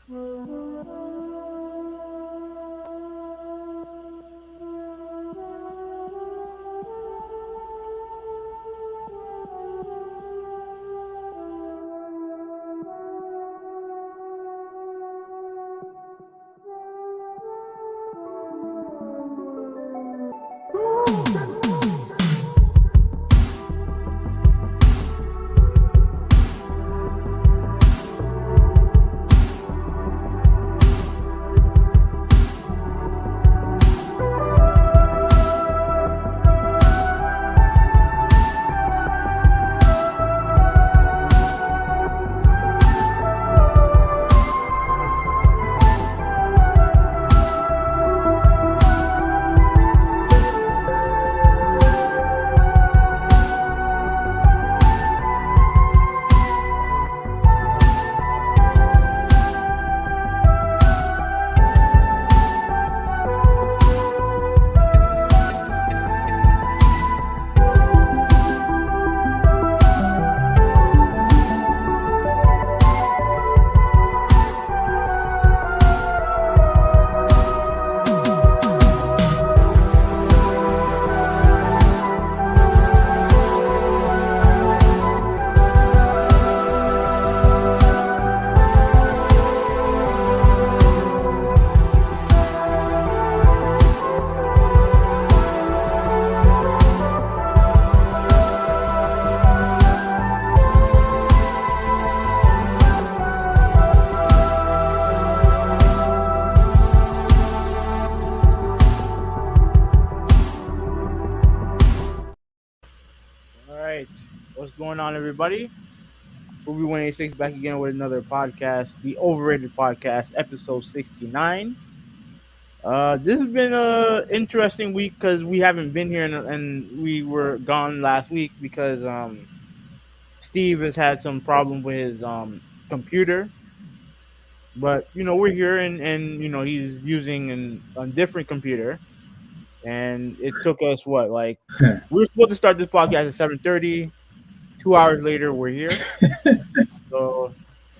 All right. What's going on, everybody? Movie 186 back again with another podcast, the Overrated Podcast, episode 69. This has been a interesting week because we haven't been here and we were gone last week because Steve has had some problem with his computer. But we're here and he's using a different computer, and it took us what, like, we were supposed to start this podcast at 7:30. 2 hours later, we're here. So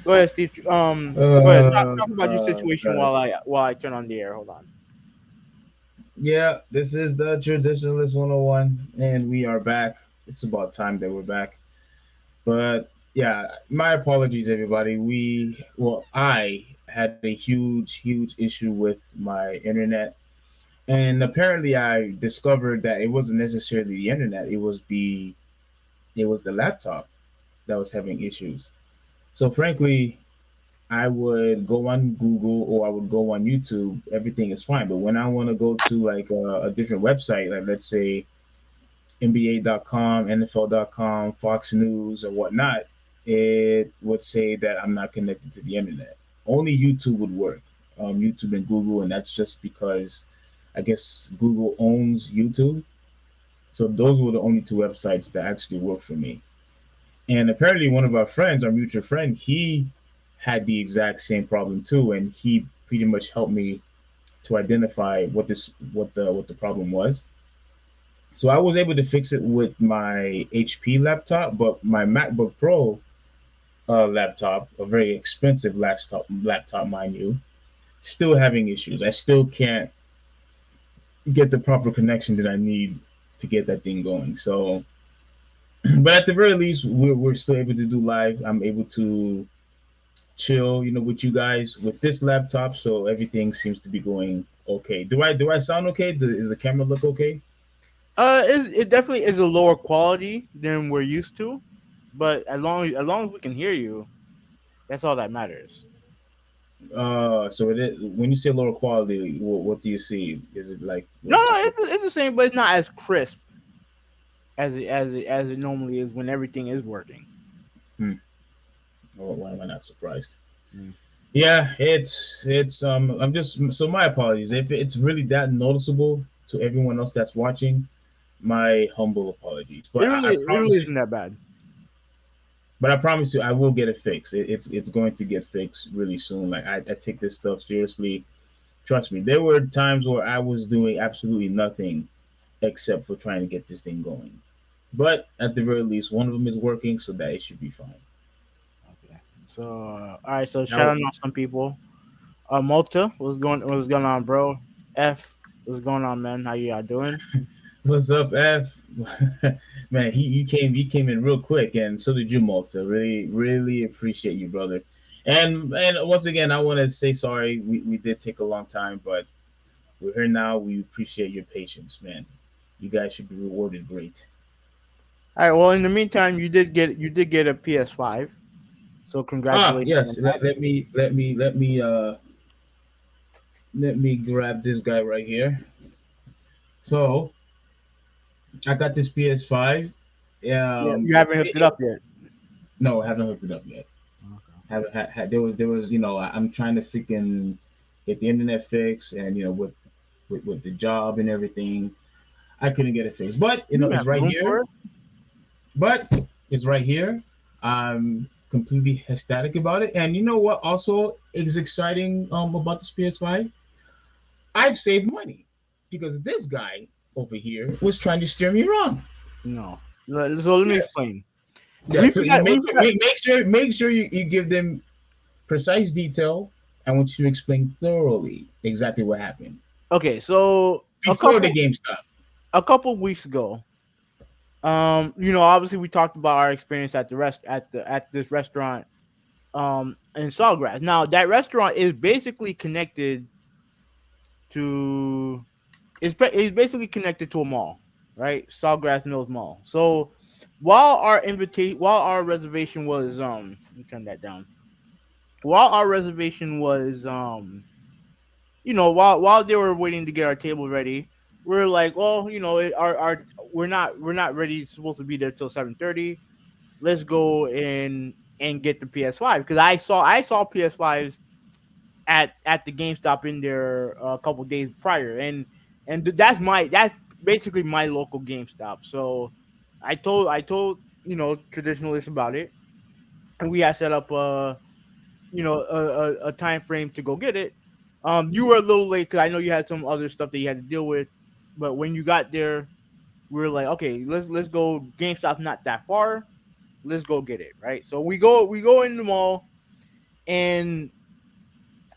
go ahead, Steve. Go ahead. Talk about your situation while Gosh. I turn on the air. Hold on. Yeah, this is the Traditionalist 101, and we are back. It's about time that we're back. But yeah, my apologies, everybody. I had a huge issue with my internet, and apparently I discovered that it wasn't necessarily the internet. It was the laptop that was having issues. So frankly, I would go on Google or I would go on YouTube. Everything is fine. But when I want to go to like a different website, like let's say NBA.com, NFL.com, Fox News, or whatnot, it would say that I'm not connected to the internet. Only YouTube would work. YouTube and Google, and that's just because I guess Google owns YouTube. So those were the only two websites that actually worked for me. And apparently, one of our friends, our mutual friend, he had the exact same problem too, and he pretty much helped me to identify what the problem was. So I was able to fix it with my HP laptop, but my MacBook Pro laptop, a very expensive laptop, mind you, still having issues. I still can't get the proper connection that I need to get that thing going. So, but at the very least, we're still able to do live. I'm able to chill, with you guys with this laptop, so everything seems to be going okay. Do I sound okay? Is the camera look okay? It definitely is a lower quality than we're used to, but as long as we can hear you, that's all that matters. So it is, when you say lower quality, what do you see? Is it like No, what, no, just what? it's the same, but it's not as crisp as it normally is when everything is working. Hmm. Why am I not surprised? Mm. Yeah, it's. I'm just, so my apologies if it's really that noticeable to everyone else that's watching. My humble apologies, It but I really it really promise you. isn't that bad. But I promise you, I will get it fixed. It's going to get fixed really soon. Like I take this stuff seriously. Trust me. There were times where I was doing absolutely nothing except for trying to get this thing going. But at the very least, one of them is working, so that it should be fine. Okay. So all right. So shout Now, out to some people. Malta, what's going on, bro? F, what's going on, man? How you all doing? What's up, F? Man, he came in real quick, and so did you, Malta. Really appreciate you, brother. And once again, I want to say sorry. We did take a long time, but we're here now. We appreciate your patience, man. You guys should be rewarded great. All right. Well, in the meantime, you did get a PS5, so Ah, congratulations on yes. that. Let me grab this guy right here. So I got this PS5. Yeah, you haven't hooked it up yet. No, I haven't hooked it up yet. Okay. Haven't had there was I'm trying to freaking get the internet fixed, and with the job and everything, I couldn't get it fixed. But You it's have right room here. for it? But it's right here. I'm completely ecstatic about it. And you know what also is exciting about this PS5? I've saved money because this guy over here was trying to steer me wrong. No. So let me Yes. explain. Yeah. We've So you got make we've got make sure you give them precise detail. I want you to explain thoroughly exactly what happened okay. So before the game stopped. a couple weeks ago, obviously we talked about our experience at the at this restaurant in Sawgrass. Now that restaurant is basically connected to it's basically connected to a mall, right? Sawgrass Mills Mall. So while our reservation was let me turn that down. While our reservation was while they were waiting to get our table ready, we're like, well, our we're not ready, supposed to be there till 7:30. Let's go and get the PS5 because I saw PS5s at the GameStop in there a couple days prior, and that's basically my local GameStop. So I told traditionalists about it, and we had set up a time frame to go get it. You were a little late because I know you had some other stuff that you had to deal with, but when you got there, we were like, okay, let's go. GameStop's not that far. Let's go get it, right? So we go in the mall, and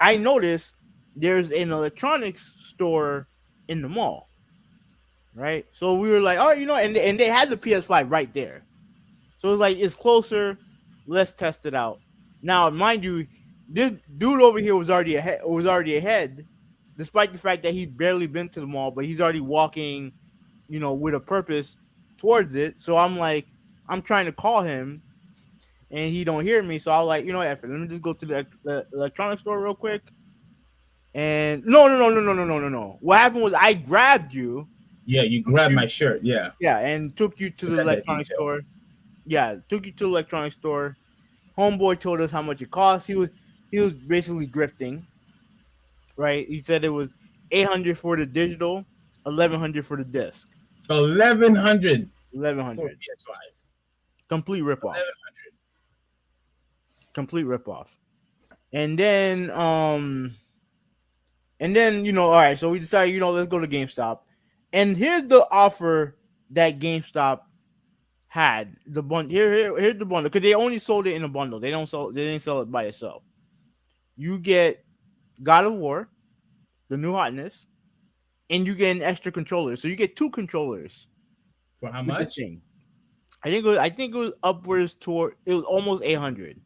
I noticed there's an electronics store in the mall, right? So we were like, all right, and they had the PS5 right there. So it's like it's closer. Let's test it out. Now, mind you, this dude over here was already ahead, despite the fact that he'd barely been to the mall, but he's already walking, with a purpose towards it. So I'm like, I'm trying to call him, and he don't hear me. So I was like, let me just go to the electronics store real quick. And no, no, no, no, no, no, no, no, no. What happened was I grabbed you, Yeah, you took grabbed you, my shirt. Yeah, yeah, and took you to the forgot that electronics detail. store. Yeah, took you to the electronics store. Homeboy told us how much it cost. He was basically grifting, right? He said it was 800 for the digital, 1100 for the disc. 1100 for 1100. PS5. Complete ripoff. 1100. Complete ripoff. And then all right, so we decided, let's go to GameStop. And here's the offer that GameStop had. The bundle here's the bundle because they only sold it in a bundle. They didn't sell it by itself. You get God of War, the new hotness, and you get an extra controller. So you get two controllers For how with this much? thing. I think it was upwards toward it was almost 800. It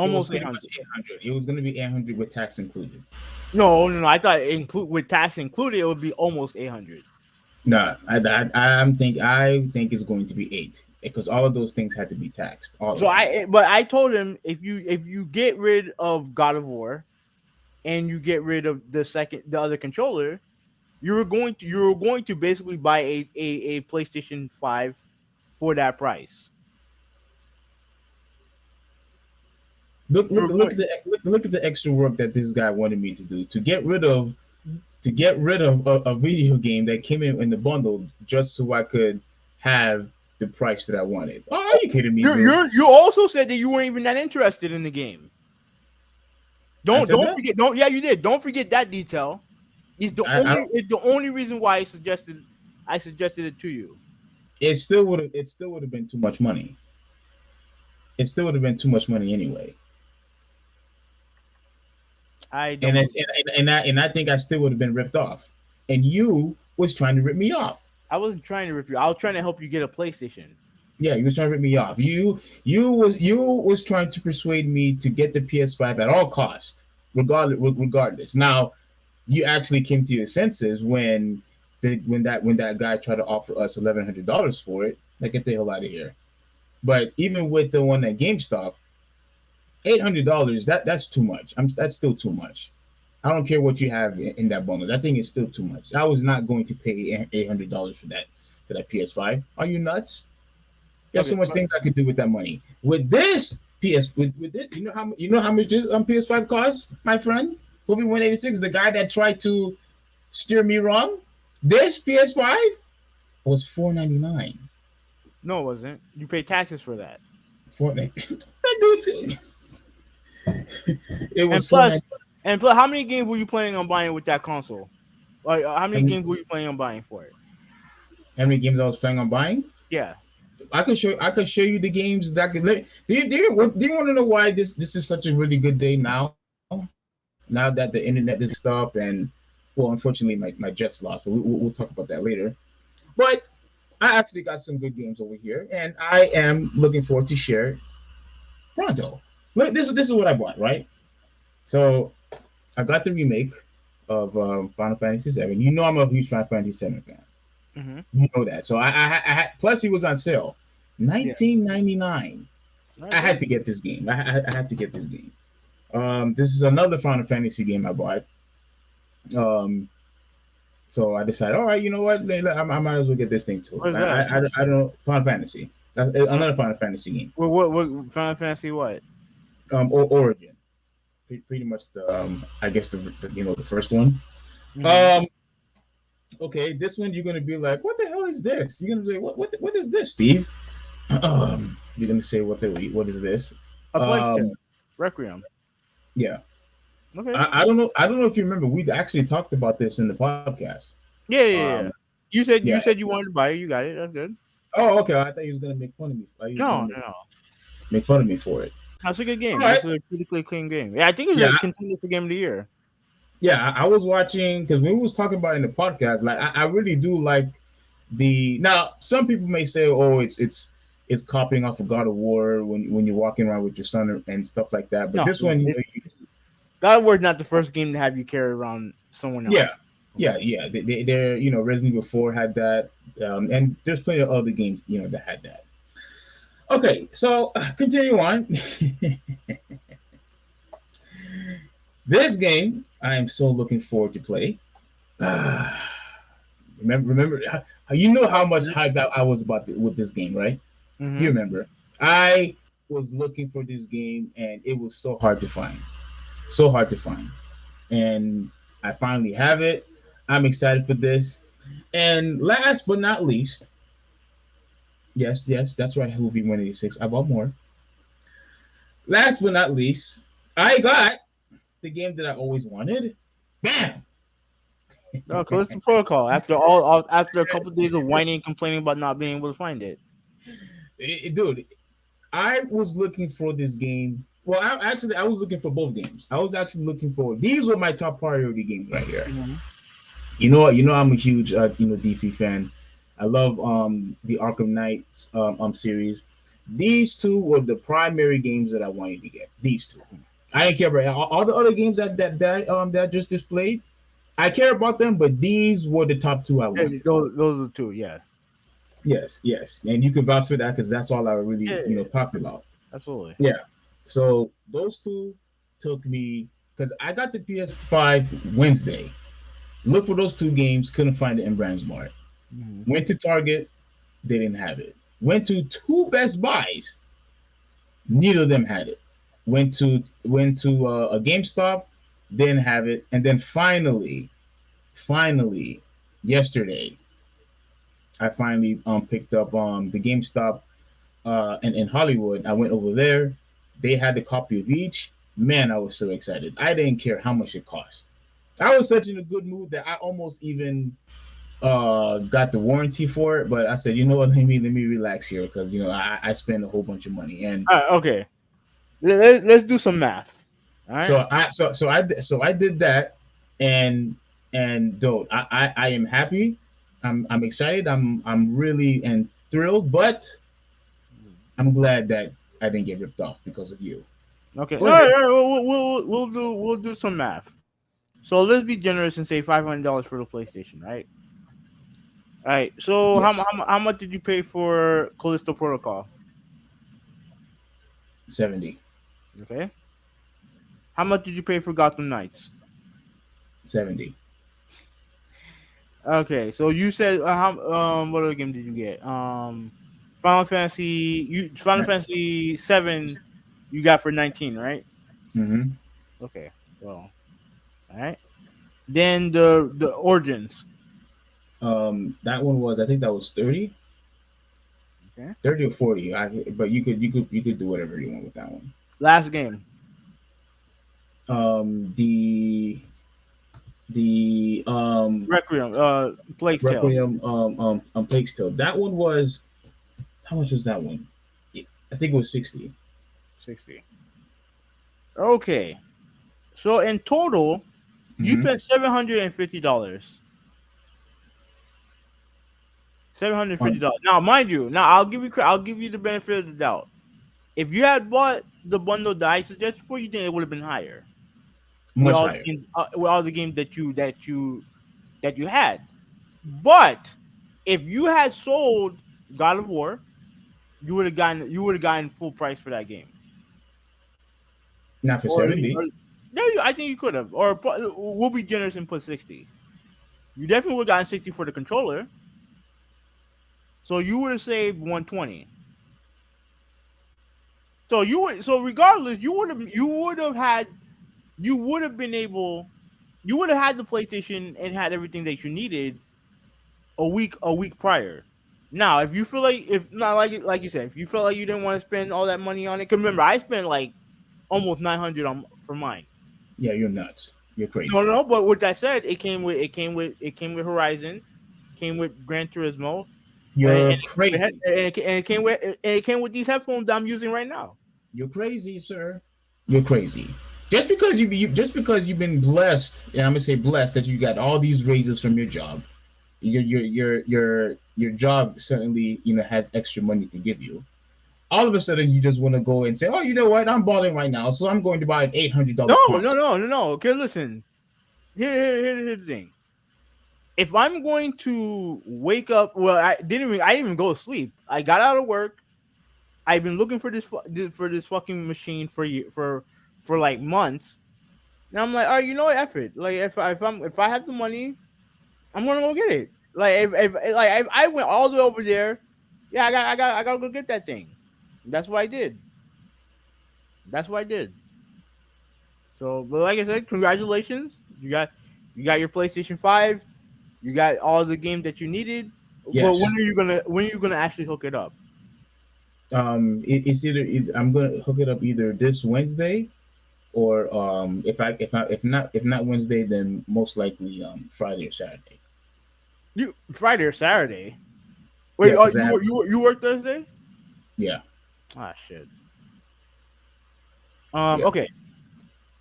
was Almost pretty much 800. 800. It was going to be 800 with tax included. No, no, no. I thought with tax included it would be almost 800. No, I think it's going to be eight because all of those things had to be taxed, all So of them. I told him if you get rid of God of War and you get rid of the other controller, you were going to basically buy a PlayStation 5 for that price. You were Look going at look at the extra work that this guy wanted me to do to get rid of a video game that came in the bundle just so I could have the price that I wanted. Oh, are you kidding me, dude? you also said that you weren't even that interested in the game. I Don't said don't that. forget don't yeah you did. Don't forget that detail. I don't. It's the only reason why I suggested it to you. It still would have been too much money. It still would have been too much money anyway. I and don't it's believe. and I think I still would have been ripped off, and you was trying to rip me off. I wasn't trying to rip you. I was trying to help you get a PlayStation. Yeah, you was trying to rip me off. You was trying to persuade me to get the PS5 at all cost, regardless. Now you actually came to your senses when that guy tried to offer us $1,100 for it. Like, get the hell out of here. But even with the one at GameStop, $800, that's too much. That's still too much. I don't care what you have in that bundle. That thing is still too much. I was not going to pay $800 for that PS5. Are you nuts? There's Okay, so much but things I could do with that money. With this with it, you know how much this PS5 costs, my friend? Kobe 186, the guy that tried to steer me wrong. This PS5 was $499. no, it wasn't. You pay taxes for that. Fortnite. Dude, it And was plus, 499. how many games were you planning on buying with that console? Like, how How many many, games were you planning on buying for it? how many games I was planning on buying? Yeah. I could show you the games that could. Do you want to know why this is such a really good day now? Now that the internet is messed up and, well, unfortunately my Jets lost, but we'll talk about that later. But I actually got some good games over here, and I am looking forward to share pronto. Look, this is what I bought, right? So I got the remake of Final Fantasy VII. You know I'm a huge Final Fantasy VII fan. Mm-hmm. You know that. So I had, plus he was on sale, Yeah. 1999. All I right, had good. to get this game. I had to get this game. This is another Final Fantasy game I bought. Um, so I decided, all right, you know what? I might as well get this thing too. What is that? I don't know. Final Fantasy. That's Fin- another Final Fantasy game. what Final Fantasy? What? Origin. Pretty much I guess the first one. Mm-hmm. Um, okay, this one you're gonna be like, what the hell is this? You're gonna be like, what is this, Steve? You're gonna say what is this? A Plague Um, Tale. Requiem. yeah. Okay. I don't know if you remember. We actually talked about this in the podcast. Yeah, yeah, Um, yeah. You yeah. said you wanted to buy it. You got it. That's good. Oh, okay. I thought he was gonna make fun of me. I was gonna No, make no, no. make fun of me for it. That's a good All game. right. That's a critically acclaimed game. Yeah, I think it's Yeah, a contender for game of the year. yeah. I was watching because when we was talking about it in the podcast, like I really do like the. Now, some people may say, "Oh, it's copying off of God of War when you're walking around with your son and stuff like that." But No, this one, God of War is not the first game to have you carry around someone yeah, else. yeah. They're Resident Evil 4 had that, and there's plenty of other games that had that. Okay, so continue on. This game, I am so looking forward to play. Remember, you know how much hyped I was with this game, right? You Mm-hmm. remember? I was looking for this game, and it was so hard to find, so hard to find, and I finally have it. I'm excited for this. And last but not least, yes, that's right. Who will be 186? I bought more. Last but not least, I got the game that I always wanted. Bam! No, Callisto Protocol. After a couple of days of whining and complaining about not being able to find it. Dude, I was looking for this game. Well, I was looking for both games. I was actually looking for these were my top priority games right here. Mm-hmm. You know what? I'm a huge DC fan. I love the Arkham Knights series. These two were the primary games that I wanted to get. These two. I didn't care about all the other games that I just displayed. I care about them, but these were the top two I Yeah, wanted. those are the two. Yeah. Yes, and you can vouch for that because that's all I really Yeah, talked about. absolutely. Yeah. So those two took me because I got the PS5 Wednesday. Looked for those two games, couldn't find it in Brandsmart. Mm-hmm. Went to Target, they didn't have it. Went to two Best Buys, neither of them had it. Went to a GameStop, didn't have it, and then finally, yesterday, I finally picked up the GameStop in Hollywood. I went over there. They had the copy of each. Man, I was so excited. I didn't care how much it cost. I was such in a good mood that I almost even got the warranty for it. But I said, you know what? Let me relax here because I spent a whole bunch of money. And All right, okay. Let's do some math. All right. So I did that, and dude, I am happy. I'm excited. I'm really and thrilled, but I'm glad that I didn't get ripped off because of you. Okay. Go All right. ahead. All right. We'll do some math. So let's be generous and say $500 for the PlayStation, right? All right. So Yes, how much did you pay for Callisto Protocol? 70, Okay. How much did you pay for Gotham Knights? 70. Okay. So you said how what other game did you get? Final Right. Fantasy 7 you got for 19, right? Mm-hmm. Okay. So all right. Then the Origins. That one was, I think that was 30, Okay. 30 or 40. But you could do whatever you want with that one. Last game. The Requiem. Plague's Tale. Requiem Plague's Tale. That one was, how much was that one? I think it was 60. 60. Okay. So in total, you Mm-hmm. spent $750. Seven hundred fifty On dollars. Now, mind you, now I'll give you the benefit of the doubt. If you had bought the bundle that I suggested for you, then it would have been higher much higher. with all the games that you had. But if you had sold God of War, you would have gotten full price for that game. Not for Or, 70. no, I think you could have. Or we'll be generous and put 60. You definitely would have gotten 60 for the controller. So you would have saved 120. So regardless, you would have been able you would have had the PlayStation and had everything that you needed a week prior. Now, if you feel like if not like you said, if you feel like you didn't want to spend all that money on it, because remember I spent like almost 900 on for mine. Yeah, you're nuts. You're No, crazy. no, but with that said, it came with Horizon, came with Gran Turismo, and You're and crazy. it came with these headphones that I'm using right now. You're crazy, sir. You're crazy. Just because you've been blessed, and I'm gonna say blessed that you got all these raises from your job. Your job certainly has extra money to give you. All of a sudden, you just want to go and say, "Oh, you know what? I'm balling right now, so I'm going to buy an $800 No, no, console." no, no, no. Okay, listen. Here's the thing. If I'm going to wake up, well, I didn't even go to sleep. I got out of work. I've been looking for this fucking machine for like months. And I'm like, oh, you know what, F it. Like if I have the money, I'm gonna go get it. Like if I went all the way over there, yeah, I gotta go get that thing. That's what I did. That's what I did. So, but like I said, congratulations. You got your PlayStation 5. You got all the games that you needed. But Yes. when are you gonna actually hook it up? It's I'm gonna hook it up either this Wednesday, or if not Wednesday, then most likely Friday or Saturday. You Friday or Saturday? Yeah, Wait, because I have, you work Thursday? yeah, Ah, shit. yeah. Okay,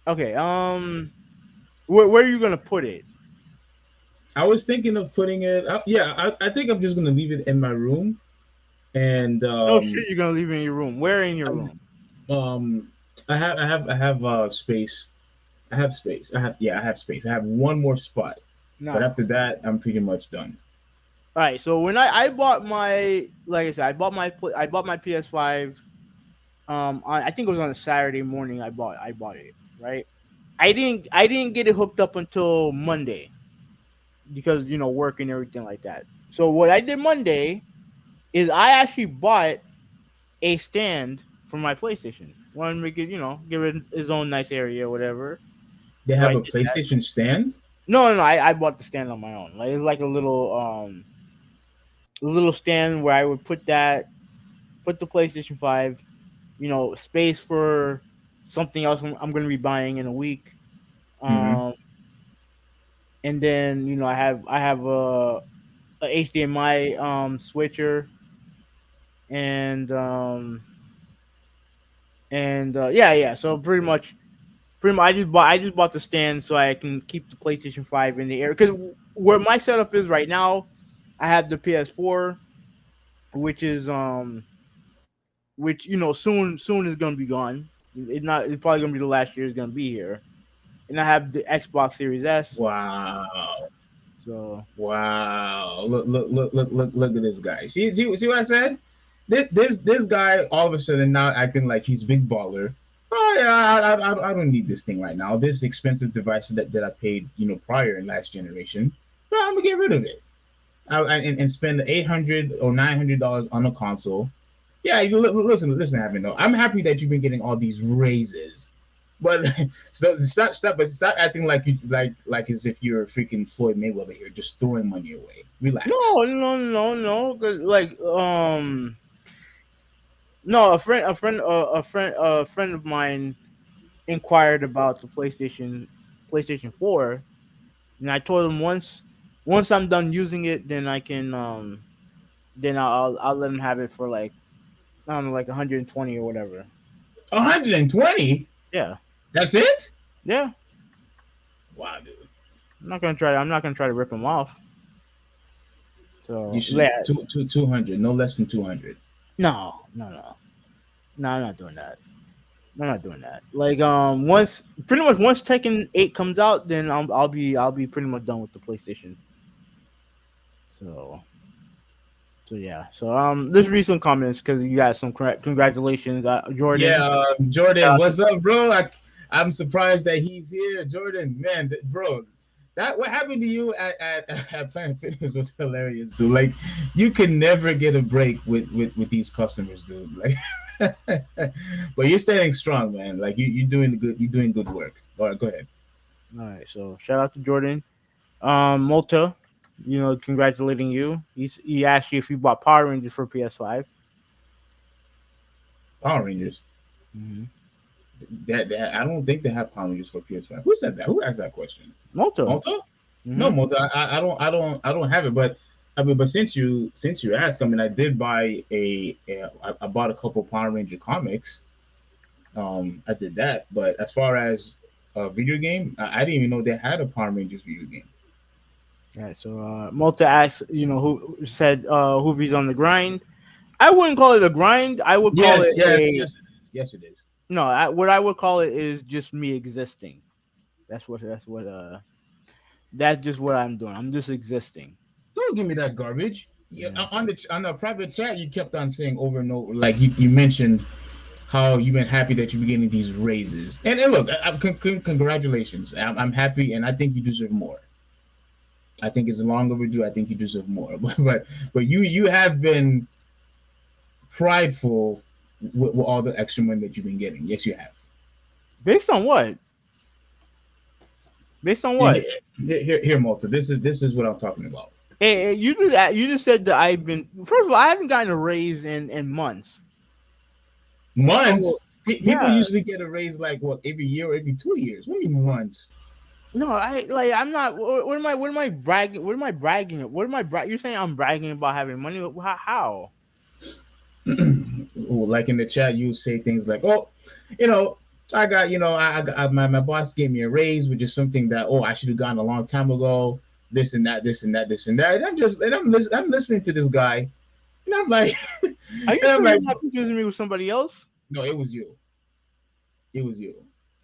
okay. Where are you gonna put it? I was thinking of putting it. Yeah, I think I'm just gonna leave it in my room, and No shit, you're gonna leave it in your room. Where in your I'm, room? um, I have space. I have space. I have space. I have one more spot, but No. after that, I'm pretty much done. All right. So when I bought my like I said, I bought my PS5. I think it was on a Saturday morning. I bought it. Right. I didn't get it hooked up until Monday because work and everything like that. So what I did Monday is I actually bought a stand for my PlayStation. Wanted to make it, give it its own nice area or whatever. They So I have a did that. PlayStation stand. No, no, no. I bought the stand on my own. Like it's like a little stand where I would put the PlayStation 5, space for something else I'm going to be buying in a week. Mm-hmm. Um, and then I have a HDMI switcher and yeah, yeah. So pretty much I just bought the stand so I can keep the PlayStation 5 in the air because where my setup is right now, I have the PS4, which is which soon is gonna be gone. It's probably gonna be the last year it's gonna be here, and I have the Xbox Series S. Wow. So Wow. Look at this guy. See what I said? This guy all of a sudden now acting like he's big baller. Oh yeah, I don't need this thing right now. This expensive device that I paid, prior in last generation. No, I'm gonna get rid of it. And spend $800 or $900 on a console. Yeah, listen, Evan. Though I'm happy that you've been getting all these raises, but stop acting like you like as if you're freaking Floyd Mayweather here, just throwing money away. Relax. no, 'cause, like no, a friend of mine inquired about the PlayStation 4, and I told him once I'm done using it, then I can then I'll let him have it for like I don't know, like 120 or whatever. 120. Yeah, That's it. yeah. Wow, dude. I'm not gonna try to rip him off. You So should yeah, 200, no less than 200. no. I'm not doing that. I'm not doing that. Like once Tekken 8 comes out, then I'll be pretty much done with the PlayStation. So yeah. So let's read some comments because you got some congratulations, Yeah, Jordan. Jordan, Shout out what's up, bro? I'm surprised that he's here, Jordan. Man, bro, that what happened to you at Planet Fitness was hilarious, dude. Like, you can never get a break with these customers, dude. Like, but you're staying strong, man. Like, you're doing good work. All right, go ahead. All right. So shout out to Jordan. Malta, congratulating you. He asked you if you bought Power Rangers for PS5. Power Rangers. Mm-hmm. That I don't think they have Power Rangers for PS5. Who said that? Who asked that question? Malta. Malta? No, Mm-hmm. Malta. I don't have it. But I mean, but since you asked, I mean, I did buy I bought a couple Power Ranger comics. I did that. But as far as a video game, I didn't even know they had a Power Rangers video game. Yeah. So Malta asked, who said Hoovie's on the grind. I wouldn't call it a grind. I would call it Yes, yes, a yes, it is. Yes, it is. no. What I would call it is just me existing. That's just what I'm doing. I'm just existing. Don't give me that garbage. Yeah, Yeah. on the private chat, you kept on saying over and over, like you mentioned how you've been happy that you've been getting these raises. And look, congratulations. I'm happy, and I think you deserve more. I think it's long overdue. I think you deserve more. But you have been prideful with all the extra money that you've been getting. Yes, you have. Based on what? Based on Yeah, what? here, Malta. This is what I'm talking about. Hey, you just said that I've been. First of all, I haven't gotten a raise in months. So Months. People yeah, usually get a raise like what every year or every 2 years. What do you mean months? no, I'm not. What am I bragging? What am I bragging? What am I You're saying I'm bragging about having money? How? Like in the chat, you say things like, "Oh, you know, I got, my boss gave me a raise, which is something that I should have gotten a long time ago. This and that, this and that, this and that." And I'm listening to this guy, and I'm like, and Are you I'm sure like, you're not confusing me with somebody else? no, it was you. It was you.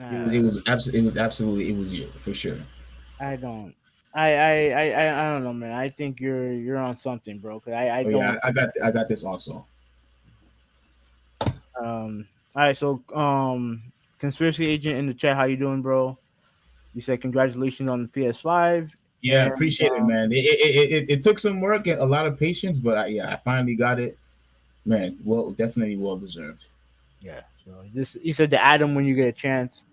It Uh, was absolutely. It was absolutely. It was you for sure. I don't. I don't know, man. I think you're on something, bro. Cause I Oh yeah, don't. I got this also. All right. So conspiracy agent in the chat, how you doing, bro? You said congratulations on the PS5, Yeah, and appreciate it, man. It took some work and a lot of patience, but I finally got it, man. Well, definitely well deserved. yeah. So this he said to Adam when you get a chance.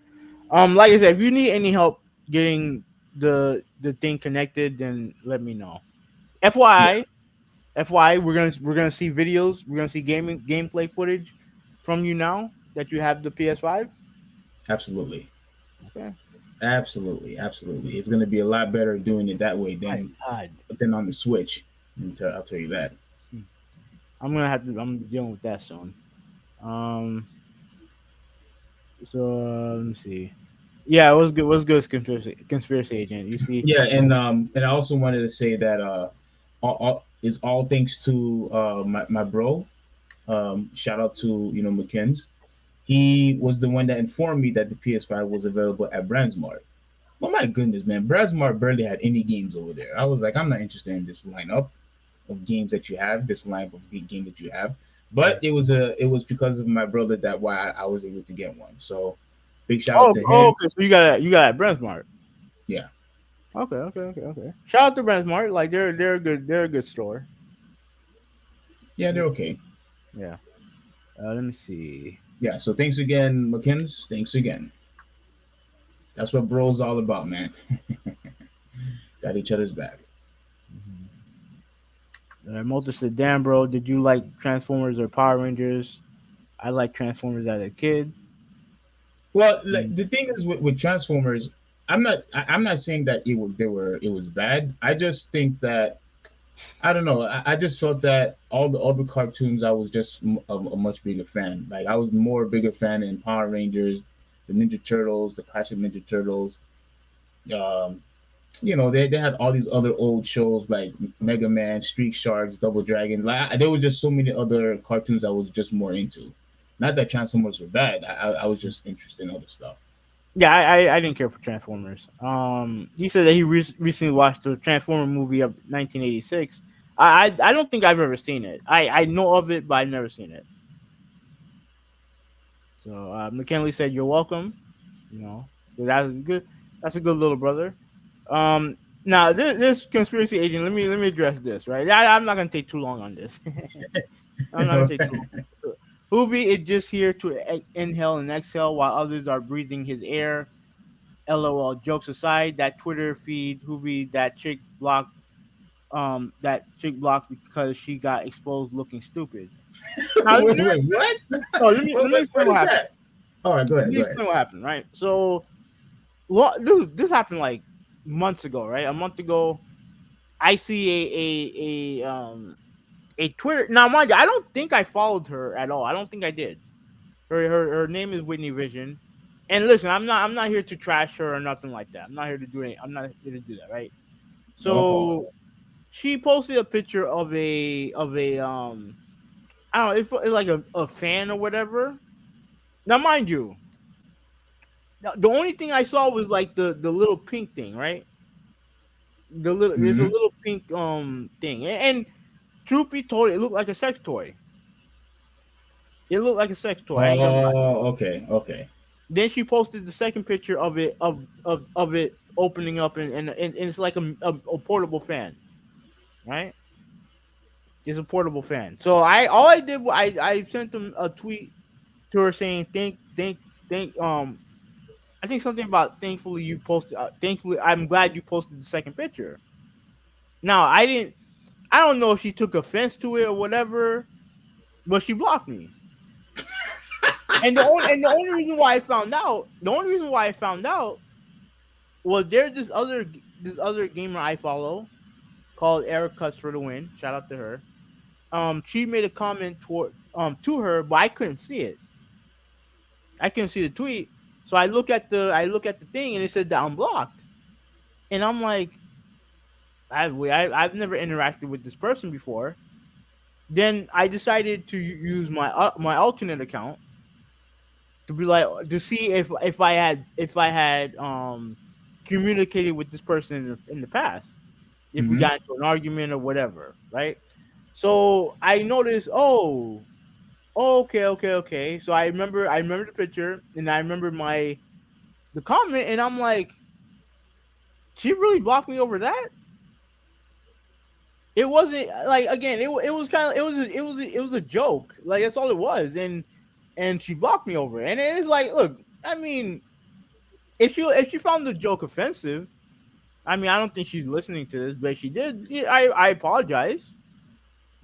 Like I said, if you need any help getting the thing connected, then let me know. Yeah, FYI, we're gonna see videos. We're gonna see gaming gameplay footage from you now that you have the PS5. absolutely. Okay. Absolutely. It's going to be a lot better doing it that way My than God. on the Switch. I'll tell you that. Hmm. I'm gonna have to. I'm dealing with that soon. Um. So let me see. Yeah, it was good. Was good as conspiracy agent. You see. Yeah, and I also wanted to say that is all thanks to my bro. Shout out to McKins. He was the one that informed me that the PS5 was available at Brandsmart. Oh my goodness, man! Brandsmart barely had any games over there. I was like, I'm not interested in this lineup of games that you have, this lineup of game that you have. But Yeah. it was because of my brother that why I was able to get one. So big shout out Oh, to oh, him. okay. So you got at Brent. Yeah, Okay, okay, okay, okay. Shout out to Brandsmart. Like they're a good store. yeah, they're okay. Yeah. Let me see. Yeah, so thanks again, McKins. Thanks again. That's what bro's all about, man. Got each other's back. Multi said, "Damn, bro, did you like Transformers or Power Rangers? I like Transformers as a kid." Well, like, Mm. the thing is with Transformers, I'm not saying that it was bad. I just think that I don't know. I just felt that all the other cartoons, I was just a much bigger fan. Like I was more bigger fan in Power Rangers, the Ninja Turtles, the classic Ninja Turtles. Um, they had all these other old shows like Mega Man, Street Sharks, Double Dragons. Like there were just so many other cartoons I was just more into. Not that Transformers were bad. I was just interested in other stuff. Yeah, I didn't care for Transformers. He said that he recently watched the Transformer movie of 1986. I don't think I've ever seen it. I know of it, but I've never seen it. So McKinley said, "You're welcome." You know, so that's good. That's a good little brother. Um, Now this conspiracy agent. Let me address this. Right, I'm not gonna take too long on this. I'm not gonna take too long. So, Hoovy is just here to inhale and exhale while others are breathing his air. LOL. Jokes aside, that Twitter feed, Hoovy, that chick blocked because she got exposed looking stupid. Now, Wait, what? no, let me explain What what is happened. that? All right, go Let ahead, me go ahead. explain what happened. Right. So, dude, this happened like months ago. Right, a month ago. I see a Twitter. Now, mind you, I don't think I followed her at all. I don't think I did. Her name is Whitney Vision. And listen, I'm not here to trash her or nothing like that. I'm not here to do that, right? Oh, So she posted a picture of a I don't know, it's like a fan or whatever. Now mind you, the only thing I saw was like the little pink thing, right? There's a hmm. little pink thing. And truth be told, it looked like a sex toy. It looked like a sex toy. I ain't gonna lie. Oh, okay, okay. Then she posted the second picture of it of it opening up and it's like a portable fan, right? It's a portable fan. So I did I sent them a tweet to her saying thank I think something about thankfully you posted thankfully I'm glad you posted the second picture. Now I don't know if she took offense to it or whatever, but she blocked me. And the only reason why I found out was there's this other gamer I follow called Eric Cuts for the Win. Shout out to her. She made a comment to her, but I couldn't see it. I couldn't see the tweet. So I look at the thing and it said that I'm blocked. And I'm like, I've never interacted with this person before. Then I decided to use my alternate account to be like to see if I had communicated with this person in the past, if we Hmm. got into an argument or whatever, right? So I noticed, okay, okay, okay. So I remember the picture and I remember my the comment, and I'm like, she really blocked me over that. It wasn't like again, it was kind of it was a joke, like that's all it was, and she blocked me over it, and it's like, look, I mean, if she found the joke offensive, I mean, I don't think she's listening to this, but if she did, yeah, I apologize.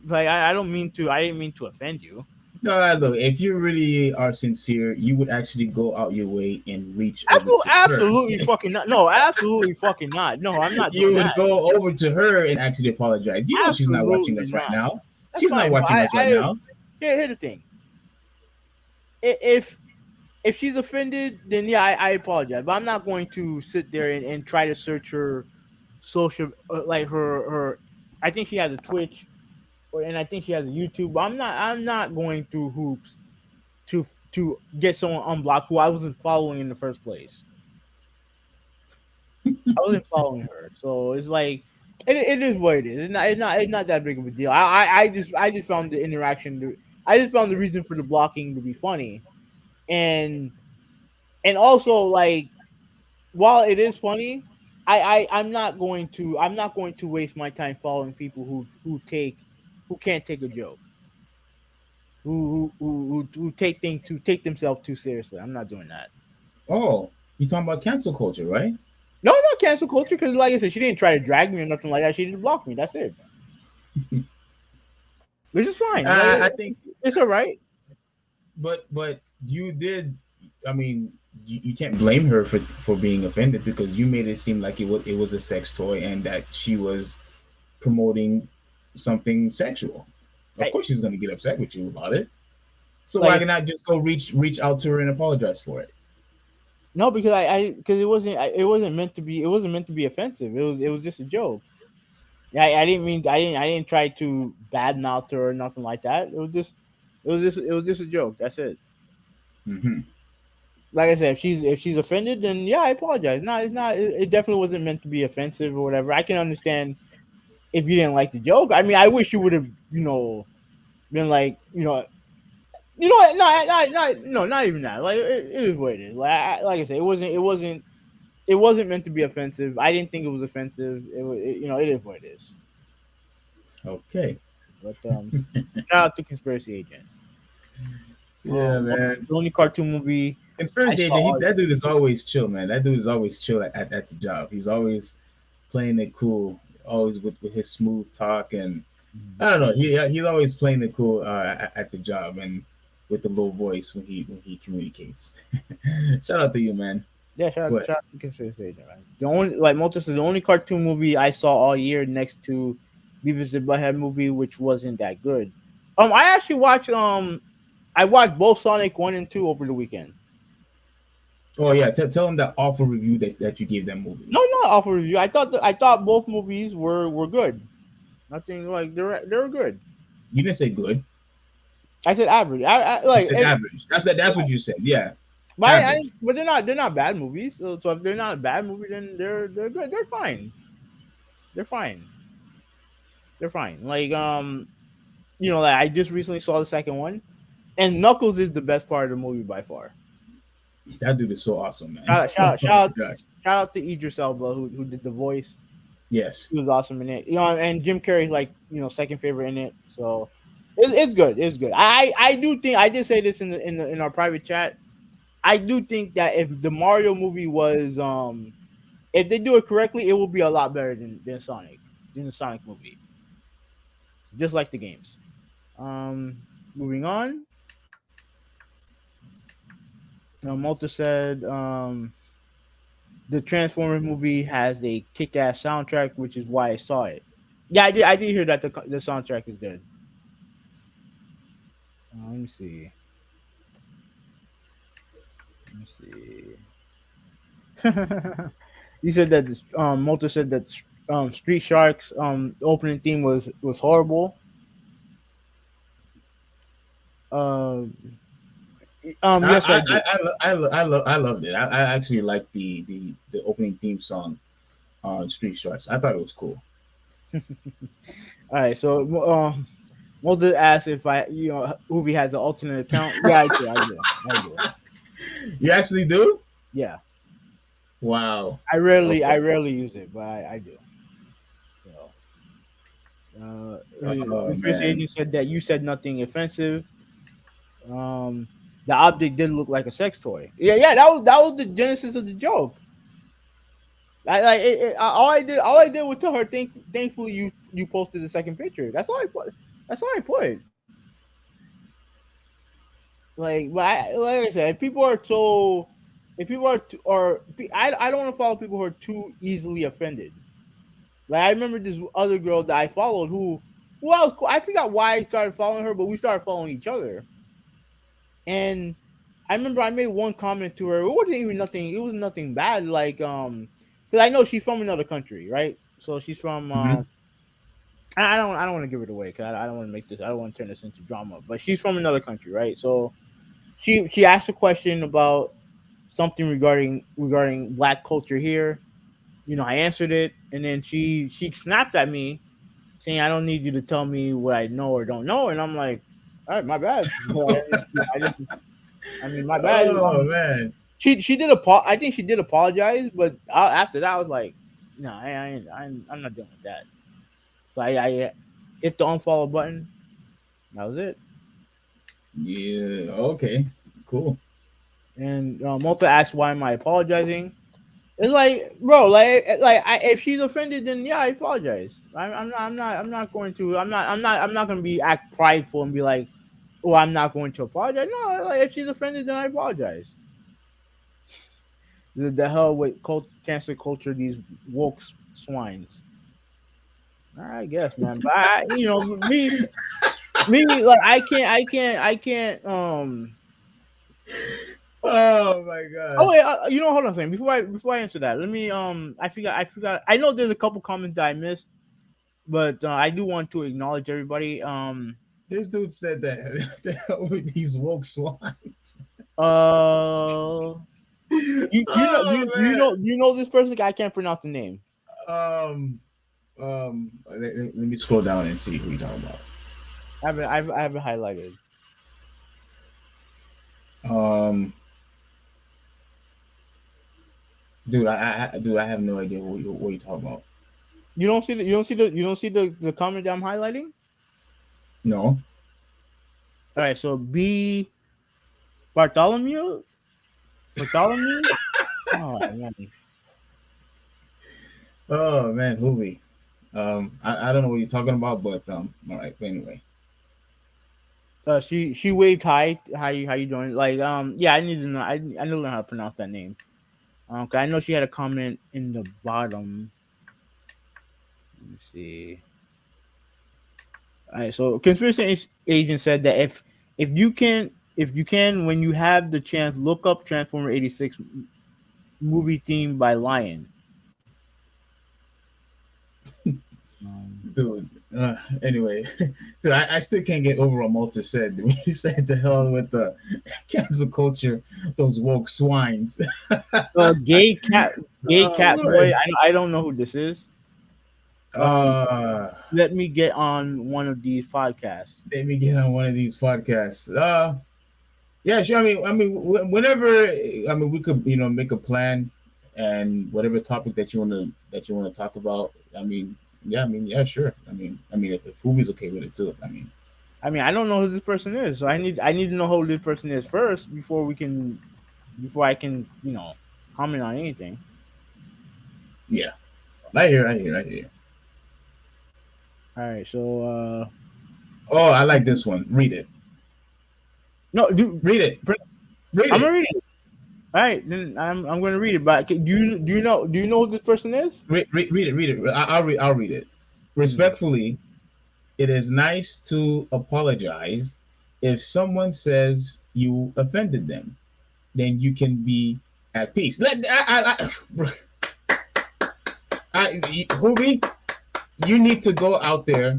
Like I didn't mean to offend you. No, look, if you really are sincere, you would actually go out your way and reach over Absolutely, to her. absolutely fucking not. No, absolutely fucking not. No, I'm not doing You that. would go over to her and actually apologize. You know she's not watching Absolutely us right not. now. That's She's not fine, but watching us right now. here's the thing. If if she's offended, then yeah, I apologize. But I'm not going to sit there and try to search her social, like her. I think she has a Twitch, and I think she has a YouTube. But I'm not going through hoops to to get someone unblocked who I wasn't following in the first place. I wasn't following her, so it's like it is what it is. It's not that big of a deal. I just found the interaction. I just found the reason for the blocking to be funny, and also like while it is funny, I'm not going to waste my time following people who can't take a joke, who take things to take themselves too seriously. I'm not doing that. Oh, you talking about cancel culture, right? No, not cancel culture because, like I said, she didn't try to drag me or nothing like that. She just blocked me. That's it. Which is fine. Like I think, it's all right. but you did. I mean, you can't blame her for being offended because you made it seem like it was a sex toy and that she was promoting something sexual. Of I, course, she's gonna get upset with you about it. So why like not just go reach out to her and apologize for it? no, because because it wasn't meant to be. It wasn't meant to be offensive. It was just a joke. Yeah, I didn't try to badmouth her or nothing like that. It was just a joke. That's it. Hmm. Like I said, if she's offended, then yeah, I apologize. No, it's not. It definitely wasn't meant to be offensive or whatever. I can understand if you didn't like the joke. I mean, I wish you would have, been like, what? No, not even that. Like it is what it is. Like I said, it wasn't meant to be offensive. I didn't think it was offensive. It is what it is. Okay. But shout out to Conspiracy Agent. Yeah, man. The only cartoon movie I Conspiracy saw agent. all That dude is always chill, man. That dude is always chill at the job. He's always playing it cool, always with his smooth talk, and year. I don't know. He's always playing it cool at the job and with the low voice when he communicates. Shout out to you, man. Yeah, But shout out to Conspiracy Agent, man. The only like Moto said, the only cartoon movie I saw all year next to Beavis and Butthead movie, which wasn't that good. I actually watched I watched both Sonic 1 and 2 over the weekend. oh yeah, tell him that awful review that you gave that movie. No, not awful review. I thought both movies were good. Nothing like they were good. You didn't say good. I said average. I You like said average. That's what you said. Yeah, average. but they're not bad movies. So if they're not a bad movie, then they're good. They're fine. They're fine. They're fine. Like like I just recently saw the second one, and Knuckles is the best part of the movie by far. That dude is so awesome, man. Oh my Shout gosh. out to Idris Elba who did the voice. Yes. He was awesome in it. And Jim Carrey's like second favorite in it. So it's good. It's good. I do think I did say this in our private chat. I do think that if the Mario movie was if they do it correctly, it will be a lot better than the Sonic movie. Just like the games. Moving on. Malta said the Transformers movie has a kick-ass soundtrack, which is why I saw it. Yeah, I did hear that the soundtrack is good. Let me see. Let me see. You said that Malta said that Street Sharks opening theme was horrible. Uh, yes, I did. I loved it. I actually liked the opening theme song on Street Sharks. I thought it was cool. All right, so Malta asked if Ubi has an alternate account. Yeah, I do. I do. You actually do? Yeah, Wow. I Okay. rarely use it, but I do. So, Oh Conspiracy man. Agent said that you said nothing offensive. Um, the object did look like a sex toy. Yeah, yeah, that was the genesis of the joke. All I did was tell her, thankfully you posted the second picture. That's all I put. That's all I put. Like I said, if people are too, or I don't want to follow people who are too easily offended. Like I remember this other girl that I followed who I forgot why I started following her, but we started following each other, and I remember I made one comment to her. It wasn't even nothing. It was nothing bad. Like because I know she's from another country, right? So she's from Hmm. I don't want to give it away because I don't want to make this. I don't want to turn this into drama. But she's from another country, right? So she asked a question about something regarding black culture here. You know, I answered it, and then she snapped at me saying, "I don't need you to tell me what I know or don't know." And I'm like, "All right, my bad." I didn't. I mean, my bad. Oh man. She did I think she did apologize, but after that, I was like, "No, I'm not dealing with that." So I hit the unfollow button. That was it. Yeah. Okay. Cool. And Malta asked, "Why am I apologizing?" It's like, bro, if she's offended, then yeah, I apologize. I'm not going to. I'm not going to be act prideful and be like, "Oh, I'm not going to apologize." No, like if she's offended, then I apologize. The hell with cancer culture, these woke swines. I guess, man. But me, like I can't. Oh my Oh gosh. wait, hold on a second. Before I answer that, let me. I forgot. I know there's a couple comments that I missed, but I do want to acknowledge everybody. This dude said that the hell with these woke swines. Uh, Oh do you know this person? I can't pronounce the name. man. Let me scroll down and see who you're talking I have it highlighted. about. Dude, dude, I have no idea what you're talking about. You don't see the comment that I'm highlighting. No. All right, so B Bartholomew. Oh man. Oh man, Hoovy. I don't know what you're talking about, but all right. But anyway, She waved hi. How you doing? Like yeah, I need to know. I need to learn how to pronounce that name. 'Cause I know she had a comment in the bottom. Let me see. All right, so agent said that if you can when you have the chance, look up Transformer '86 movie theme by Lion. Um, dude. Anyway, dude, I still can't get over what Malta said. Dude. He said the hell with the cancel culture, those woke swines. gay cat, gay Oh cat boy. boy. I don't know who this is. Um, Uh, let me get on one of these podcasts. Let me get on one of these podcasts. Yeah, sure. Whenever. We could, make a plan, and whatever topic that you wanna talk about. Yeah. Yeah, sure. If Fubi's okay with it too. I mean, I don't know who this person is, so I need to know who this person is first before I can comment on anything. Yeah. I hear. All right, so Oh, I like this one. Read it. no, dude, Read it. Read I'm gonna it. read it. All right, then I'm gonna read it. But do you know who this person is? Read it. Read it. I'll read it. Hmm. Respectfully, it is nice to apologize if someone says you offended them. Then you can be at peace. Hobie, you need to go out there,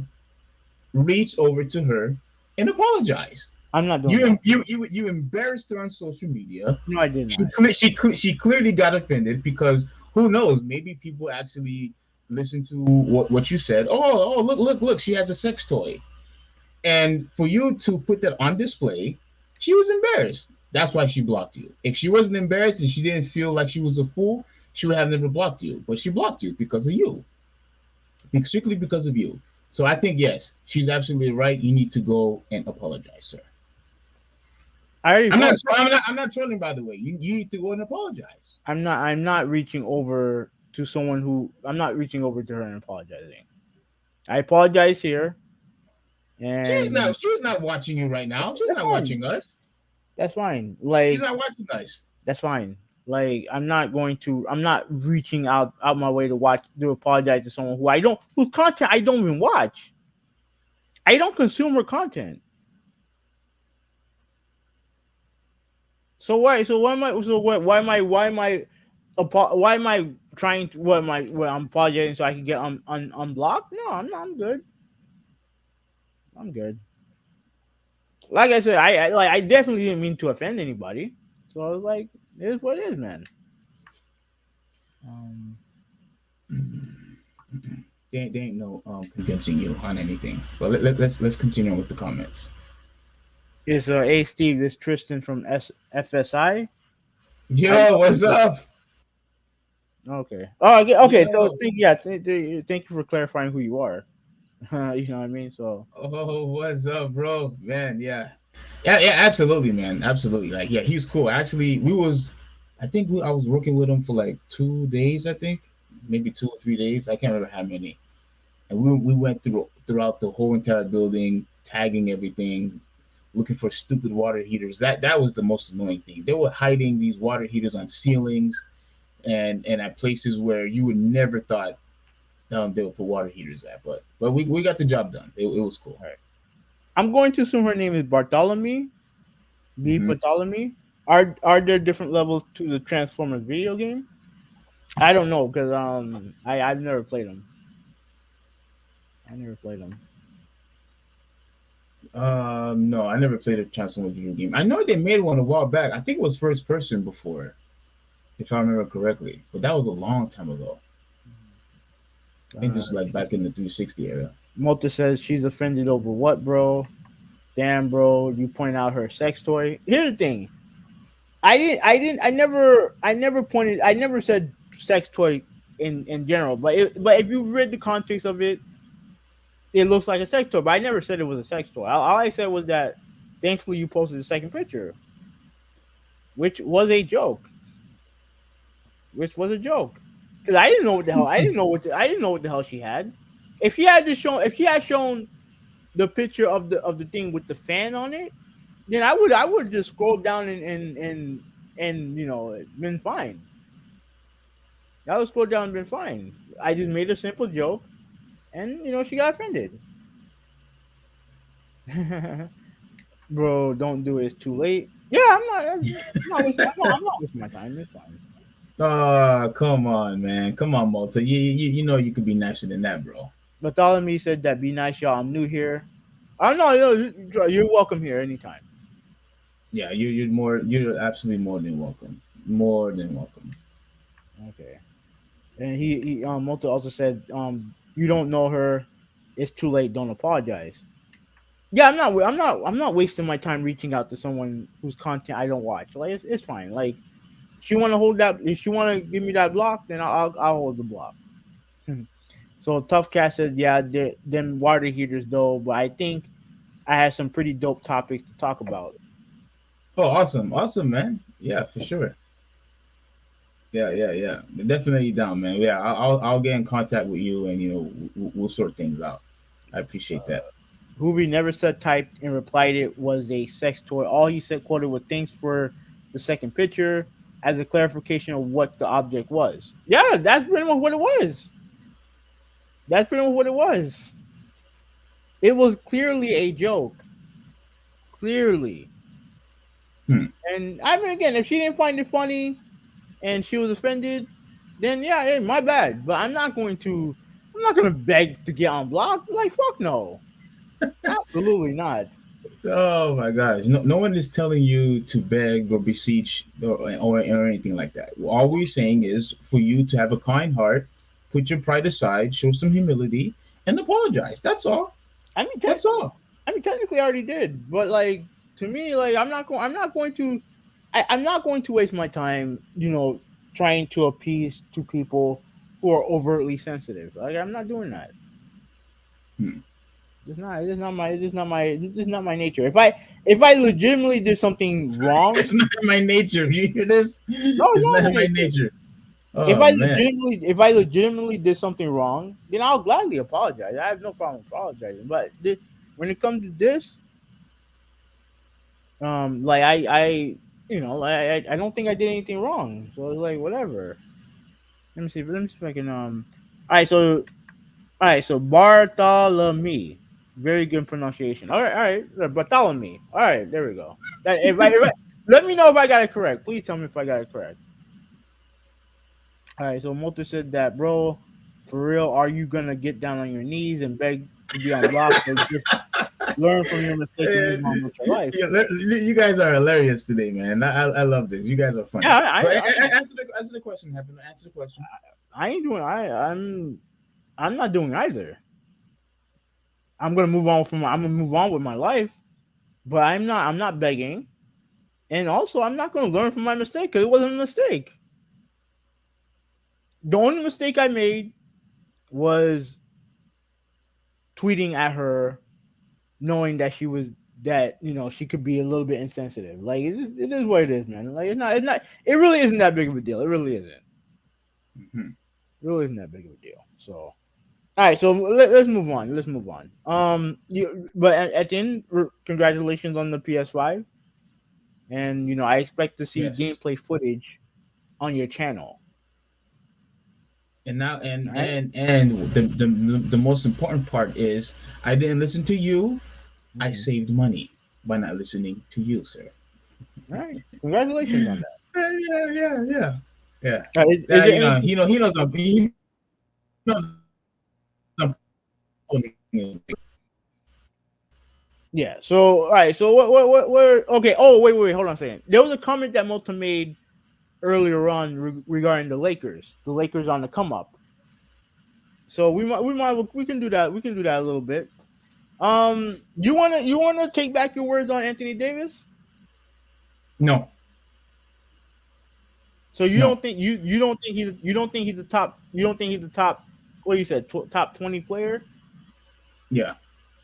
reach over to her, and apologize. I'm not doing You that. you you you embarrassed her on social media. No, I did not. She clearly got offended because who knows? Maybe people actually listen to what you said. Oh, look! She has a sex toy, and for you to put that on display, she was embarrassed. That's why she blocked you. If she wasn't embarrassed and she didn't feel like she was a fool, she would have never blocked you. But she blocked you because of you, strictly because of you. So I think yes, she's absolutely right. You need to go and apologize, sir. I already I'm not. apologized. I'm not trolling, by the way. You need to go and apologize. I'm not reaching over to someone who I'm not reaching over to her and apologizing. I apologize here, and She's not watching you right that's, now. She's that's not fine. watching us. That's fine. She's Like not watching us. that's fine. Like I'm not reaching out my way to apologize to someone whose content I don't even watch. I don't consume her content. So why? So why am I? So what? Why am I? Why am I? Why am I trying to? What am I? What I'm apologizing so I can get unblocked? No, I'm not. I'm good. I'm good. Like I said, I definitely didn't mean to offend anybody. So I was like, it is what it is, man. Um, They ain't no convincing you on anything. But let's continue with the comments. it's Hey Steve, this Tristan from FSI. I Yo, what's up? okay. Oh, okay. Okay. So Yo, thank you for clarifying who you are. You know what I mean? So oh, what's up, bro? Man, yeah, yeah, absolutely, man, absolutely. Like, yeah, he's cool. Actually, I think I was working with him for like 2 days. I think maybe 2 or 3 days. I can't remember how many. And we went throughout the whole entire building, tagging everything, looking for stupid water heaters. That was the most annoying thing. They were hiding these water heaters on ceilings and at places where you would never thought they would put water heaters at. But we got the job done. It was cool. all right. I'm going to assume her name is Bartholomew. B. Hmm. Bartholomew. Are there different levels to the Transformers video game? I don't know because I've never played them. I never played them. No, I never played a Transformers video game. I know they made one a while back. I think it was first person before, if I remember correctly. But that was a long time ago. I think this is like back in the 360 era. Malta says she's offended over what, bro? Damn, bro, you point out her sex toy. Here's the thing. I never pointed, I never said sex toy in general, but if you read the context of it, it looks like a sex toy, but I never said it was a sex toy. All I said was that thankfully you posted the second picture, which was a joke, which was a joke. Because I didn't know what the hell, I didn't know what the hell she had. If she had shown the picture of the thing with the fan on it, then I would just scroll down and been fine. I would scroll down and been fine. I just made a simple joke, and she got offended. Bro, don't do it. It's too late. Yeah, I'm not wasting my time. It's fine. Oh, come on, man. Come on, Malta. You know you could be nicer than that, bro. Bartholomew said that be nice, y'all. I'm new here. I don't know. You're welcome here anytime. Yeah, you're absolutely more than welcome. More than welcome. Okay. And Multa also said, you don't know her. It's too late. Don't apologize. Yeah, I'm not wasting my time reaching out to someone whose content I don't watch. Like it's fine. Like she want to hold that. If she want to give me that block, then I'll hold the block. So Tough Cat said, yeah, them water heaters though, but I think I had some pretty dope topics to talk about. Oh, awesome, awesome, man. Yeah, for sure. Yeah. Definitely down, man. Yeah, I'll get in contact with you, and we'll sort things out. I appreciate that. Hoovy never said typed and replied it was a sex toy. All he said quoted was thanks for the second picture as a clarification of what the object was. Yeah, that's pretty much what it was. That's pretty much what it was. It was clearly a joke. Clearly. Hmm. And I mean again, if she didn't find it funny and she was offended, then yeah, hey, my bad. But I'm not gonna beg to get unblocked. Like fuck no. Absolutely not. Oh my gosh, no one is telling you to beg or beseech or anything like that. All we're saying is for you to have a kind heart, put your pride aside, show some humility, and apologize. That's all. I mean, That's all. technically, I already did, but like to me, like I'm not going to, I'm not going to waste my time, trying to appease to people who are overtly sensitive. Like I'm not doing that. Hmm. It's not my nature. If I legitimately did something wrong, It's not my nature. You hear this? no, it's It's not not my my nature. nature. Oh man. If I legitimately did something wrong, then I'll gladly apologize. I have no problem apologizing. But when it comes to this, like I don't think I did anything wrong. So it's like whatever. Let me see if I can all right, so Bartholomew. Very good pronunciation. All right, Bartholomew. All right, there we go. That if I Let me know if I got it correct. Please tell me if I got it correct. All right. So Motor said that, bro. For real, are you gonna get down on your knees and beg to be unblocked, or just learn from your mistake and Uh, move on with your life? you guys are hilarious today, man. I love this. You guys are Yeah, funny. But answer the question, Heaven. Answer the question. I ain't doing. I'm not doing either. I'm gonna move on from. I'm gonna move on with my life, but I'm not. I'm not begging, and also I'm not gonna learn from my mistake because it wasn't a mistake. The only mistake I made was tweeting at her, knowing that she was that she could be a little bit insensitive. Like it is what it is, man. Like it's not. It's not. It really isn't that big of a deal. It really isn't. It Hmm. really isn't that big of a deal. So all right, so let's move on. Let's move on. But at the end, congratulations on the PS5, and I expect to see Yes. gameplay footage on your channel. And now All right, and the most important part is I didn't listen to you. I Mhm. saved money by not listening to you, sir. All right. Congratulations on that. Yeah. Yeah. Is Yeah, there you know, anything? he knows I'm pulling his weight. Yeah. So all right. So what? Okay. Oh wait. Hold on a second. There was a comment that Multa made earlier on regarding the Lakers. The Lakers on the come up. So we can do that. We can do that a little bit. You wanna take back your words on Anthony Davis? No, So you no. don't think he's the top? You don't think he's the top? What you said? Top 20 player? Yeah.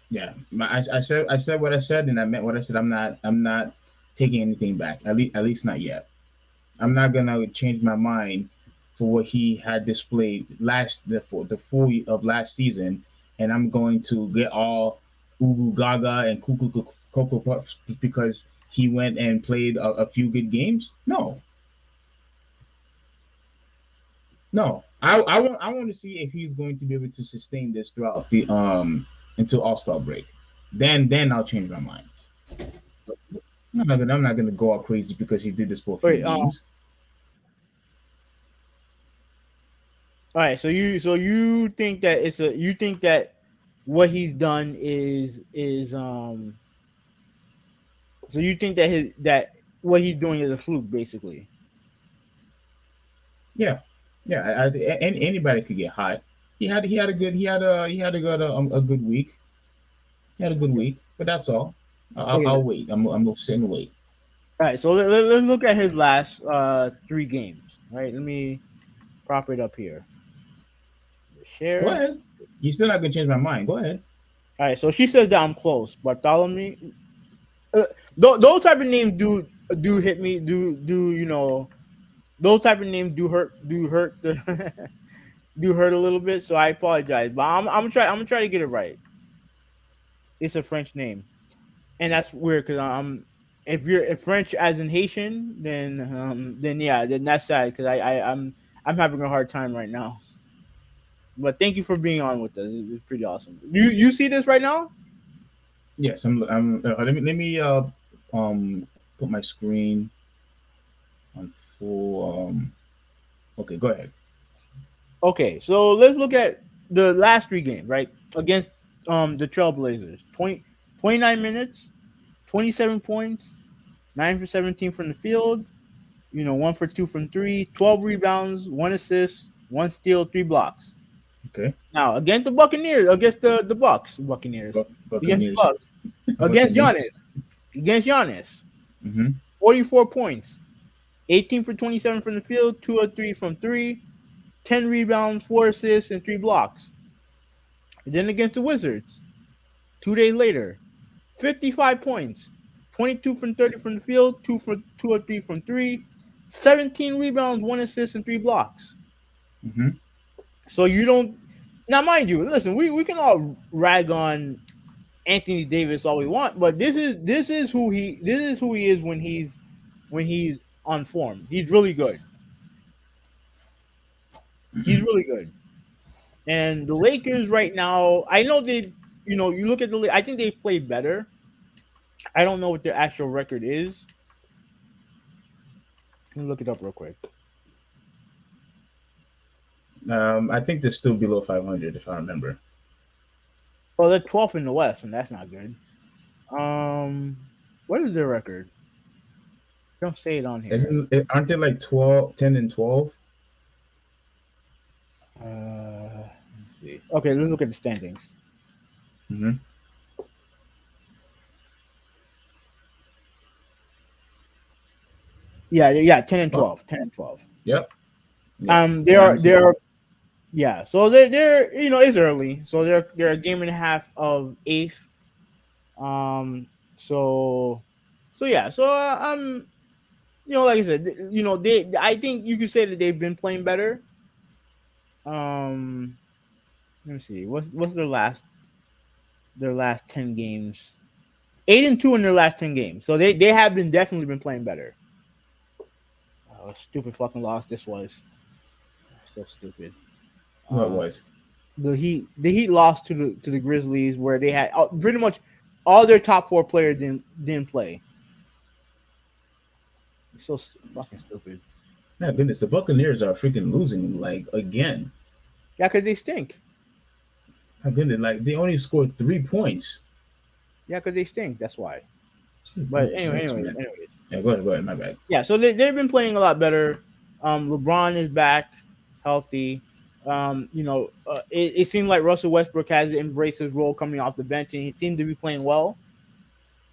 Yeah. I said what I said and I meant what I said. I'm not taking anything back. At least not yet. I'm not gonna change my mind for what he had displayed for the full of last season, and I'm going to get all ubu gaga and cuckoo cocoa puffs because he went and played a few good games. No, no. I want to see if he's going to be able to sustain this throughout the until All Star break. Then I'll change my mind. I'm not gonna go all crazy because he did this for a few Wait. games. All right. So you think that you think that what he's done is. So you think that what he's doing is a fluke, basically. Yeah, yeah. Anybody could get hot. He had a good week. He had a good Okay. week, but that's all. Okay. I'll wait. I'm gonna sit and wait. All right. So let's look at his last three games. All right. Let me prop it up here. Go Share. ahead. You're still not gonna change my mind. Go ahead. All right. So she says that I'm close. Bartholomew. Uh, those type of names do hit me. Do those type of names do hurt the do hurt a little bit. So I apologize, but I'm gonna try to get it right. It's a French name, and that's weird because if you're if French as in Haitian, then yeah, then that's sad because I'm having a hard time right now. But thank you for being on with us. It's pretty awesome. You see this right now? Yes, I'm. Let me um put my screen on full. Okay, go ahead. Okay, so let's look at the last three games, right? Against the Trailblazers. 29 minutes, 27 points, 9 for 17 from the field, 1 for 2 from three, 12 rebounds, 1 assist, 1 steal, 3 blocks. Okay, Now, against the Buccaneers, against the Buccaneers, against the Buccaneers. Bucks, against Buccaneers. Giannis, Mm-hmm. 44 points, 18 for 27 from the field, 2 or 3 from 3, 10 rebounds, 4 assists, and 3 blocks. And then against the Wizards, 2 days later, 55 points, 22 from 30 from the field, 2 or 3 from 3, 17 rebounds, 1 assist, and 3 blocks. Mm-hmm. So you don't now, mind you, listen, we can all rag on Anthony Davis all we want, but this is who he is when he's on form. He's really good. He's really good. And the Lakers right now, I know you look at I think they played better. I don't know what their actual record is, Let me look it up real quick. I think they're still below 500 if I remember. Oh, they're 12th in the West, and that's not good. Um, what is their record? Don't say it on here. Aren't they like 12, 10 and 12? Let's see. Okay, let's look at the standings. Mm-hmm. Yeah, yeah, 10 and Oh, 12, 10 and 12. yep, yep. They Yeah, are I'm they seeing. are yeah. So they're it's early, so they're a game and a half of eighth. Um, so yeah, so like I said, they I think you could say that they've been playing better. Um, let me see, what's their last 10 games? 8-2 in their last 10 games, so they have been definitely been playing better. Oh, stupid fucking loss this was. So stupid. What Uh, was? the Heat lost to the Grizzlies where they had pretty much all their top four players didn't play. It's so fucking stupid. My goodness, the Buccaneers are freaking losing like again. Yeah, because they stink. My goodness, like they only scored 3 points. Yeah, because they stink. That's why. But Goodness anyway, sakes, anyways, man. anyways. Yeah, go ahead, go ahead. My bad. Yeah, so they've been playing a lot better. LeBron is back, healthy. It seems like Russell Westbrook has embraced his role coming off the bench, and he seemed to be playing well.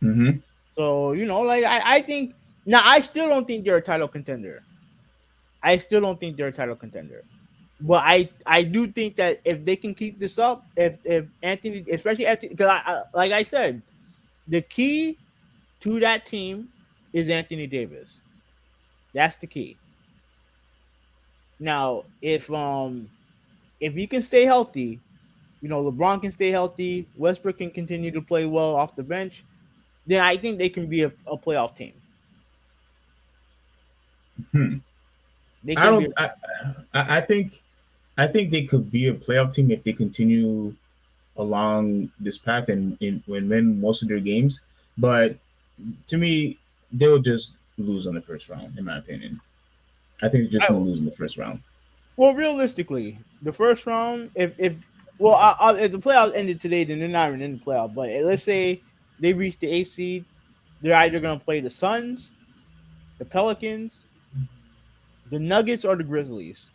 Mm-hmm. So like I think now I still don't think they're a title contender. I still don't think they're a title contender. But I do think that if they can keep this up, if Anthony, especially after, because like I said, the key to that team is Anthony Davis. That's the key. Now, if he can stay healthy, LeBron can stay healthy, Westbrook can continue to play well off the bench, then I think they can be a playoff team. Hmm. They I can be. don't. I think they could be a playoff team if they continue along this path and win most of their games. But to me, they'll just lose on the first round, in my opinion. I think they're just I, going to lose in the first round. well, realistically, the first round, if the playoffs ended today, then they're not even in the playoff. But let's say they reach the eighth seed, they're either going to play the Suns, the Pelicans, the Nuggets, or the Grizzlies.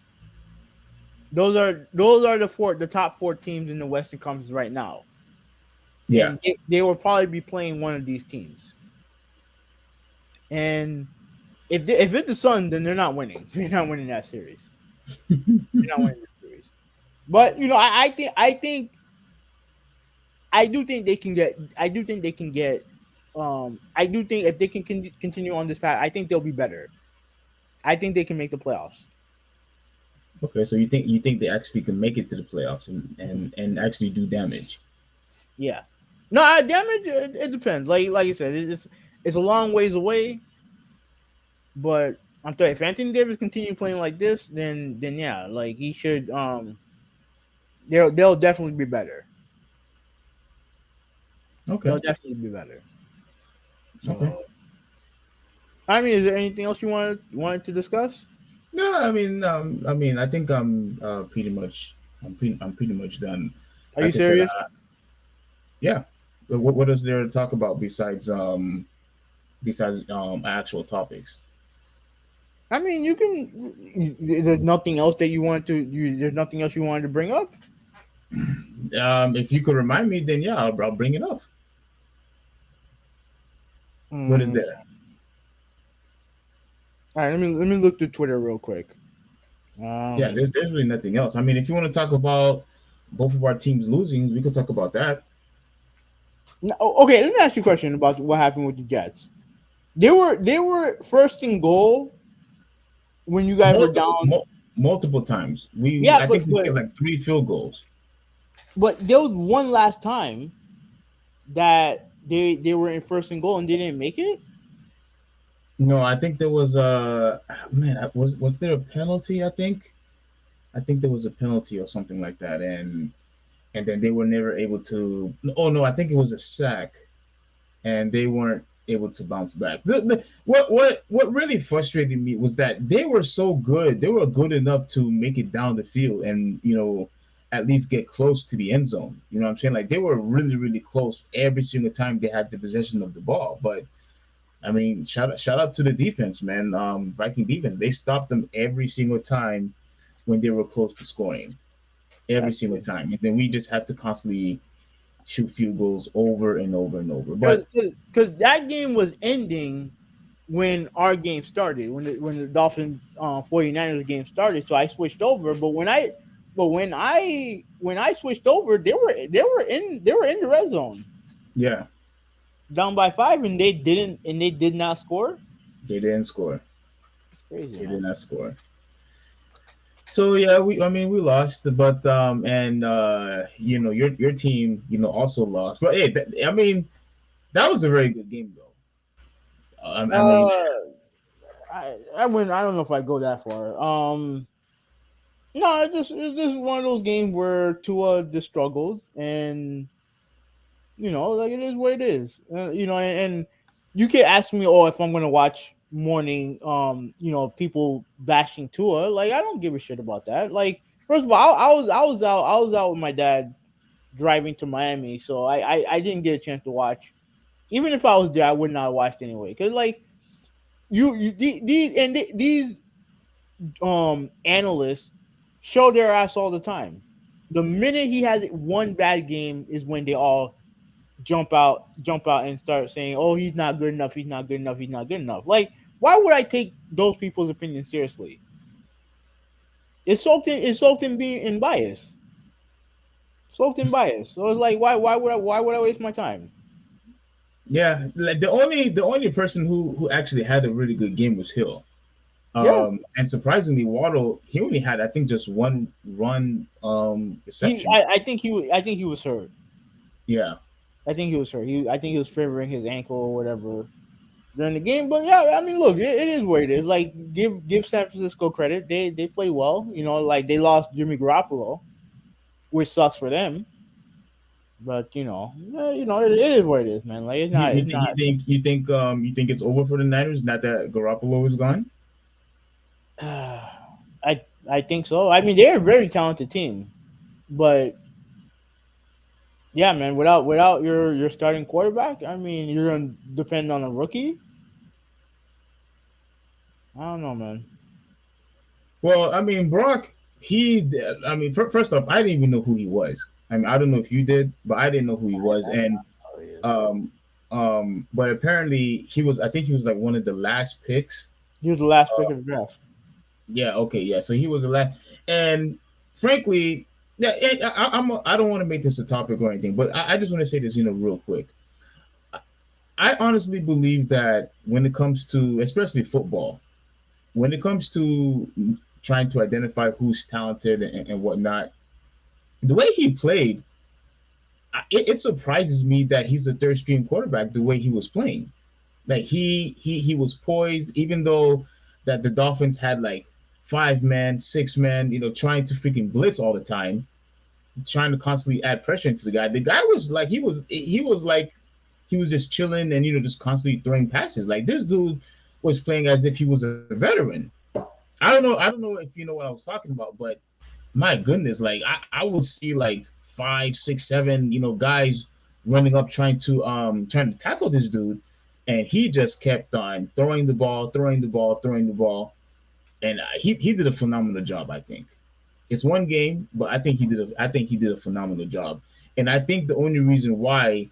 Those are the top four teams in the Western Conference right now, Yeah. and they will probably be playing one of these teams. And if it's the Suns, then they're not winning. They're not winning that series. They're not winning the series. But I do think they can get. I do think they can get. I do think if they can continue on this path, I think they'll be better. I think they can make the playoffs. Okay, so you think they actually can make it to the playoffs and Mhm. actually do damage? Yeah. No, damage. It depends. Like you said, it's a long ways away. But I'm telling you, if Anthony Davis continue playing like this, then yeah, like he should. They'll definitely be better. Okay. They'll definitely be better. Okay. So, I mean, is there anything else you wanted to discuss? No, I mean, I think I'm pretty much done. Are you Like I said, serious? yeah. But what is there to talk about besides actual topics? I mean, you can. There's nothing else that you want to. There's nothing else you wanted to bring up. If you could remind me, then yeah, I'll bring it up. What is Mm, there? all right, let me look through Twitter real quick. Yeah, Um, there's really nothing else. I mean, if you want to talk about both of our teams losing, we could talk about that. okay, let me ask you a question about what happened with the Jets. They were first and goal when you guys were Multiple, down. multiple times. Yeah, I think we get like 3 field goals. but there was one last time that they were in first and goal and they didn't make it. No, I think there was a man. Was there a penalty? I think there was a penalty or something like that, and then they were never able to. Oh no, I think it was a sack, and they weren't. able to bounce back. What really frustrated me was that they were so good. They were good enough to make it down the field and at least get close to the end zone. You know what I'm saying? Like they were really close every single time they had the possession of the ball. But I mean, shout out to the defense, man. Viking defense. They stopped them every single time when they were close to scoring. Every That's single good. time, and then we just had to constantly shoot field goals over and over and over. But Because that game was ending when our game started, when the Dolphin 49ers game started. So I switched over. But when I switched over, they were in the red zone, yeah, down by 5, and they did not score. they didn't score. It's crazy, They did man. not score. So yeah, we lost, but and your team also lost. But hey, I mean that was a very good game though. I mean, Uh, I wouldn't. I don't know if I go that far. No, it's just one of those games where Tua just struggled, and like it is what it is. And you can ask me, oh, if I'm gonna watch morning, people bashing Tua. Like I don't give a shit about that. Like first of all, I was out with my dad driving to Miami, so I didn't get a chance to watch. Even if I was there, I would not have watched anyway. Because like these analysts show their ass all the time. The minute he has one bad game is when they all jump out and start saying, "Oh, he's not good enough. He's not good enough. He's not good enough." Like, why would I take those people's opinion seriously? It's soaked in being in bias. Soaked in bias. So it's like, why would I waste my time? yeah, like the only person who actually had a really good game was Hill. Yeah, And surprisingly, Waddle he only had I think just one run he. reception. I think he was hurt. Yeah, I think he was hurt. I think he was favoring his ankle or whatever during the game. But yeah, I mean, look, it is what it is. Like, give San Francisco credit. They play well. Like they lost Jimmy Garoppolo, which sucks for them. But it is what it is, man. Like it's you, not you it's think you not. think you think you think it's over for the Niners? Not that Garoppolo is gone. I think so. I mean, they're a very talented team, but yeah, man. Without your starting quarterback, I mean, you're gonna depend on a rookie. I don't know, man. Well, I mean, Brock, I mean, first off, I didn't even know who he was. I mean, I don't know if you did, but I didn't know who he was. And, Oh, he is. um, but apparently I think he was like one of the last picks. He was the last pick of the draft. Yeah, okay, yeah. So he was the last. And frankly, yeah, I don't want to make this a topic or anything, but I just want to say this, real quick. I honestly believe that when it comes to, especially football, when it comes to trying to identify who's talented and whatnot, the way he played, it surprises me that he's a third string quarterback. The way he was playing, like he was poised, even though that the Dolphins had like 5 man, 6 man, trying to freaking blitz all the time, trying to constantly add pressure into the guy. The guy was like he was just chilling and just constantly throwing passes. Like this dude was playing as if he was a veteran. I don't know if you know what I was talking about, but my goodness, like I would see like 5, 6, 7, guys running up trying to tackle this dude, and he just kept on throwing the ball, throwing the ball, throwing the ball, and he did a phenomenal job. I think it's one game, but I think he did a phenomenal job, and I think the only reason why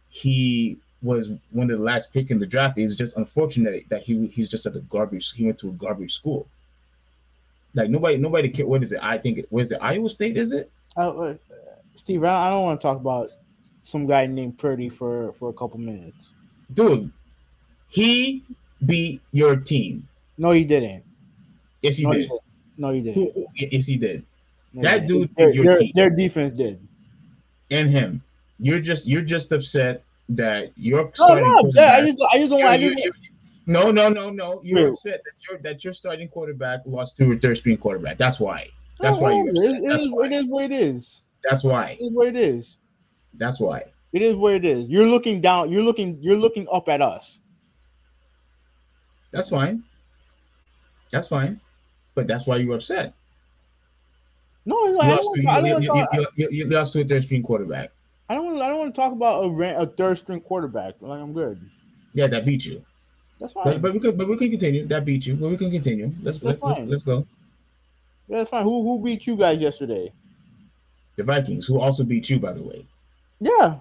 he was one of the last pick in the draft is just unfortunate that he's just at a garbage. He went to a garbage school. Like nobody care. What is it? I think what is it? Iowa State, is it? Uh, Steve, I don't want to talk about some guy named Purdy for a couple minutes. Dude, he beat your team. No, he didn't. Yes, he No, he did. didn't. No, he didn't. Yes, he did. No, he That didn't. dude beat Their, your their, team their defense did. and him. You're just upset that your No, I'm starting not upset. I quarterback. just I just don't. You're, I you're, just you're, no, no, no, no. You're wait. upset that your starting quarterback lost to a third string quarterback. That's why. Oh, That's why you're whatever. upset. It That's is. why. It is what it is. That's why. It is what it is. That's why. It is what it is. You're looking down. You're looking up at us. That's fine. That's fine. But that's why you were upset. No, it's like, You I don't lost want. to To, I don't you, want to you, you, talk. you, you, you lost to a third string quarterback. I don't. I don't want to talk about a third string quarterback. Like, I'm good. Yeah, that beat you. That's But fine. we can continue. That beat you. But we can continue. Let's That's let's let's fine. let's go. Yeah, that's fine. Who beat you guys yesterday? The Vikings, who also beat you, by the way. Yeah,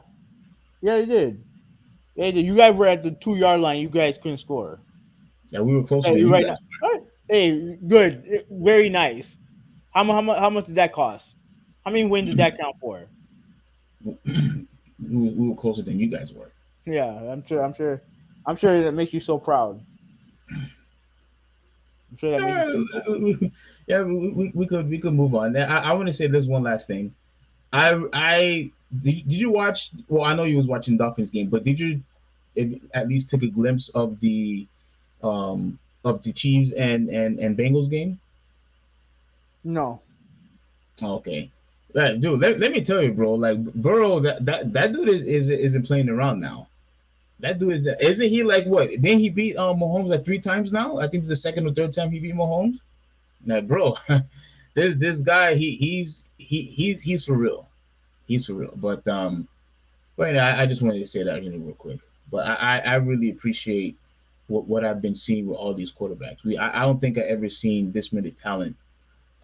yeah, they did. Yeah, they did. You guys were at the 2 yard line. You guys couldn't score. Yeah, we were closer Hey, than you right now. guys. All right. Hey, good. Very nice. How much did that cost? How many wins did that count for? We were closer than you guys were. Yeah, I'm sure. I'm sure. I'm sure that makes you so proud. I'm sure that makes you Uh, so proud. yeah, we could move on. I want to say this one last thing. I did you watch? Well, I know you was watching Dolphins game, but did you at least take a glimpse of the Chiefs and Bengals game? No. Okay. Dude, let me tell you, bro. Like Burrow, that dude isn't playing around now. That dude isn't he like what? Didn't he beat Mahomes like 3 times now? I think it's the second or third time he beat Mahomes. Now, bro, this guy he's for real. He's for real. But I just wanted to say that real quick. But I really appreciate what I've been seeing with all these quarterbacks. I don't think I ever seen this many talent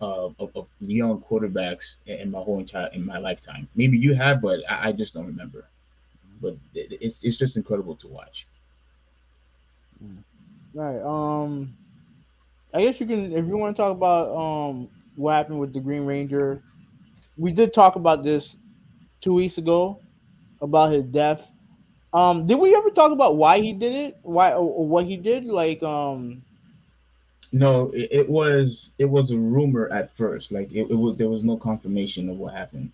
of young quarterbacks in my whole entire in my lifetime. Maybe you have, but I just don't remember. But it's just incredible to watch. Mm. All right. I guess you can, if you want to talk about what happened with the Green Ranger. We did talk about this 2 weeks ago about his death. Did we ever talk about why he did it? Why or what he did? Like, No, it was a rumor at first. Like it was there was no confirmation of what happened.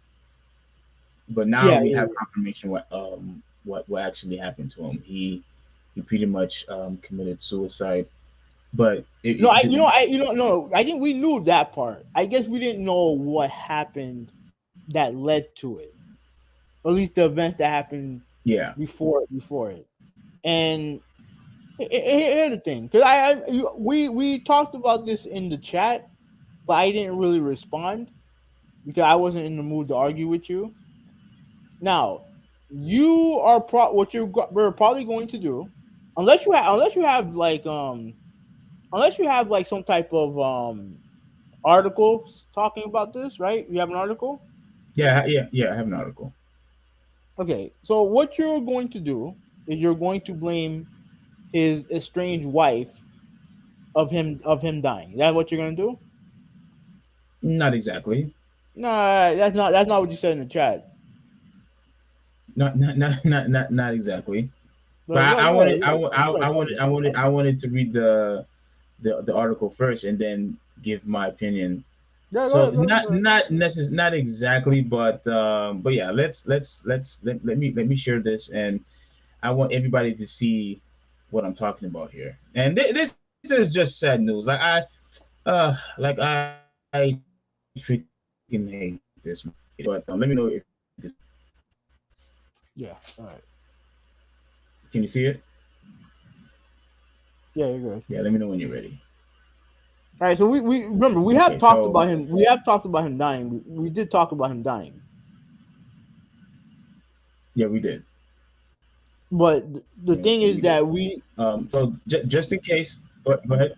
But now yeah, we have yeah. confirmation what actually happened to him. He pretty much committed suicide. But No, no. I think we knew that part. I guess we didn't know what happened that led to it. Or at least the events that happened yeah, before it. And here's the thing, because we talked about this in the chat, but I didn't really respond because I wasn't in the mood to argue with you. Now, you are what we're probably going to do, unless you have like some type of article talking about this, right? You have an article. yeah. I have an article. Okay, so what you're going to do is you're going to blame his estranged wife of him dying. Is that what you're gonna do? Not exactly. Nah, that's not what you said in the chat. Not exactly. But Go, I go wanted ahead. Go ahead, talk about it. I wanted to read the article first and then give my opinion. Yeah, go So ahead, go ahead, go ahead. not exactly, but yeah, let me share this, and I want everybody to see what I'm talking about here. And this is just sad news. I freaking hate this, man. But let me know if Yeah, all right. can you see it? Yeah, you're good. Yeah, let me know when you're ready. All right, so we remember we have Okay, talked so about him. We have talked about him dying. We did talk about him dying, yeah, we did. but the Yeah, thing we is did. that we Just in case, go ahead.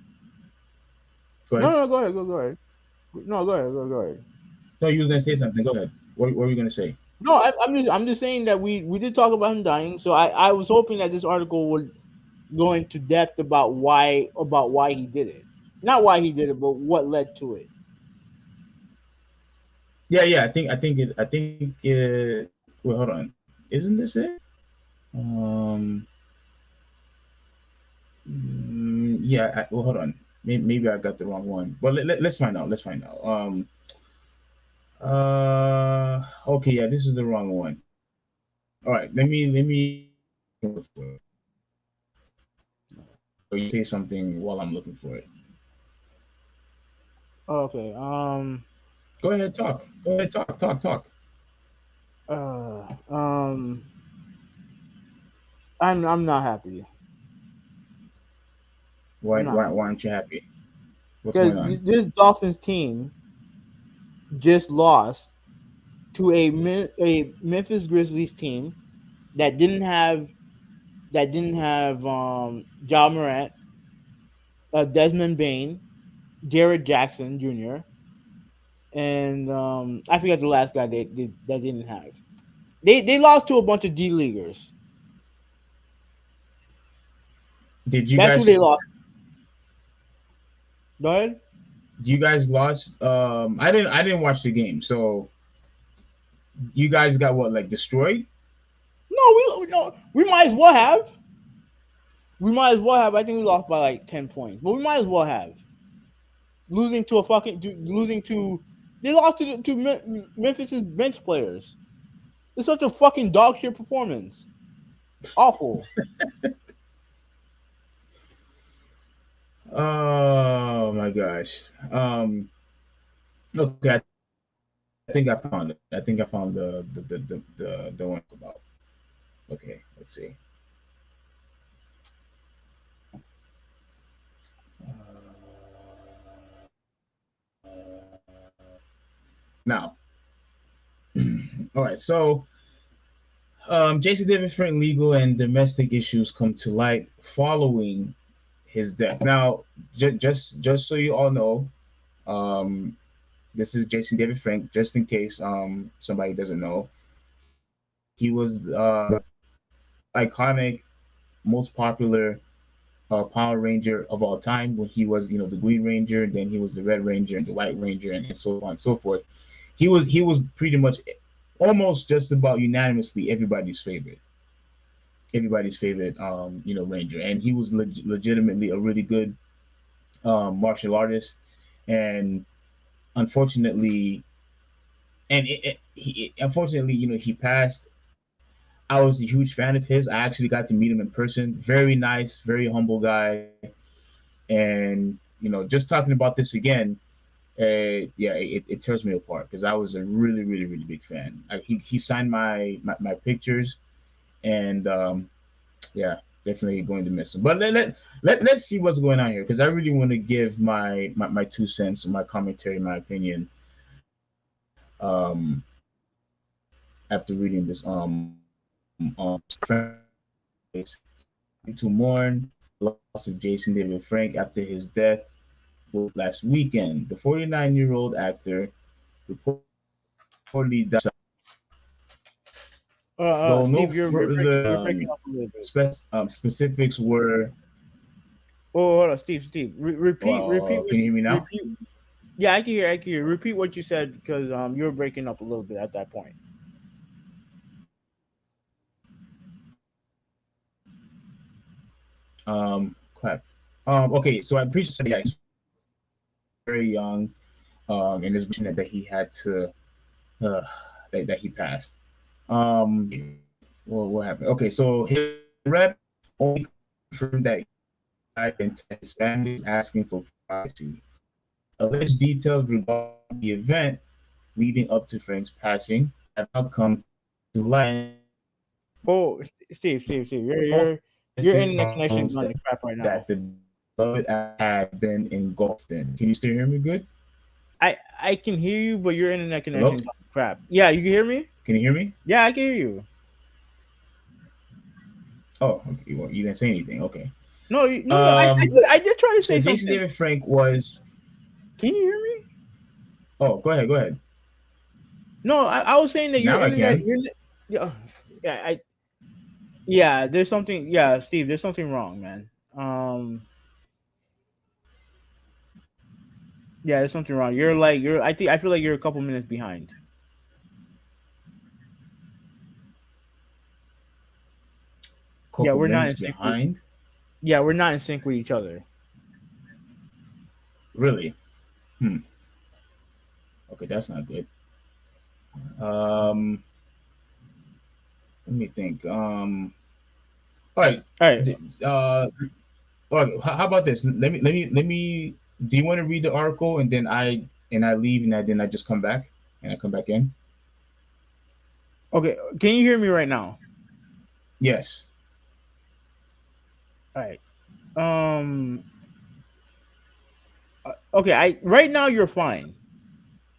Go no, ahead. no, go ahead, go ahead. No, go ahead. No, you was gonna say something. Go ahead. What were you gonna say? No, I'm just saying that we did talk about him dying. So I was hoping that this article would go into depth about why he did it, not why he did it, but what led to it. Yeah. I think. Wait, hold on. Isn't this it? Um. Yeah. Well, hold on. Maybe I got the wrong one. But let's find out. Let's find out. Okay. Yeah. This is the wrong one. All right. Look for it. Or you say something while I'm looking for it. Okay. Go ahead. Talk. Go ahead. Talk. Talk. Talk. Uh. Um. I'm not happy. I'm not Why happy aren't you happy? What's because going on? this Dolphins team just lost to a Memphis Grizzlies team that didn't have Ja Morant, Desmond Bain, Jared Jackson Jr., and I forgot the last guy that didn't have. They lost to a bunch of D leaguers. Did you That's who they guys lost. Go ahead. you guys lost? I didn't watch the game, so you guys got what, like, destroyed? No, we might as well have. We might as well have. I think we lost by like 10 points, but we might as well have losing to they lost to Memphis's bench players. It's such a fucking dog shit performance. Awful. Oh my gosh. Okay, I think I found it. I think I found the one about. Okay, let's see. Now, all right. So, Jason David Frank legal and domestic issues come to light following his death. Now, just so you all know, um, this is Jason David Frank. Just in case somebody doesn't know, he was iconic, most popular Power Ranger of all time when he was, the Green Ranger, then he was the Red Ranger and the White Ranger, and so on and so forth. He was pretty much almost just about unanimously everybody's favorite Ranger, and he was legitimately a really good martial artist, and unfortunately, unfortunately, he passed. I was a huge fan of his. I actually got to meet him in person. Very nice, very humble guy. And just talking about this again, yeah, it tears me apart because I was a really, really, really big fan. He signed my pictures, and yeah, definitely going to miss him. But let's see what's going on here because I really want to give my 2 cents, my commentary, my opinion. After reading this to mourn the loss of Jason David Frank after his death last weekend. The 49-year-old actor reportedly died though no Steve, further you're breaking up a little bit. specifics were. Oh, hold on, Steve. Can you hear me now? Repeat. Yeah, I can hear. I can hear. Repeat what you said because you were breaking up a little bit at that point. Crap. Okay, so I'm pretty sure, yeah, he's very young, and it's unfortunate that he had to uh, that he passed. Well, what happened? Okay, so his rep only confirmed that he died, and his family is asking for privacy. Alleged details regarding the event leading up to Frank's passing have now come to light. Oh, Steve, your internet connection is on the crap right now. That the beloved had been engulfed in. Can you still hear me good? I can hear you, but your internet connection Hello? is on the crap. Yeah, you can hear me. Can you hear me? Yeah, I can hear you. Oh, okay. Well, you didn't say anything. Okay. No, no. I did try to So say Jason something. David Frank was. Can you hear me? Oh, go ahead. Go ahead. No, I was saying that your Now I internet, can. your yeah, yeah, yeah. There's something. Yeah, Steve, there's something wrong, man. Yeah, there's something wrong. You're. I feel like you're a couple minutes behind. Yeah, Couple we're not in minutes sync with. behind. Yeah, we're not in sync with each other. Really? Hmm. Okay, that's not good. Um, Let me think. All right. All right. Uh, all right. How about this? Let me. Do you want to read the article and then I leave and then I just come back and I come back in? Okay. Can you hear me right now? Yes. All right. Um. Okay. I right now you're fine.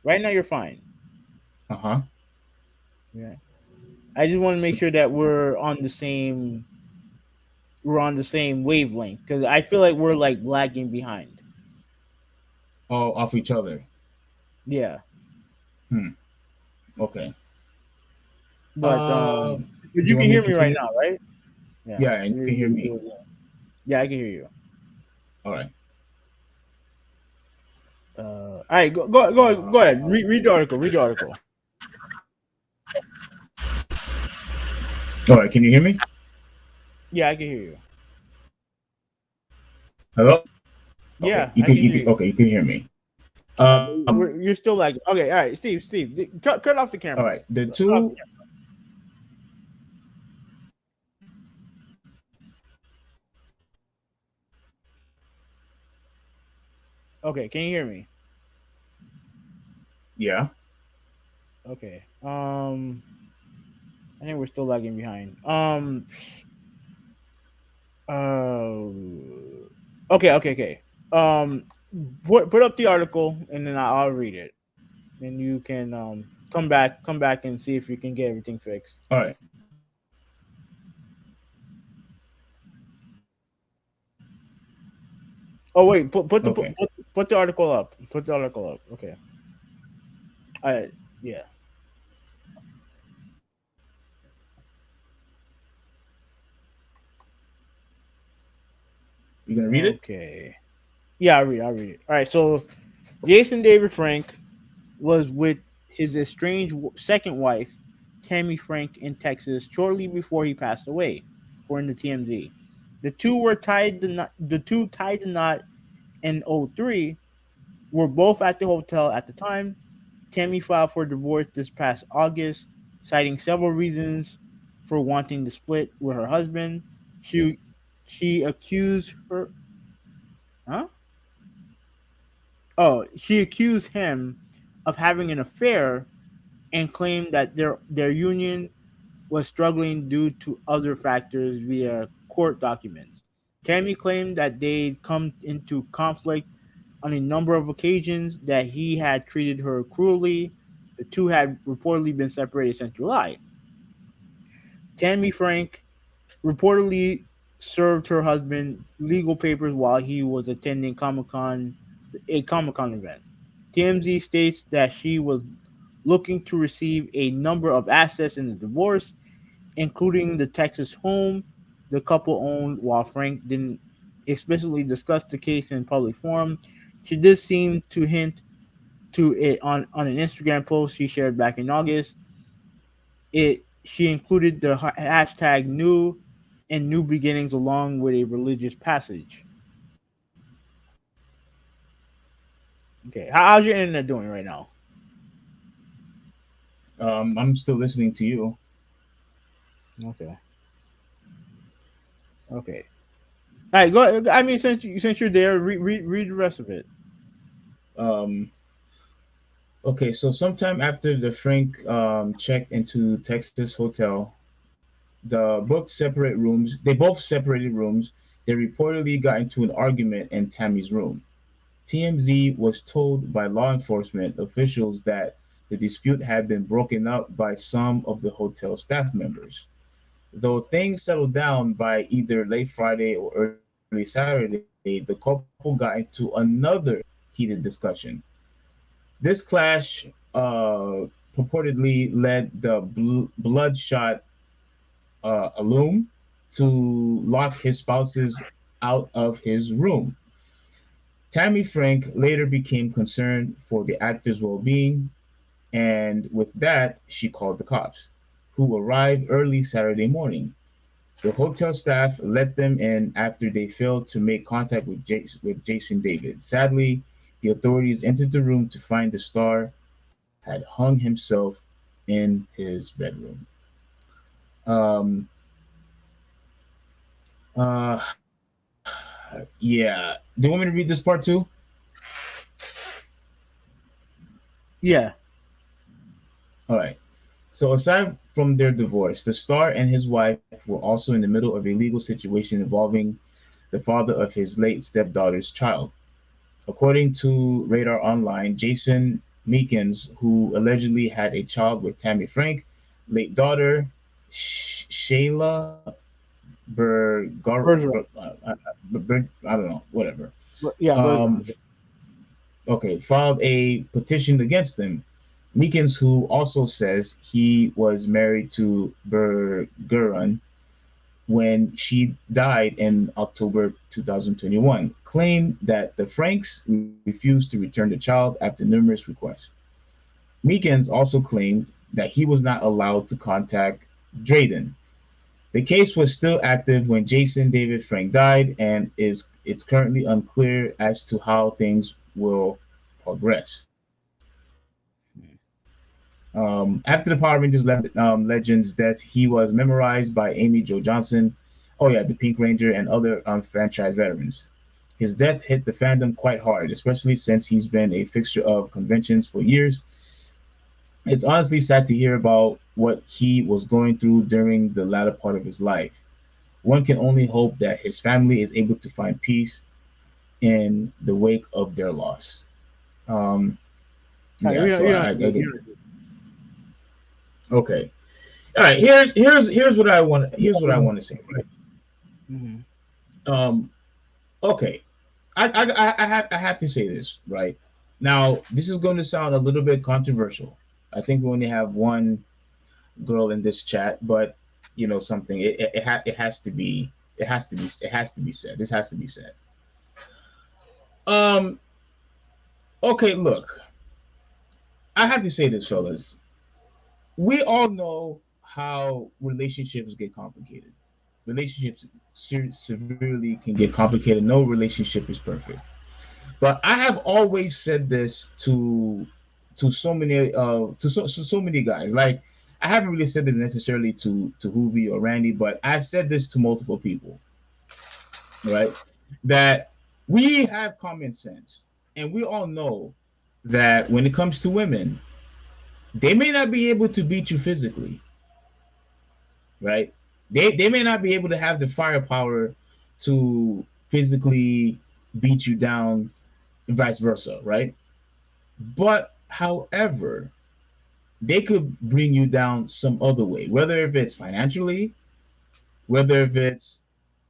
Right now you're fine. Uh-huh. Yeah. I just want to make So, sure that we're on the same wavelength because I feel like we're like lagging behind. all off each other. Yeah. Hmm. Okay. But Do but you you can want me hear to me right continue? now, right? Yeah. Yeah, and you can hear me. Yeah, I can hear you. All right. All right, go ahead. Read the article. Read the article. All right. Can you hear me? Yeah, I can hear you. Hello. Okay. Yeah, I can hear you. Okay. You can hear me. But you're still like okay. All right, Steve, cut off the All camera. right. The Cut off the two. camera. Okay, can you hear me? Yeah. Okay. I think we're still lagging behind. Uh. Okay. Um. Put up the article and then I'll read it. And you can come back and see if you can get everything fixed. All right. Oh wait, Okay. put the article up. Put the article up. Okay. I Yeah. You gonna read it? Okay. Yeah, I'll read it. All right. So Jason David Frank was with his estranged second wife, Tammy Frank, in Texas shortly before he passed away, according to TMZ. The two tied the knot in '03 were both at the hotel at the time. Tammy filed for divorce this past August, citing several reasons for wanting to split with her husband. She she accused her huh? Oh, she accused him of having an affair and claimed that their union was struggling due to other factors via court documents. Tammy claimed that they'd come into conflict on a number of occasions, that he had treated her cruelly. The two had reportedly been separated since July. Tammy Frank reportedly served her husband legal papers while he was attending a Comic Con event. TMZ states that she was looking to receive a number of assets in the divorce, including the Texas home the couple owned. While Frank didn't explicitly discuss the case in public forum, she did seem to hint to it on an Instagram post she shared back in August. It She included the hashtag new and new beginnings along with a religious passage. Okay, how's your internet doing right now? I'm still listening to you. Okay, okay. All right, go. I mean, since you're there, read the rest of it. Um. Okay. So sometime after the Frank checked into Texas hotel, the booked separate rooms. They both separated rooms. They reportedly got into an argument in Tammy's room. TMZ was told by law enforcement officials that the dispute had been broken up by some of the hotel staff members. Though things settled down by either late Friday or early Saturday, the couple got into another heated discussion. This clash purportedly led the bloodshot Alum to lock his spouses out of his room. Tammy Frank later became concerned for the actor's well being, and with that, she called the cops, who arrived early Saturday morning. The hotel staff let them in after they failed to make contact with Jason David. Sadly, the authorities entered the room to find the star had hung himself in his bedroom. Um, uh, yeah. Do you want me to read this part too? Yeah. All right. So, aside from their divorce, the star and his wife were also in the middle of a legal situation involving the father of his late stepdaughter's child. According to Radar Online, Jason Meekins, who allegedly had a child with Tammy Frank, late daughter Shayla Bergeron. I don't know, whatever. Yeah, Um, Bergeron. okay, filed a petition against him. Meekins, who also says he was married to Bergeron when she died in October 2021, claimed that the Franks refused to return the child after numerous requests. Meekins also claimed that he was not allowed to contact Drayden. The case was still active when Jason David Frank died, and it's currently unclear as to how things will progress. After the Power Rangers Legend's death, he was memorized by Amy Jo Johnson, oh yeah, the Pink Ranger, and other franchise veterans. His death hit the fandom quite hard, especially since he's been a fixture of conventions for years. It's honestly sad to hear about what he was going through during the latter part of his life. One can only hope that his family is able to find peace in the wake of their loss. Um, All right, yeah, so you I don't, get you okay. All right, here's what I want. Here's what I don't. want to say. Right. Mm-hmm. Um. Okay. I have to say this right now. This is going to sound a little bit controversial. I think we only have one girl in this chat, but you know something. It has to be. It has to be said. This has to be said. Um. Okay. Look. I have to say this, fellas. We all know how relationships get complicated. Relationships severely can get complicated. No relationship is perfect. But I have always said this to so many guys. Like I haven't really said this necessarily to Hoovy or Randy, but I've said this to multiple people, right? That we have common sense, and we all know that when it comes to women, they may not be able to beat you physically, right? They may not be able to have the firepower to physically beat you down, and vice versa, right? But however, they could bring you down some other way, whether if it's financially, whether if it's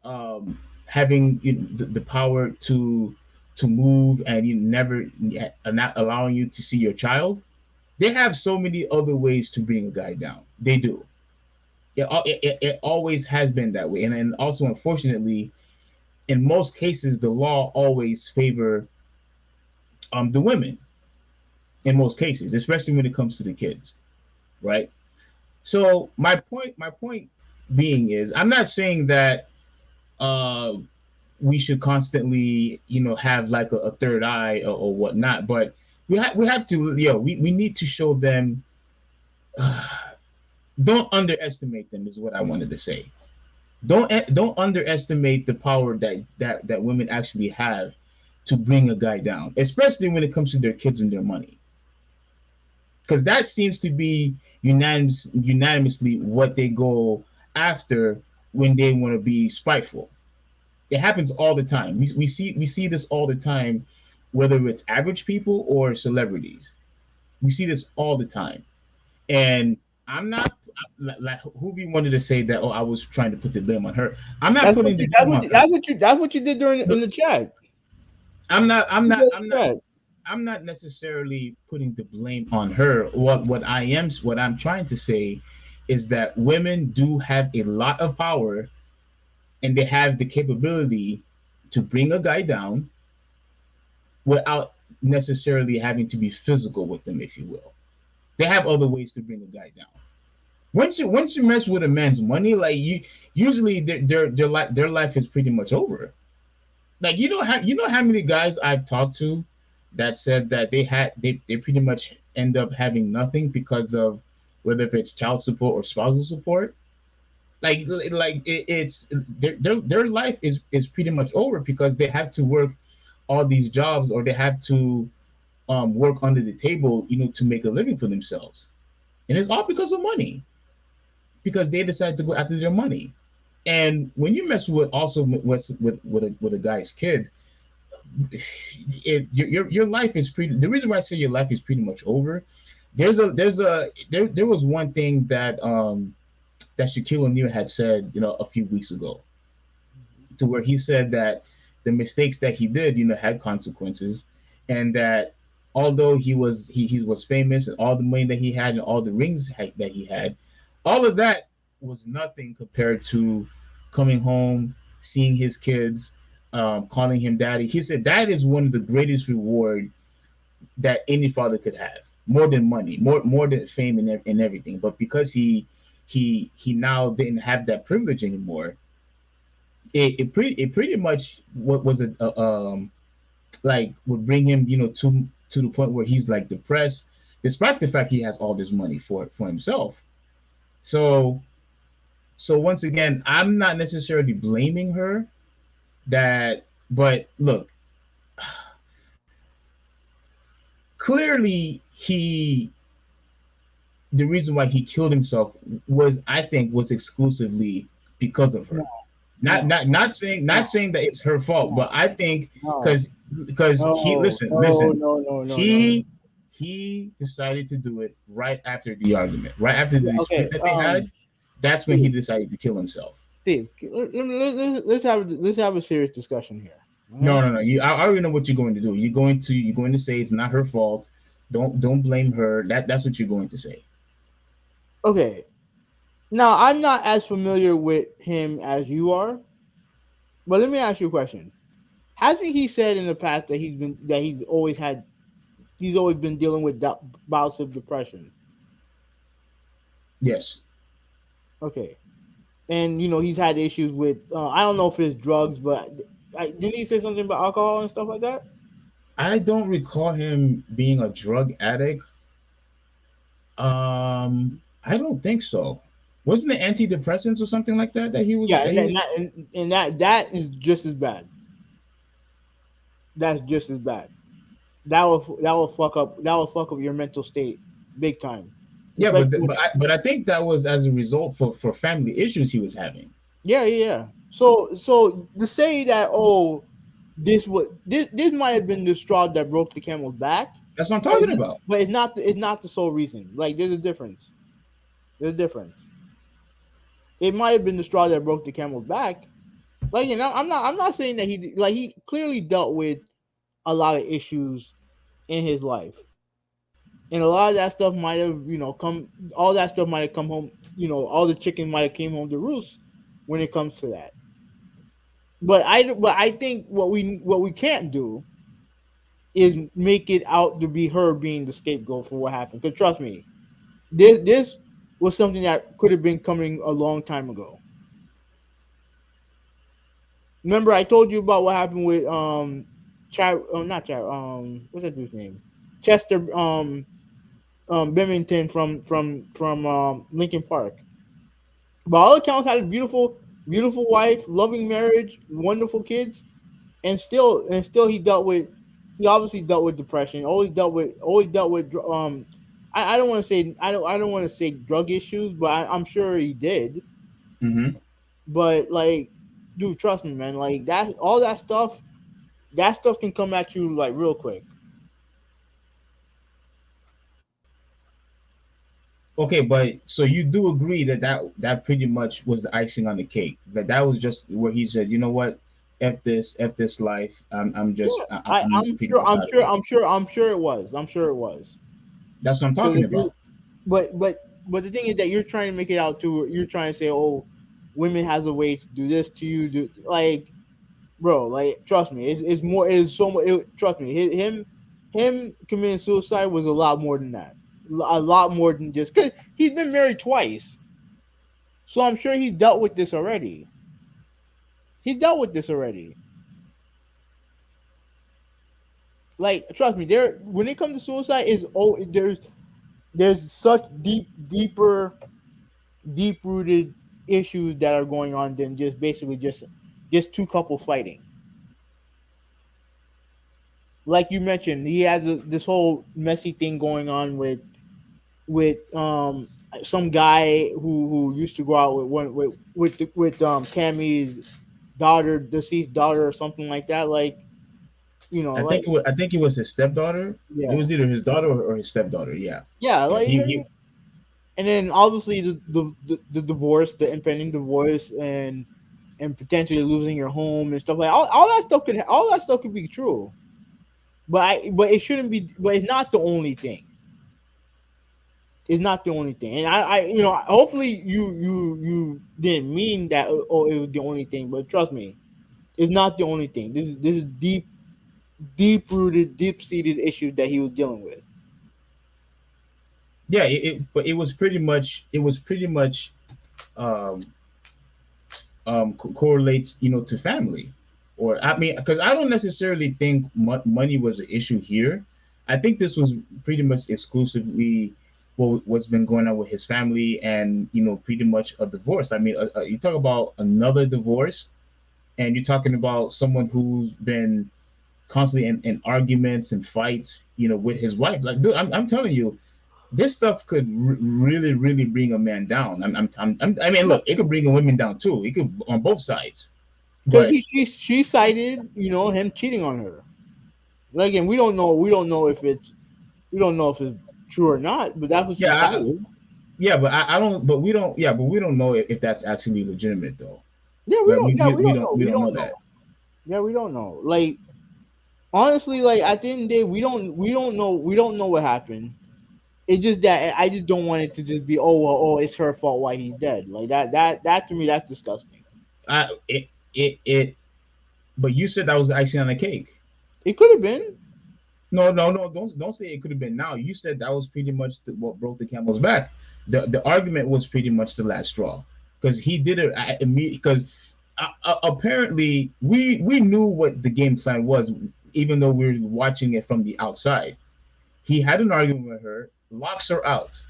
having the power to move and you never not allowing you to see your child. They have so many other ways to bring a guy down. They do. It always has been that way, and also unfortunately, in most cases, the law always favor the women in most cases, especially when it comes to the kids, right? So my point being is, I'm not saying that uh, we should constantly, have like a third eye or whatnot, but we have to, we need to show them. Uh, don't underestimate them, is what I wanted to say. Don't underestimate the power that women actually have to bring a guy down, especially when it comes to their kids and their money, because that seems to be unanimously what they go after when they want to be spiteful. It happens all the time. We see this all the time, whether it's average people or celebrities. We see this all the time, and I'm not like Hoovy wanted to say that. Oh, I was trying to put the blame on her. I'm not That's what putting the you. That's blame what. on her. That's what you did during in the chat. I'm not. I'm You not. did I'm the not. chat. I'm not necessarily putting the blame on her. What I'm trying to say is that women do have a lot of power, and they have the capability to bring a guy down without necessarily having to be physical with them, if you will. They have other ways to bring a guy down. Once you mess with a man's money, like you, usually their life is pretty much over. Like you know how many guys I've talked to that said that they pretty much end up having nothing because of whether if it's child support or spousal support. It's their life is pretty much over because they have to work all these jobs, or they have to work under the table, to make a living for themselves, and it's all because of money, because they decide to go after their money. And when you mess with also with a guy's kid, your life is pretty. The reason why I say your life is pretty much over. There was one thing that Shaquille O'Neal had said, a few weeks ago, to where he said that the mistakes that he did, had consequences, and that although he was famous and all the money that he had and all the rings that he had, all of that was nothing compared to coming home, seeing his kids, calling him daddy. He said that is one of the greatest reward that any father could have, more than money, more than fame and everything. But because he now didn't have that privilege anymore, it pretty much what was it like would bring him to the point where he's like depressed, despite the fact he has all this money for himself. So once again, I'm not necessarily blaming her that, but look, clearly the reason why he killed himself was, I think, was exclusively because of No, her. Not no, not not saying no, not saying that it's her fault, no, but I think no, because he no, no, listen, no, no, no, no. he he decided to do it right after the argument, right after the Yeah, dispute okay, that they had. That's when he Steve, decided to kill himself. Steve, let's have a serious discussion here. No, Okay, no, no. I already know what you're going to do. You're going to say it's not her fault. Don't blame her. That's what you're going to say. okay. Now I'm not as familiar with him as you are, but let me ask you a question. Hasn't he said in the past that he's always been dealing with bouts of depression? Yes. Okay, and he's had issues with I don't know if it's drugs, but didn't he say something about alcohol and stuff like that? I don't recall him being a drug addict. I don't think so. Wasn't it antidepressants or something like that Yeah, that and he that, was? and that, and that is just as bad. That's just as bad. That will fuck up your mental state big time, Yeah, but especially with I think that was as a result for family issues he was having. yeah, yeah, yeah. So to say that this might have been the straw that broke the camel's back, That's what I'm but talking about. it's not the sole reason. Like there's a difference. There's a difference. It might have been the straw that broke the camel's back. Like I'm not saying that he clearly dealt with a lot of issues in his life, and a lot of that stuff might have come. All that stuff might have come home. All the chicken might have came home to roost when it comes to that. But I think what we can't do is make it out to be her being the scapegoat for what happened. Because trust me, this was something that could have been coming a long time ago. Remember, I told you about what happened with Chad, not Chad, what's that dude's name? Chester Bennington from Lincoln Park. By all accounts, had a beautiful wife, loving marriage, wonderful kids, and still he obviously dealt with depression. Always dealt with I don't want to say I don't want to say drug issues, but I'm sure he did. Hmm. But like, dude, trust me, man. Like that, all that stuff can come at you like real quick. Okay, but so you do agree that that pretty much was the icing on the cake. That was just where he said, you know what, f this life. Yeah, I'm I'm pretty sure. much I'm out of sure. it. I'm sure. I'm sure it was. I'm sure it was. That's what I'm Because talking if you, about. but the thing is that you're trying to make it out to. You're trying to say, oh, women has a way to do this to you. Do like, bro. Like, trust me. It's more. It's so much. Trust me. Him committing suicide was a lot more than that. A lot more than just because he's been married twice. So I'm sure he dealt with this already. He dealt with this already. Like, trust me. There, when it comes to suicide, is there's such deep rooted issues that are going on than just basically just two couples fighting. Like you mentioned, he has this whole messy thing going on with some guy who used to go out with one with Tammy's daughter, deceased daughter, or something like that. Like, like, I think it was his stepdaughter. It yeah, was either his daughter or his stepdaughter. Yeah, yeah, yeah. like, and then obviously the divorce, the impending divorce, and potentially losing your home and stuff like all that stuff could be true, but it shouldn't be, but it's not the only thing. It's not the only thing, and hopefully you didn't mean that. Oh, it was the only thing, but trust me, it's not the only thing. This is deep rooted, deep seated issues that he was dealing with. Yeah. But it was pretty much um, correlates, to family, or I mean, because I don't necessarily think money was an issue here. I think this was pretty much exclusively what's been going on with his family, and pretty much a divorce. I mean, you talk about another divorce, and you're talking about someone who's been constantly in arguments and fights, with his wife. Like, dude, I'm telling you, this stuff could really, really bring a man down. I mean, look, it could bring a women down too. It could on both sides. Because But she cited, him cheating on her. Like, again, we don't know if it's true or not, but that's what she yeah, cited. yeah, but I don't. But we don't. Yeah, but we don't know if that's actually legitimate though. Yeah, we Right? don't. Yeah, we We don't don't know. we We don't know don't know. that. Yeah, we don't know. Like, honestly, like, at the end of the day, we don't know what happened. It's just that I just don't want it to just be, oh well, oh, it's her fault why he's dead. Like, that to me, that's disgusting. It. But you said that was the icing on the cake. It could have been. No, no, no. Don't say it could have been now. You said that was pretty much what broke the camel's back. The argument was pretty much the last straw, because he did it immediately. Because apparently we knew what the game plan was, even though we were watching it from the outside. He had an argument with her, locks her out.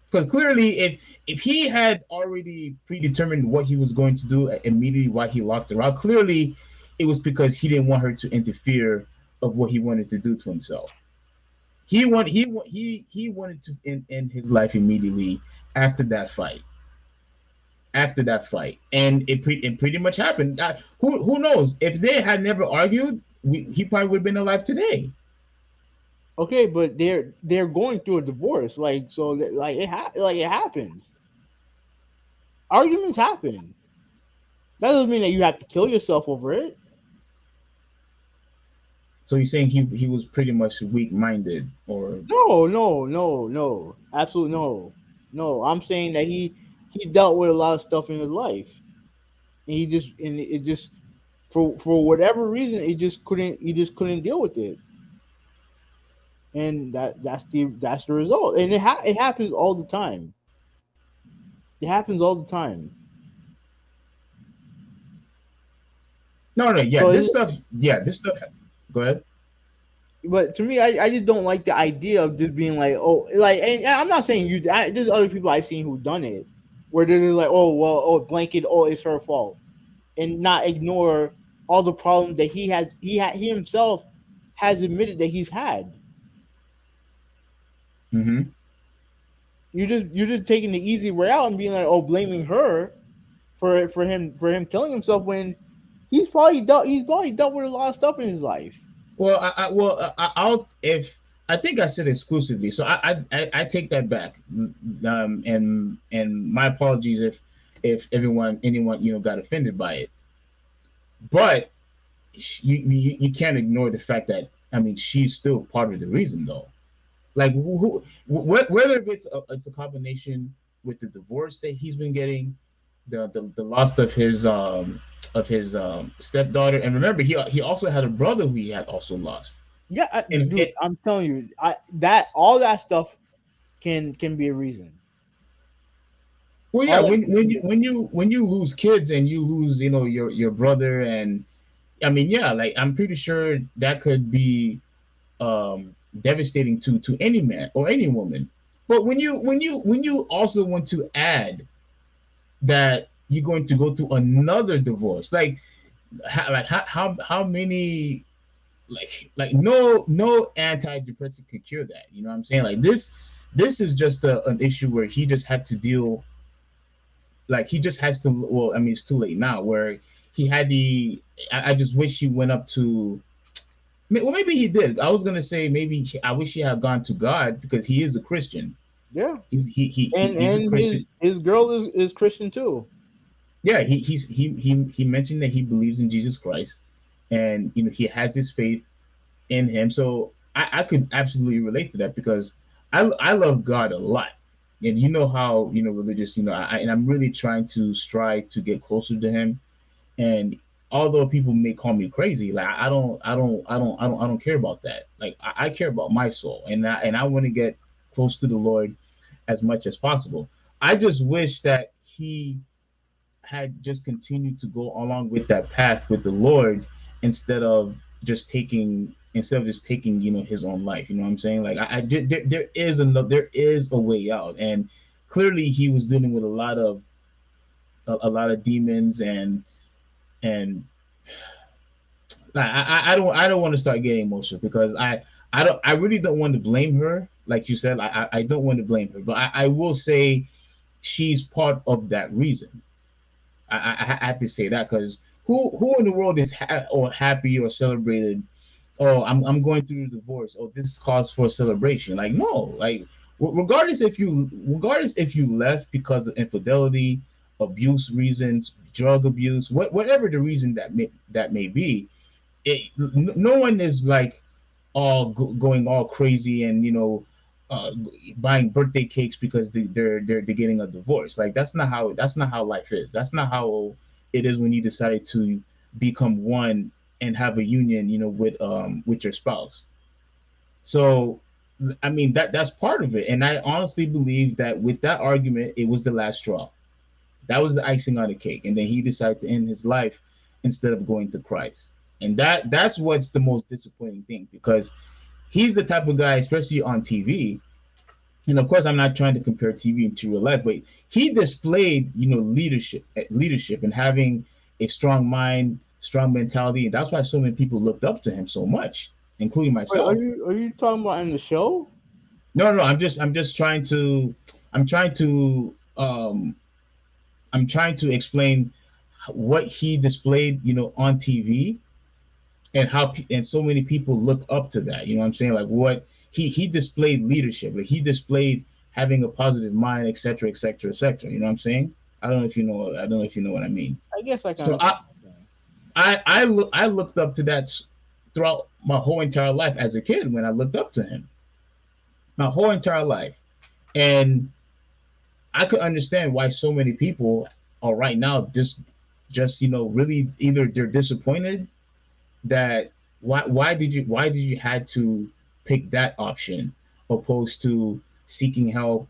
Because clearly, if he had already predetermined what he was going to do immediately why he locked her out, clearly it was because he didn't want her to interfere of what he wanted to do to himself. He wanted to end his life immediately after that fight. After that fight, and it pretty much happened. Who knows if they had never argued, he probably would have been alive today. Okay, but they're going through a divorce, like, so that, like, like, it happens. Arguments happen. That doesn't mean that you have to kill yourself over it. So he's saying he was pretty much weak minded, or No, no, no, no, absolutely no, no. I'm saying that he dealt with a lot of stuff in his life, and it just, for whatever reason, he just couldn't deal with it, and that's the result. And it happens all the time. It happens all the time. no, no, yeah, So, this stuff, yeah, this stuff. Go ahead. but to me, I just don't like the idea of just being like, oh, like, and I'm not saying there's other people I've seen who done it, where they're like, oh well, oh, blanket, oh, it's her fault, and not ignore all the problems that he himself has admitted that he's had. Hmm. You're just taking the easy way out and being like, oh, blaming her for him killing himself, when he's probably dealt with a lot of stuff in his life. Well, I'll if I think I said exclusively, so I take that back. And my apologies if anyone got offended by it. But you can't ignore the fact that, I mean, she's still part of the reason though. Like, whether it's a combination with the divorce that he's been getting, the loss of his stepdaughter, and remember, he also had a brother who he had also lost. Yeah, And dude, it, I'm telling you, that all that stuff can be a reason. well, yeah, All that stuff can be. when you lose kids and you lose, your brother, and I mean, yeah, like, I'm pretty sure that could be devastating to any man or any woman. But when you also want to add that you're going to go through another divorce, how many, no antidepressant could cure that. You know what I'm saying? Like, This is just an issue where he just had to deal, like he just has to. Well, I mean, it's too late now. Where he had the. I just wish he went up to. Well, maybe he did. I was gonna say maybe I wish he had gone to God because he is a Christian. Yeah, He's a and Christian. his girl is Christian too. Yeah, he mentioned that he believes in Jesus Christ, and he has his faith in him. So I could absolutely relate to that because I love God a lot, and you know how religious and I'm really trying to strive to get closer to Him. And although people may call me crazy, like I don't care about that. Like I care about my soul, and I want to get close to the Lord as much as possible. I just wish that he had just continued to go along with that path with the Lord instead of just taking his own life. You know what I'm saying? Like there is a way out, and clearly he was dealing with a lot of demons and I don't want to start getting emotional because I really don't want to blame her. Like you said, I don't want to blame her, but I will say she's part of that reason. I have to say that because who in the world is or happy or celebrated? Oh, I'm going through a divorce. Oh, this is cause for celebration. Like no, like regardless if you left because of infidelity, abuse reasons, drug abuse, whatever the reason that may be, no one is like all going all crazy and uh, buying birthday cakes because they're getting a divorce. Like that's not how life is. That's not how it is when you decide to become one and have a union, with your spouse. So I mean that's part of it. And I honestly believe that with that argument, it was the last straw. That was the icing on the cake. And then he decided to end his life instead of going to Christ. And that's what's the most disappointing thing because he's the type of guy, especially on TV. And of course, I'm not trying to compare TV to real life, but he displayed, leadership and having a strong mind, strong mentality. And that's why so many people looked up to him so much, including Wait, myself. are you talking about in the show? No, no, I'm just trying to, I'm trying to, I'm trying to explain what he displayed, on TV and and so many people looked up to that. You know what I'm saying? Like what he displayed leadership, like he displayed having a positive mind, etc., etc., etc. You know what I'm saying? I don't know if you know. I don't know if you know what I mean. I guess I can So understand. I looked up to that throughout my whole entire life as a kid when I looked up to him, my whole entire life, and I could understand why so many people are right now just really either they're disappointed that why did you had to pick that option opposed to seeking help,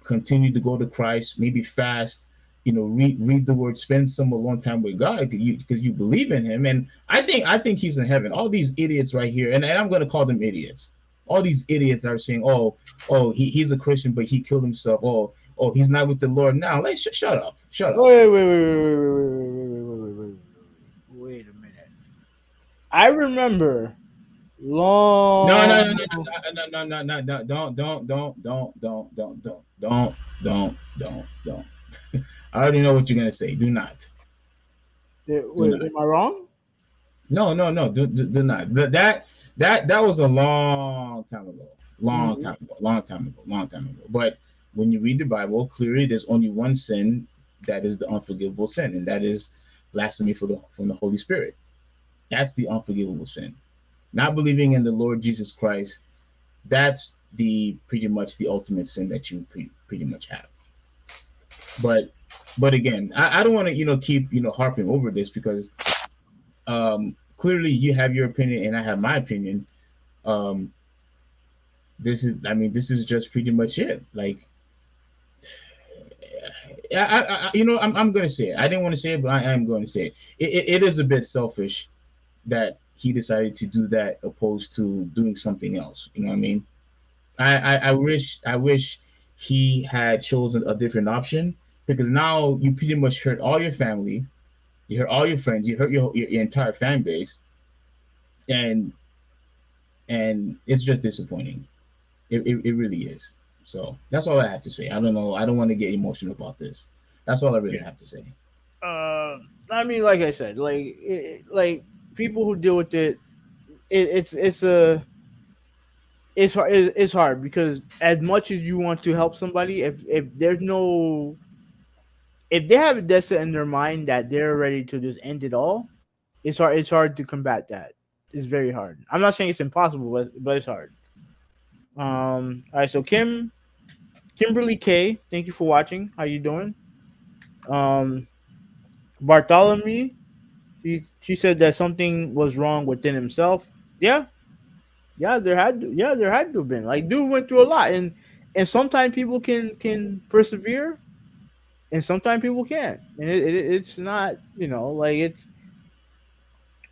continue to go to Christ, maybe fast, read the word, spend some alone time with God because you believe in Him. And I think He's in heaven. All these idiots right here, and I'm going to call them idiots. All these idiots are saying, oh, he's a Christian, but he killed himself. Oh, he's not with the Lord now. Like, shut up, shut up. Wait a minute. I remember No, no, long. no, no, no, no, no, no, don't. I already know what you're gonna say. Do not, do Wait, not. am I wrong? No, no, no, do not. That was a Hmm. long time ago. But when you read the Bible, clearly there's only one sin that is the unforgivable sin, and that is blasphemy from the Holy Spirit. That's the unforgivable sin. Not believing in the Lord Jesus Christ, that's the pretty much the ultimate sin that you pretty much have. But again, I don't want to keep harping over this because clearly you have your opinion and I have my opinion. Um, this is just pretty much it. Like I'm gonna say it. I didn't want to say it, but I am going to say it. It is a bit selfish that he decided to do that opposed to doing something else. You know what I mean? I wish he had chosen a different option because now you pretty much hurt all your family, you hurt all your friends, you hurt your entire fan base, and it's just disappointing. It really is. So that's all I have to say. I don't know. I don't want to get emotional about this. That's all I really Yeah. have to say. I mean, like I said, like people who deal with it, it's hard. It's hard because as much as you want to help somebody, if there's no, if they have a death set in their mind that they're ready to just end it all, it's hard. It's hard to combat that. It's very hard. I'm not saying it's impossible, but it's hard. All right. So Kimberly K, thank you for watching. How you doing? Um, Bartholomew, she said that something was wrong within himself. Yeah, yeah, there had to have been. Like, dude went through a lot, and sometimes people can persevere, and sometimes people can't, and it's not, like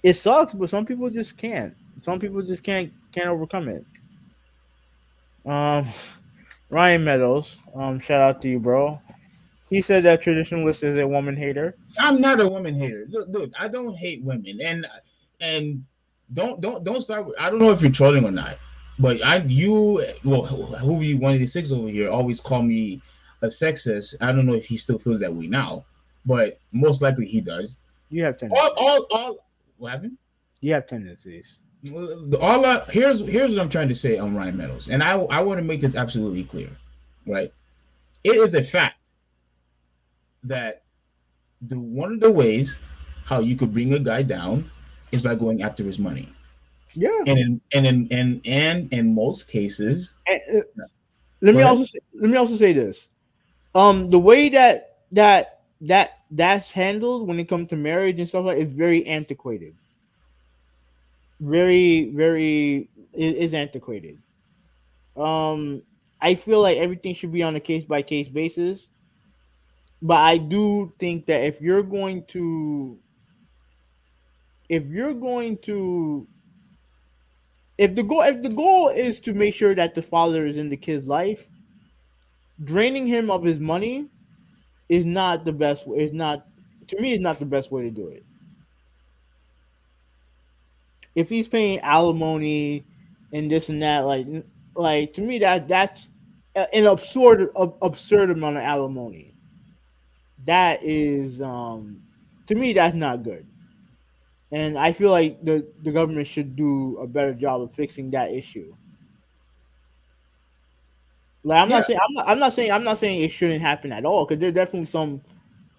it sucks, but some people just can't. Some people just can't overcome it. Um, Ryan Meadows, shout out to you, bro. He said that traditionalist is a woman hater. I'm not a woman hater. Look, I don't hate women, and don't start. I don't know if you're trolling or not, but who you 186 over here always call me a sexist. I don't know if he still feels that way now, but most likely he does. You have All tendencies. all all. What happened? You have tendencies. Here's what I'm trying to say on Ryan Meadows, and I want to make this absolutely clear, right? It is a fact that the one of the ways how you could bring a guy down is by going after his money. Yeah. And in most cases, And, go ahead. let me also say this. The way that's handled when it comes to marriage and stuff like is very antiquated. Very is antiquated. Um, I feel like everything should be on a case by case basis, but I do think that if you're going to if the goal is to make sure that the father is in the kid's life, draining him of his money is not the best way. Is not to me is not the best way to do it. If he's paying alimony and this and that, like to me that's an absurd amount of alimony. That is to me that's not good. And I feel like the government should do a better job of fixing that issue. Like Yeah. I'm not saying it shouldn't happen at all because there are definitely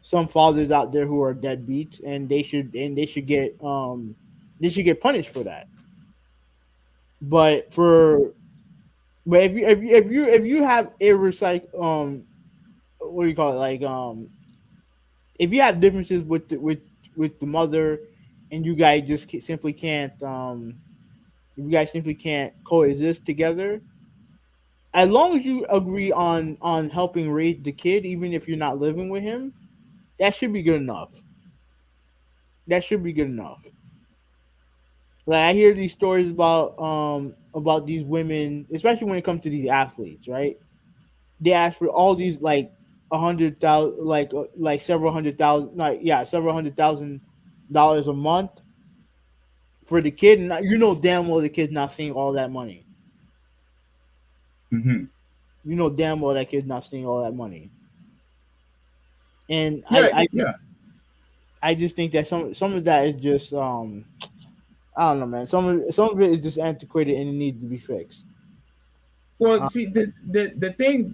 some fathers out there who are deadbeats and they should get punished for that. But for but if you have irrecycle what do you call it, like if you have differences with the mother and you guys just simply can't if you guys simply can't coexist together, as long as you agree on helping raise the kid, even if you're not living with him, that should be good enough. That should be good enough. Like I hear these stories about these women, especially when it comes to these athletes, right? They ask for all these like 100,000, like several hundred thousand, like yeah, several $100,000 a month for the kid, and you know damn well the kid's not seeing all that money. Hmm. You know damn well that kid's not seeing all that money, and Yeah. Yeah. I just think that some of that is just I don't know, man. Some of it is just antiquated and it needs to be fixed. Well, Uh, see, the thing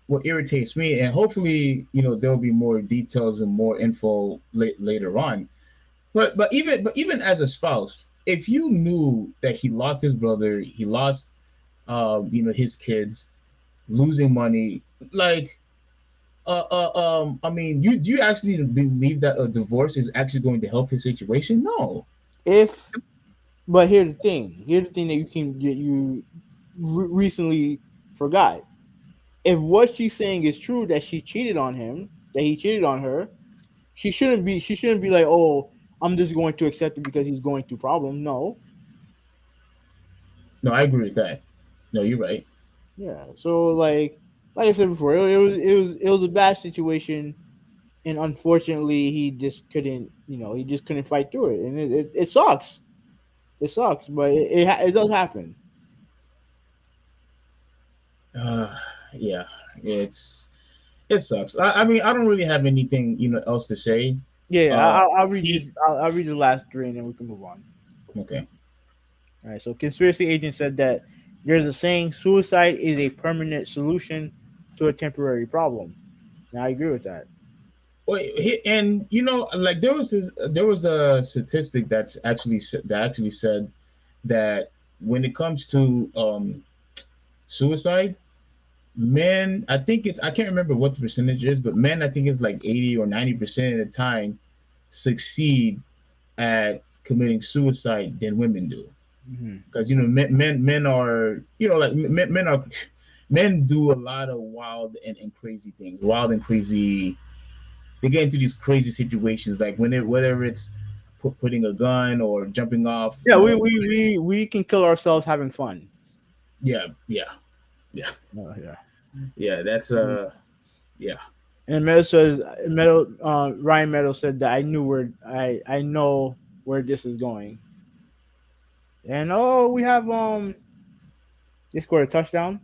what irritates me, and hopefully, there'll be more details and more info later on. But even as a spouse, if you knew that he lost his brother, he lost his kids, losing money, like I mean, you do you actually believe that a divorce is actually going to help his situation? No. if but here's the thing. Here's the thing that you recently forgot. If what she's saying is true that she cheated on him, that he cheated on her, she shouldn't be like, "Oh, I'm just going to accept it because he's going through problems." No. No, I agree with that. No, you're right. Yeah. So like I said before, it was a bad situation and unfortunately he just couldn't fight through it and it sucks. It sucks, but it does happen. yeah, it's it sucks. I mean, I don't really have anything else to say. Yeah, Uh, I'll read he this. I'll read the last three, and then we can move on. okay. All right. So, conspiracy agent said that there's a saying: suicide is a permanent solution to a temporary problem. And I agree with that. Well, and like there was a statistic that actually said that when it comes to suicide, men, I can't remember what the percentage is, but men, I think it's like 80 or 90% of the time succeed at committing suicide than women do. Hmm. Because men are like men do a lot of wild and crazy things, wild and crazy. They get into these crazy situations, like whether it's putting a gun or jumping off, Yeah, we can kill ourselves having fun. yeah, yeah, yeah, Oh, yeah. yeah. That's yeah, And Meadow says Meadow Ryan Meadow said that I know where this is going. And oh, we have they scored a touchdown.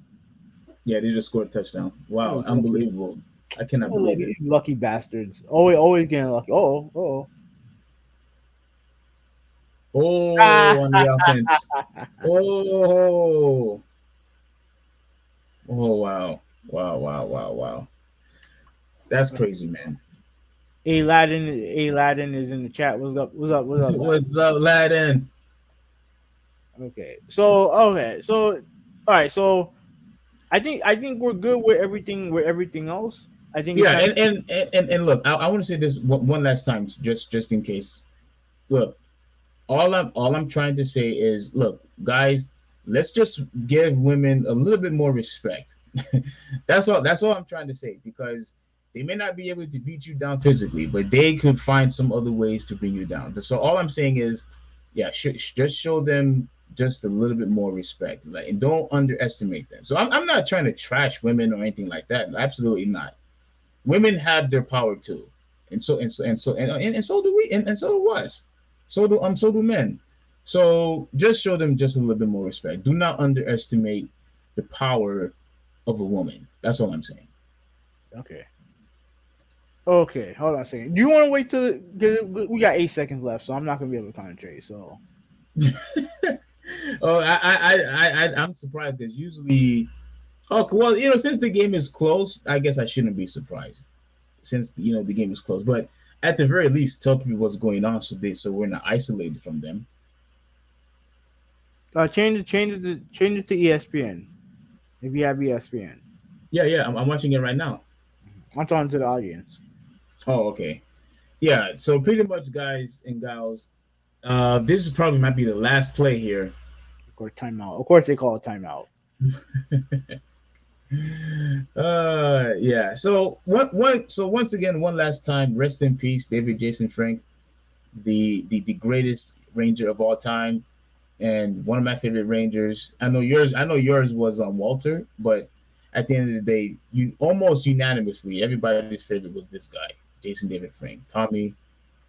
yeah. They just scored a touchdown. Oh, Wow, lucky, unbelievable! I cannot oh, believe it. lucky bastards. Always getting lucky. Oh. Oh, Ah, on the offense. Oh, oh, wow, wow, wow, wow, wow. That's crazy, man. A Laden is in the chat. What's up, Laden? What's up, Laden? Okay. So all right. So I think we're good with everything else. I think it's Yeah, time. and look, I want to say this one last time, just in case. Look, all I'm trying to say is, look, guys, let's just give women a little bit more respect. That's all I'm trying to say, because they may not be able to beat you down physically, but they could find some other ways to bring you down. So all I'm saying is, yeah, just show them just a little bit more respect, like, and don't underestimate them. So I'm not trying to trash women or anything like that. Absolutely not. Women have their power too, and so do we, and so do us, so do men. So just show them just a little bit more respect. Do not underestimate the power of a woman. That's all I'm saying. Okay. Okay. Hold on a second. Do you want to wait till because we got 8 seconds left, so I'm not gonna be able to concentrate. So Oh, I'm surprised because usually, oh well, since the game is close, I guess I shouldn't be surprised, since the game is close. But at the very least, tell people what's going on, so we're not isolated from them. change it to ESPN if you have ESPN. Yeah, yeah, I'm watching it right now. I'm talking to the audience. Oh, okay. Yeah, so pretty much, guys and gals, this is probably might be the last play here. Of course, timeout. Of course, they call it timeout. Yeah. So once again, one last time, rest in peace, David Jason Frank, the greatest Ranger of all time, and one of my favorite Rangers. I know yours was Walter, but at the end of the day, you almost unanimously everybody's favorite was this guy, Jason David Frank, Tommy,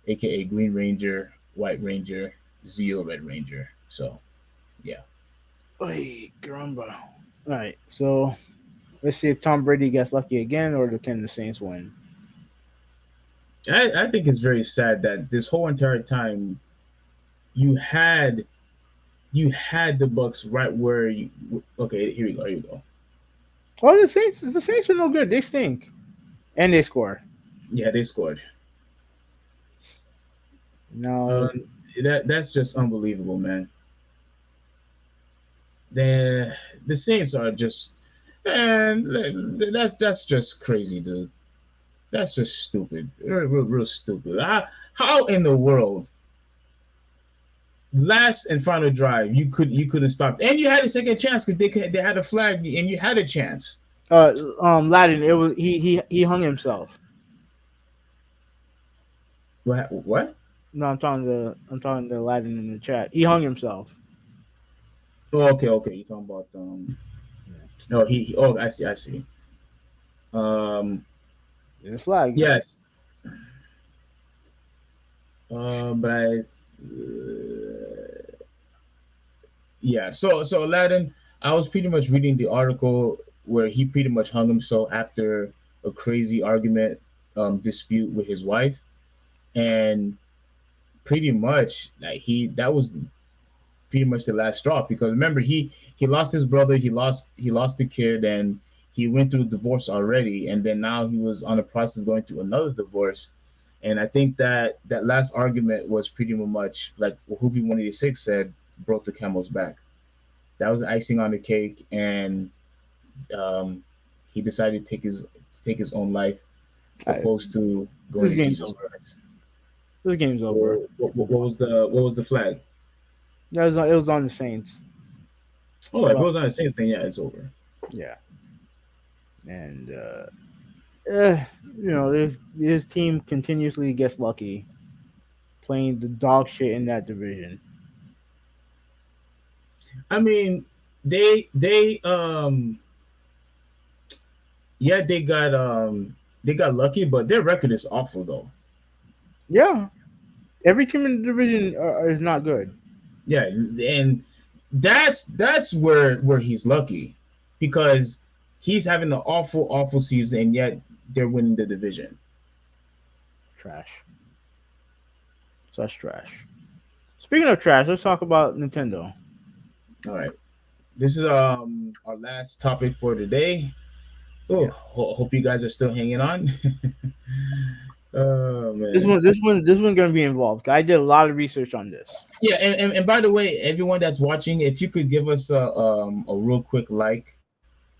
aka Green Ranger, White Ranger, Zeo Red Ranger. So yeah, Hey, caramba. All right, so let's see if Tom Brady gets lucky again, or can the Saints win? I think it's very sad that this whole entire time you had you had the Bucks right where you. Okay, here we go. Here we go. Oh, the Saints are no good. They stink, and they score. Yeah, they scored. No, Um, that's just unbelievable, man. The Saints are just, man. That's just crazy, dude. That's just stupid. Real stupid. How in the world, last and final drive, you couldn't stop, and you had a second chance because they had a flag and you had a chance. Latin. It was he hung himself. What? No, I'm talking to Latin in the chat. He hung himself. Oh, okay. You're talking about Yeah, Oh, oh, I see. Um, there's a flag. yes. But yeah. So Aladdin, I was pretty much reading the article. where he pretty much hung himself after a crazy argument, dispute with his wife, and pretty much like that was pretty much the last straw, because remember he lost his brother, he lost the kid, and he went through divorce already, and then now he was on the process of going through another divorce. And I think that that last argument was pretty much like what Hoopy 186 said, broke the camel's back. That was the icing on the cake, and um, he decided to take his own life, I, opposed to going this to game's Jesus over. Christ. This game's over. What was the flag? It was on the Saints. Oh, if it Well, was on the same thing, yeah, it's over. yeah, and his team continuously gets lucky playing the dog shit in that division. I mean, they yeah, they got lucky, but their record is awful though. Yeah, every team in the division is not good. Yeah, and that's where he's lucky, because he's having an awful season, and yet they're winning the division. Trash. Such trash. Speaking of trash, let's talk about Nintendo. All right, this is our last topic for today. Oh, Yeah. hope you guys are still hanging on. Oh This man. one, this one, this one gonna be involved. I did a lot of research on this. Yeah, and by the way, everyone that's watching, if you could give us a real quick like,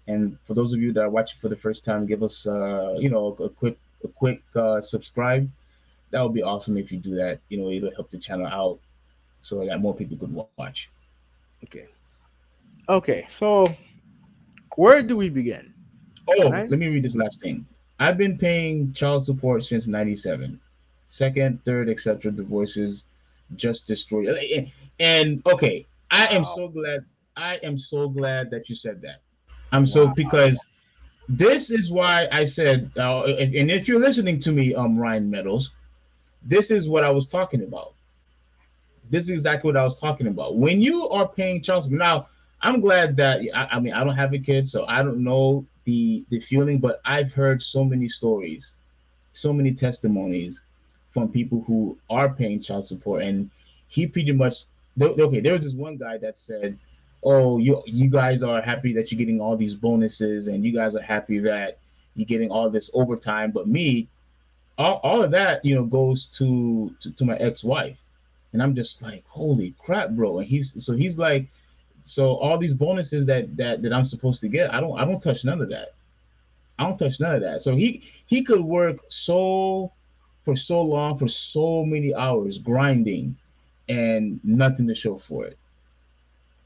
and for those of you that are watching for the first time, give us a quick subscribe. That would be awesome if you do that. It'll help the channel out so that more people could watch. Okay. Okay. So where do we begin? Oh, Right. let me read this last thing. I've been paying child support since '97. Second, third, etc. Divorces just destroyed. And okay, I am Wow. so glad. I am so glad that you said that. I'm so, Wow. because this is why I said, and if you're listening to me, Ryan Meadows, this is what I was talking about. This is exactly what I was talking about. When you are paying child support, now I'm glad that I mean, I don't have a kid, so I don't know the feeling, but I've heard so many stories, so many testimonies from people who are paying child support, and he pretty much, okay. There was this one guy that said, "Oh, you guys are happy that you're getting all these bonuses, and you guys are happy that you're getting all this overtime, but me, all of that, goes to my ex-wife." And I'm just like, holy crap, bro. And he's like, so all these bonuses that I'm supposed to get, I don't touch none of that. I don't touch none of that. So he could work for so long, for so many hours grinding, and nothing to show for it.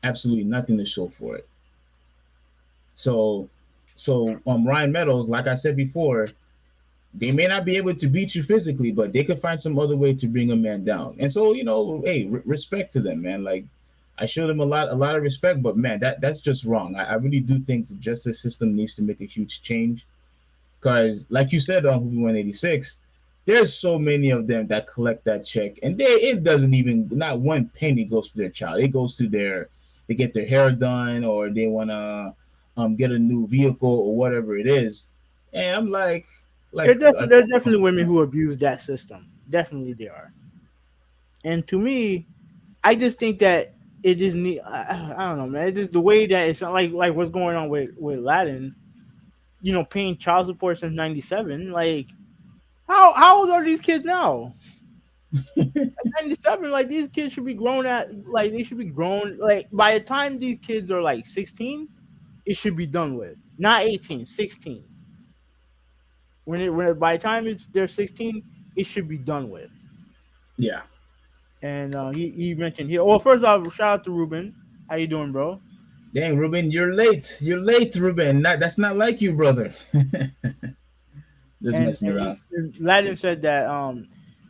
Absolutely nothing to show for it. So Ryan Meadows, like I said before, they may not be able to beat you physically, but they could find some other way to bring a man down. And so, hey, respect to them, man. Like, I show them a lot of respect, but man, that's just wrong. I really do think the justice system needs to make a huge change, because, like you said on Movie 186, there's so many of them that collect that check, and it doesn't even, not one penny goes to their child. It goes to they get their hair done, or they wanna get a new vehicle or whatever it is. And I'm There are definitely women who abuse that system. Definitely there are. And to me, I just think that it is need. I don't know, man. It's just the way that it's not like what's going on with Latin. Paying child support since '97. Like, how old are these kids now? 97. Like, these kids should be grown they should be grown. Like, by the time these kids are like 16, it should be done with. Not 18, 16. By the time they're 16, it should be done with. yeah. And he mentioned here. Well, first off, shout out to Ruben. How you doing, bro? Dang, Ruben, you're late. You're late, Ruben. That's not like you, brother. Just And messing around. Latin said that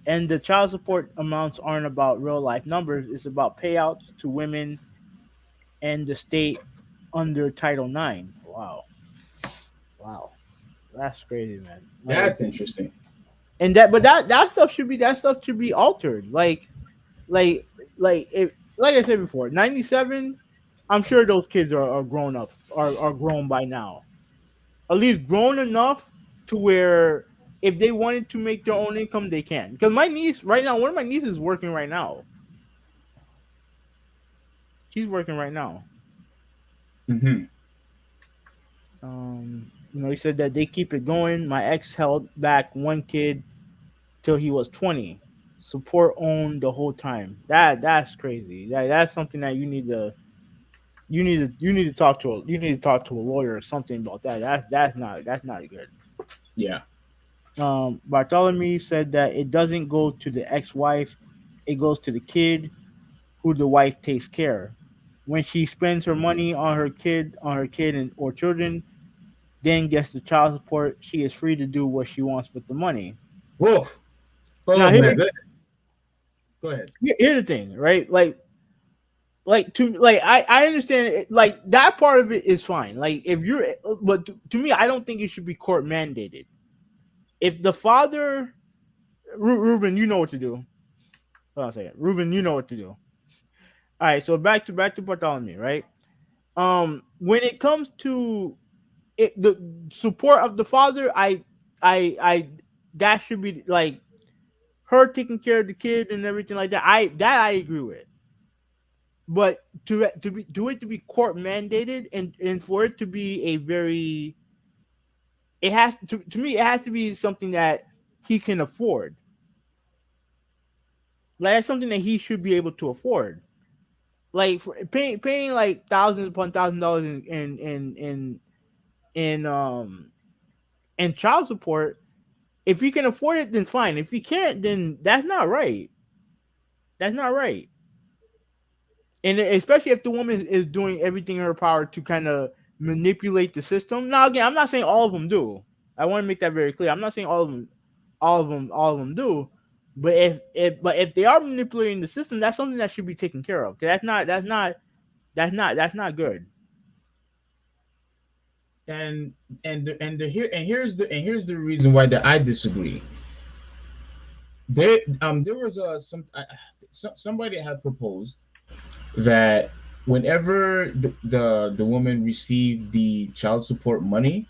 and the child support amounts aren't about real life numbers. It's about payouts to women and the state under Title IX. Wow, wow, that's crazy, man. Like, That's interesting. and that stuff should be altered. Like, if like I said before, '97. I'm sure those kids are grown up, are grown by now. at least grown enough to where if they wanted to make their own income, they can. Because my niece right now, one of my nieces is working right now. She's working right now. Mm-hmm. He said that they keep it going. My ex held back one kid till he was 20. Support owned the whole time. That's crazy. That's something that you need to talk to a lawyer or something about that. That's not good. Yeah. Bartholomew said that it doesn't go to the ex-wife, it goes to the kid who the wife takes care. When she spends her money on her kid and or children, then gets the child support, she is free to do what she wants with the money. Whoa. Now Oh my goodness. Go ahead. here's the thing, right? I understand it, like that part of it is fine. Like if you're, but to me, I don't think it should be court mandated. If the father, Ruben, you know what to do. Hold on a second, Ruben, you know what to do. All right, so back to Bartholomew, right? When it comes to the support of the father, I that should be like her taking care of the kid and everything like that. I agree with. But to be court mandated and for it to be a very it has to me it has to be something that he can afford. Like that's something that he should be able to afford. Like for paying like thousands upon $1,000 in child support. If you can afford it, then fine. If you can't, then that's not right. That's not right. And especially if the woman is doing everything in her power to kind of manipulate the system. Now, again, I'm not saying all of them do. I want to make that very clear. I'm not saying all of them do. But if they are manipulating the system, that's something that should be taken care of. 'Cause that's not good. Here's the reason why that I disagree. There was somebody had proposed that whenever the woman received the child support money,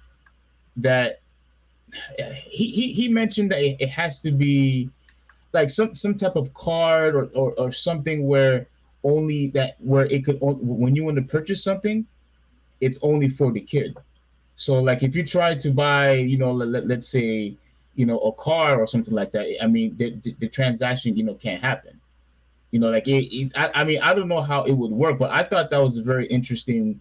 that he mentioned that it has to be like some type of card or something where only that where it could when you want to purchase something, it's only for the kid. So like if you try to buy, let's say, a car or something like that, I mean the transaction, can't happen. Like I mean, I don't know how it would work, but I thought that was a very interesting.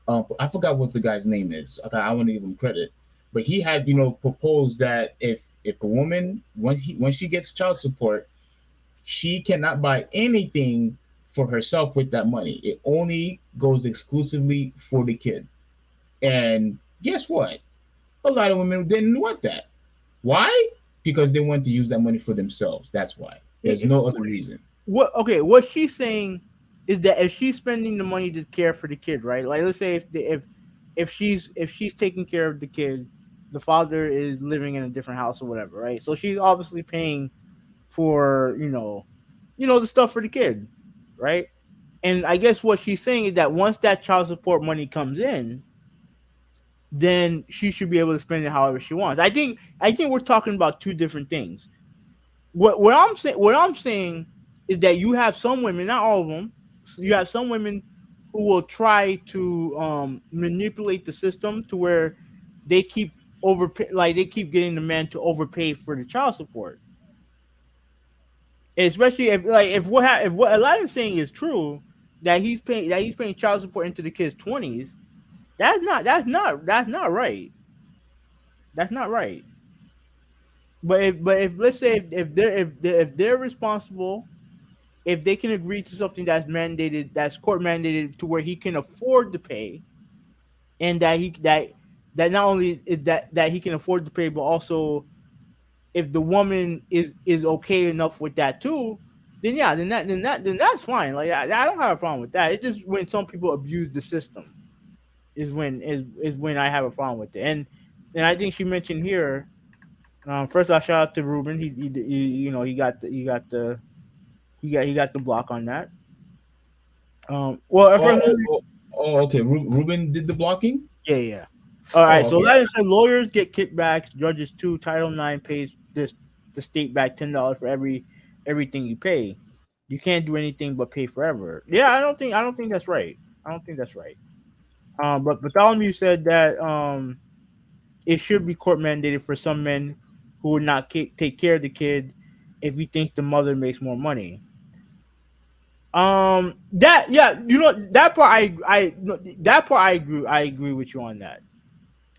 I forgot what the guy's name is. Okay, I want to give him credit, but he had, proposed that if a woman when she gets child support, she cannot buy anything for herself with that money. It only goes exclusively for the kid. And guess what? A lot of women didn't want that. Why? Because they want to use that money for themselves. That's why. There's It, no other reason. what she's saying is that if she's spending the money to care for the kid, right? Like let's say if she's taking care of the kid, the father is living in a different house or whatever, right? So she's obviously paying for the stuff for the kid, right? And I guess what she's saying is that once that child support money comes in, then she should be able to spend it however she wants. I think we're talking about two different things. What I'm saying is that you have some women, not all of them, you have some women who will try to manipulate the system to where they keep overpay, like they keep getting the man to overpay for the child support. Especially if what Aladdin's saying is true, that he's paying child support into the kid's 20s. That's not right. That's not right. But if let's say if they're responsible, if they can agree to something that's mandated, that's court mandated, to where he can afford to pay, and that not only is that he can afford to pay, but also if the woman is okay enough with that too, then yeah, then that's fine. Like I don't have a problem with that. It's just when some people abuse the system is when I have a problem with it. And I think she mentioned here. First, I'll shout out to Ruben. He got the block on that. Well, at Oh, first, oh, oh, oh okay. Ruben did the blocking. yeah, yeah. All right, Oh, so okay. like I said, lawyers get kickbacks, judges too. Title IX pays this the state back $10 for everything you pay. You can't do anything but pay forever. Yeah, I don't think that's right. I don't think that's right. But Bartholomew said that it should be court mandated for some men who would not take care of the kid if he thinks the mother makes more money. That yeah, that part that part I agree with you on that.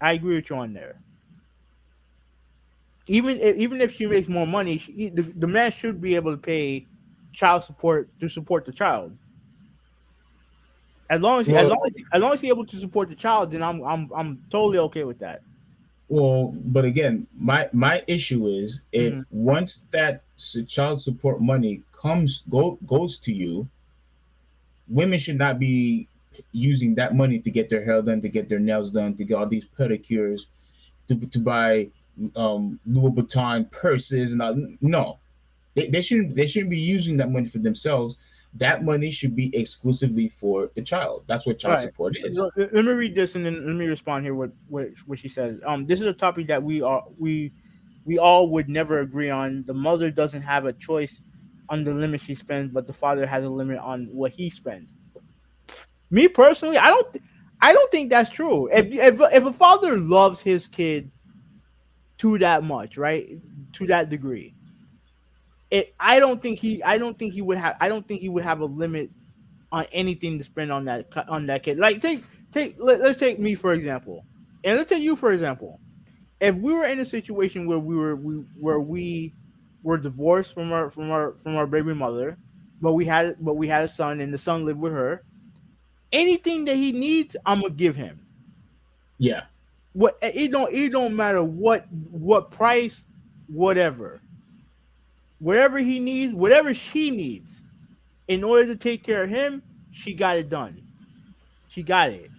I agree with you on there. Even if she makes more money, the man should be able to pay child support to support the child. As long as he, as Well, long as, as long as he's able to support the child, then I'm totally okay with that. but again, my issue is Hmm. if once that child support money goes to you, women should not be using that money to get their hair done, to get their nails done, to get all these pedicures, to buy Louis Vuitton purses and all. No, they shouldn't be using that money for themselves. That money should be exclusively for the child. That's what All child right. support is. Let me read this and then let me respond here. What she says. This is a topic that we all would never agree on. The mother doesn't have a choice on the limit she spends, but the father has a limit on what he spends. Me personally, I don't think that's true. If a father loves his kid to that much, right, to that degree, I don't think he would have a limit on anything to spend on that kid. Like let's take me for example, and let's take you for example. If we were in a situation where we were divorced from our baby mother, but we had a son and the son lived with her, anything that he needs, I'm gonna give him. Yeah, It don't matter what price, whatever, whatever he needs, whatever she needs, in order to take care of him, she got it done. She got it.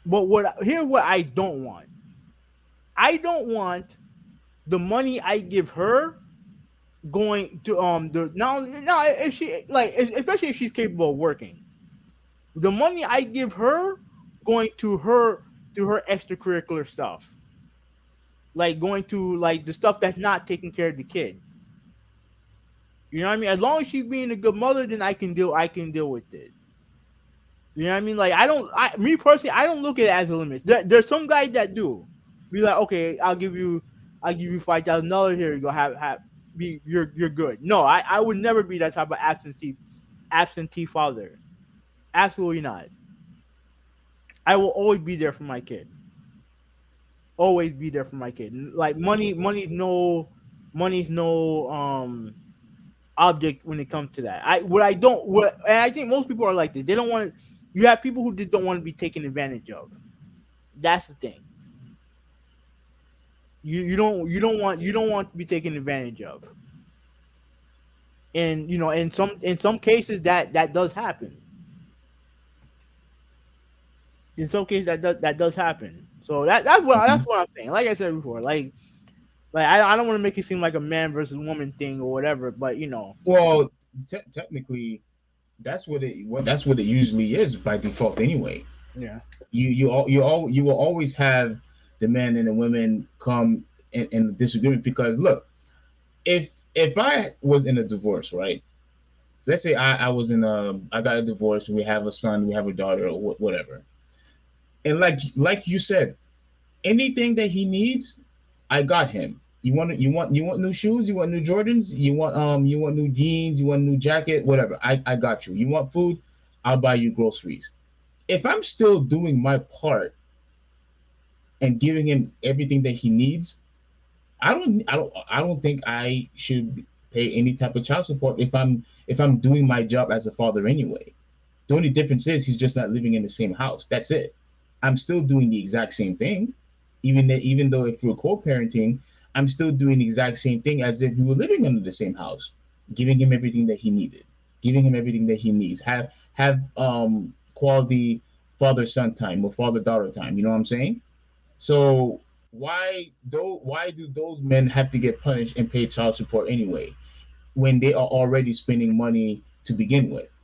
But here's what I don't want. I don't want the money I give her going to the now if she like especially if she's capable of working. The money I give her going to her extracurricular stuff. Like going to like the stuff that's not taking care of the kid. You know what I mean? As long as she's being a good mother, then I can deal with it. You know what I mean? Like me personally, I don't look at it as a limit. There's some guys that do. Be like, okay, I'll give you $5,000 here. You go have you're good. No, I would never be that type of absentee father. Absolutely not. I will always be there for my kid. Always be there for my kid. Like money's no object when it comes to that. And I think most people are like this. They don't want. You have people who just don't want to be taken advantage of. That's the thing. You don't want to be taken advantage of. And in some cases that does happen. In some cases that does happen. So that's hmm what I'm saying. Like I said before, like I don't want to make it seem like a man versus woman thing or whatever, but well, technically, that's what it usually is by default anyway. yeah. You will always have the men and the women come in disagreement because look, if I was in a divorce, right? Let's say I was in a I got a divorce and we have a son, we have a daughter, or whatever, and like you said, anything that he needs, I got him. You want new shoes, you want new Jordans, you want new jeans, you want a new jacket, whatever. I got you. You want food, I'll buy you groceries. If I'm still doing my part and giving him everything that he needs, I don't think I should pay any type of child support if I'm doing my job as a father anyway. The only difference is he's just not living in the same house. That's it. I'm still doing the exact same thing, even though if we're co-parenting, I'm still doing the exact same thing as if we were living under the same house, giving him everything that he needed, giving him everything that he needs. Have quality father son time or father daughter time. You know what I'm saying? So why do those men have to get punished and pay child support anyway when they are already spending money to begin with?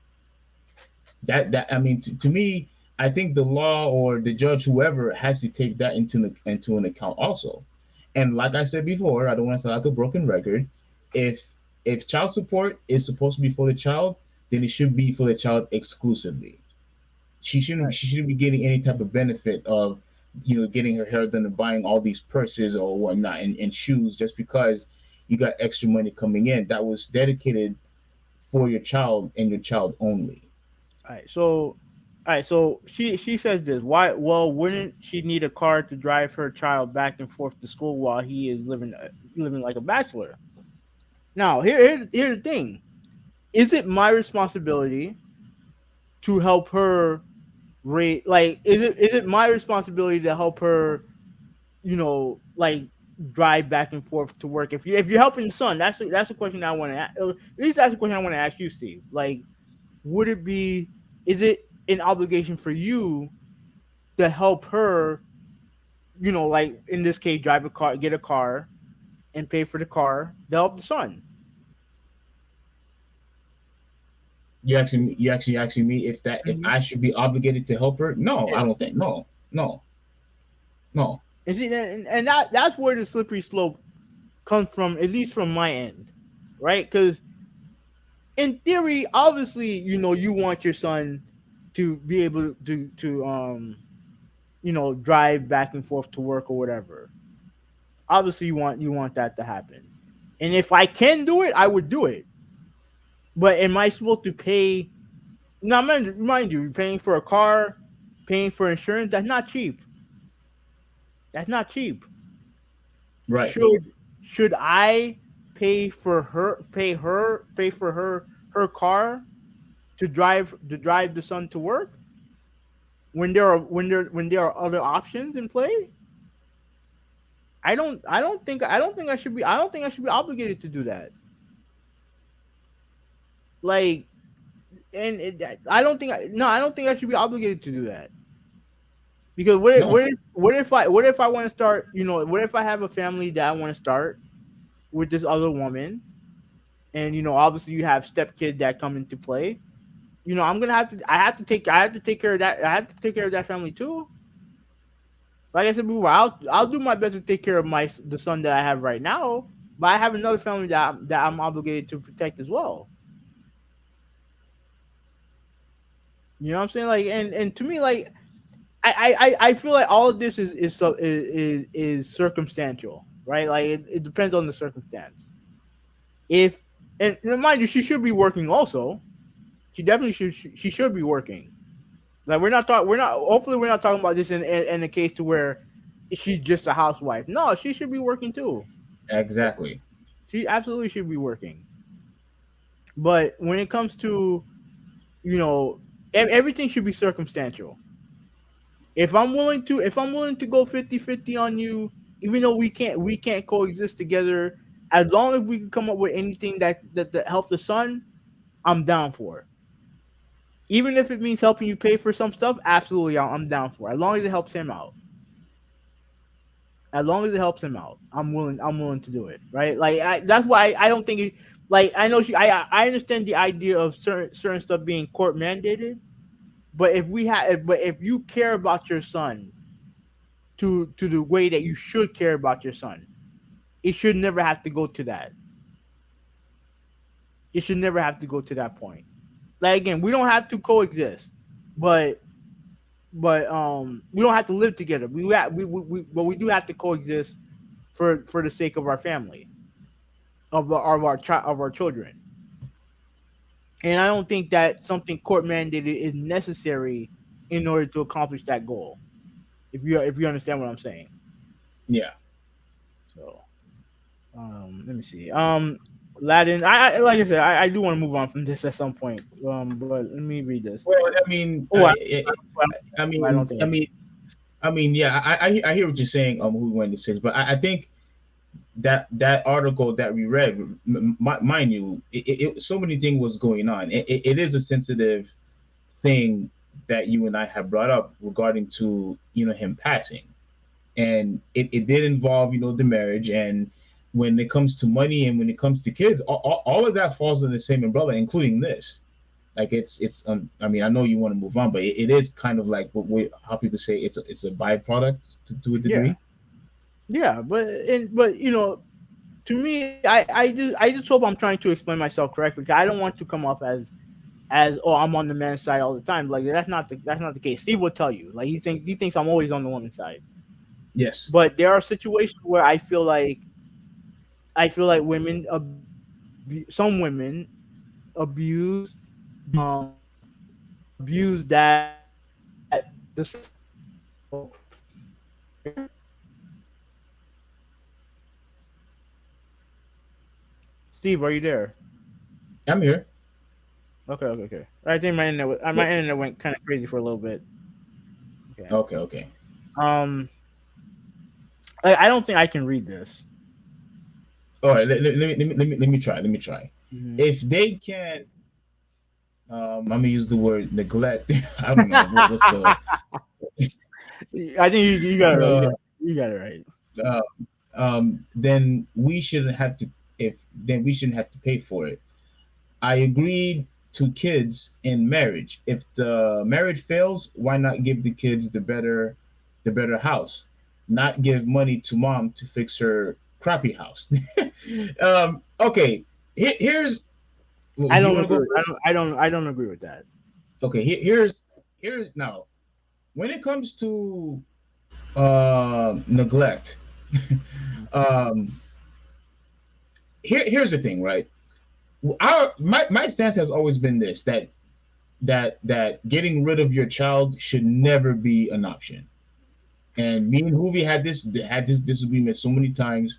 That I mean to me I think the law or the judge, whoever, has to take that into an account also. And like I said before, I don't want to sound like a broken record. If child support is supposed to be for the child, then it should be for the child exclusively. Right. She shouldn't be getting any type of benefit of, getting her hair done and buying all these purses or whatnot, and shoes, just because you got extra money coming in that was dedicated for your child and your child only. All right. So, all right. So she says this. Why? Well, wouldn't she need a car to drive her child back and forth to school while he is living like a bachelor? Now, here's the thing. Is it my responsibility to help her rate? Like, is it my responsibility to help her? Like drive back and forth to work. If you're helping the son, that's a question I want to. At least that's a question I want to ask you, Steve. Like, would it be? Is it an obligation for you to help her? Like in this case, drive a car, get a car, and pay for the car to help the son. You actually asking me if Mhm. I should be obligated to help her? No, Yeah. I don't think. No, no, no. And see, and that's where the slippery slope comes from, at least from my end, right? Because in theory, obviously, you want your son to be able to drive back and forth to work or whatever. Obviously, you want that to happen. And if I can do it, I would do it. But am I supposed to pay? Now, mind you, paying for a car, paying for insurance, that's not cheap. That's not cheap. Right. Should I pay for her car to drive the son to work when there are other options in play? I don't think I should be obligated to do that. Like, and I don't think I should be obligated to do that. Because No. what if I want to start, what if I have a family that I want to start with this other woman, and obviously you have stepkids that come into play. I'm gonna have to I have to take care of that. I have to take care of that family too. Like I said before, I'll do my best to take care of the son that I have right now, but I have another family that I'm obligated to protect as well. You know what I'm saying? Like, and to me, like, I feel like all of this is circumstantial, right? Like, it depends on the circumstance. If and mind you, she should be working also. She definitely should. She should be working. Like, we're not talking. We're not. Hopefully, we're not talking about this in a case to where she's just a housewife. No, she should be working too. Exactly. She absolutely should be working. But when it comes to everything should be circumstantial. If I'm willing to go 50-50 on you, even though we can't coexist together, as long as we can come up with anything that help the son, I'm down for. Even if it means helping you pay for some stuff, absolutely, I'm down for. As long as it helps him out. As long as it helps him out, I'm willing to do it. Right? Like, that's why I don't think like, I know I understand the idea of certain stuff being court mandated, but if you care about your son to the way that you should care about your son, it should never have to go to that. It should never have to go to that point. Like, again, we don't have to coexist, but we don't have to live together. But we do have to coexist for the sake of our family, of our children. And I don't think that something court mandated is necessary in order to accomplish that goal. If you understand what I'm saying. Yeah. So, let me see. Latin. Like I said, I do want to move on from this at some point. But let me read this. Well, I mean, Oh, I I don't mean, think I I do. mean, yeah, I hear what you're saying. Who went to six, but I think that article that we read, mind you, so many things was going on. It is a sensitive thing that you and I have brought up regarding to him passing, and it did involve the marriage, and when it comes to money and when it comes to kids, all of that falls in the same umbrella, including this. Like it's I mean, I know you want to move on, but it is kind of like how people say it's a byproduct to a Yeah, degree. yeah, but to me, I just hope I'm trying to explain myself correctly. 'Cause I don't want to come off as oh, I'm on the man's side all the time. Like that's not the case. Steve will tell you. Like he thinks I'm always on the woman's side. Yes, But there are situations where I feel like some women abuse abuse that the oh, are you there? Steve, are you there? I'm here. Okay. I think Yeah. my internet went kind of crazy for a little bit. Okay. Okay, okay. Um, I don't think I can read this. All right. Let me try. Let me try. Hmm. If they can't, I'm gonna use the word neglect. I don't know what's the I think you got it right. uh, You got it right. uh, then we shouldn't have to. If then we shouldn't have to pay for it. I agreed to kids in marriage. If the marriage fails, why not give the kids the better house? Not give money to mom to fix her crappy house. Okay, here's. Do I you don't want to go agree. first? I don't agree with that. Okay, here's now. When it comes to neglect, um, here's the thing, right? My stance has always been this that getting rid of your child should never be an option. And me and Hoovy had this disagreement so many times,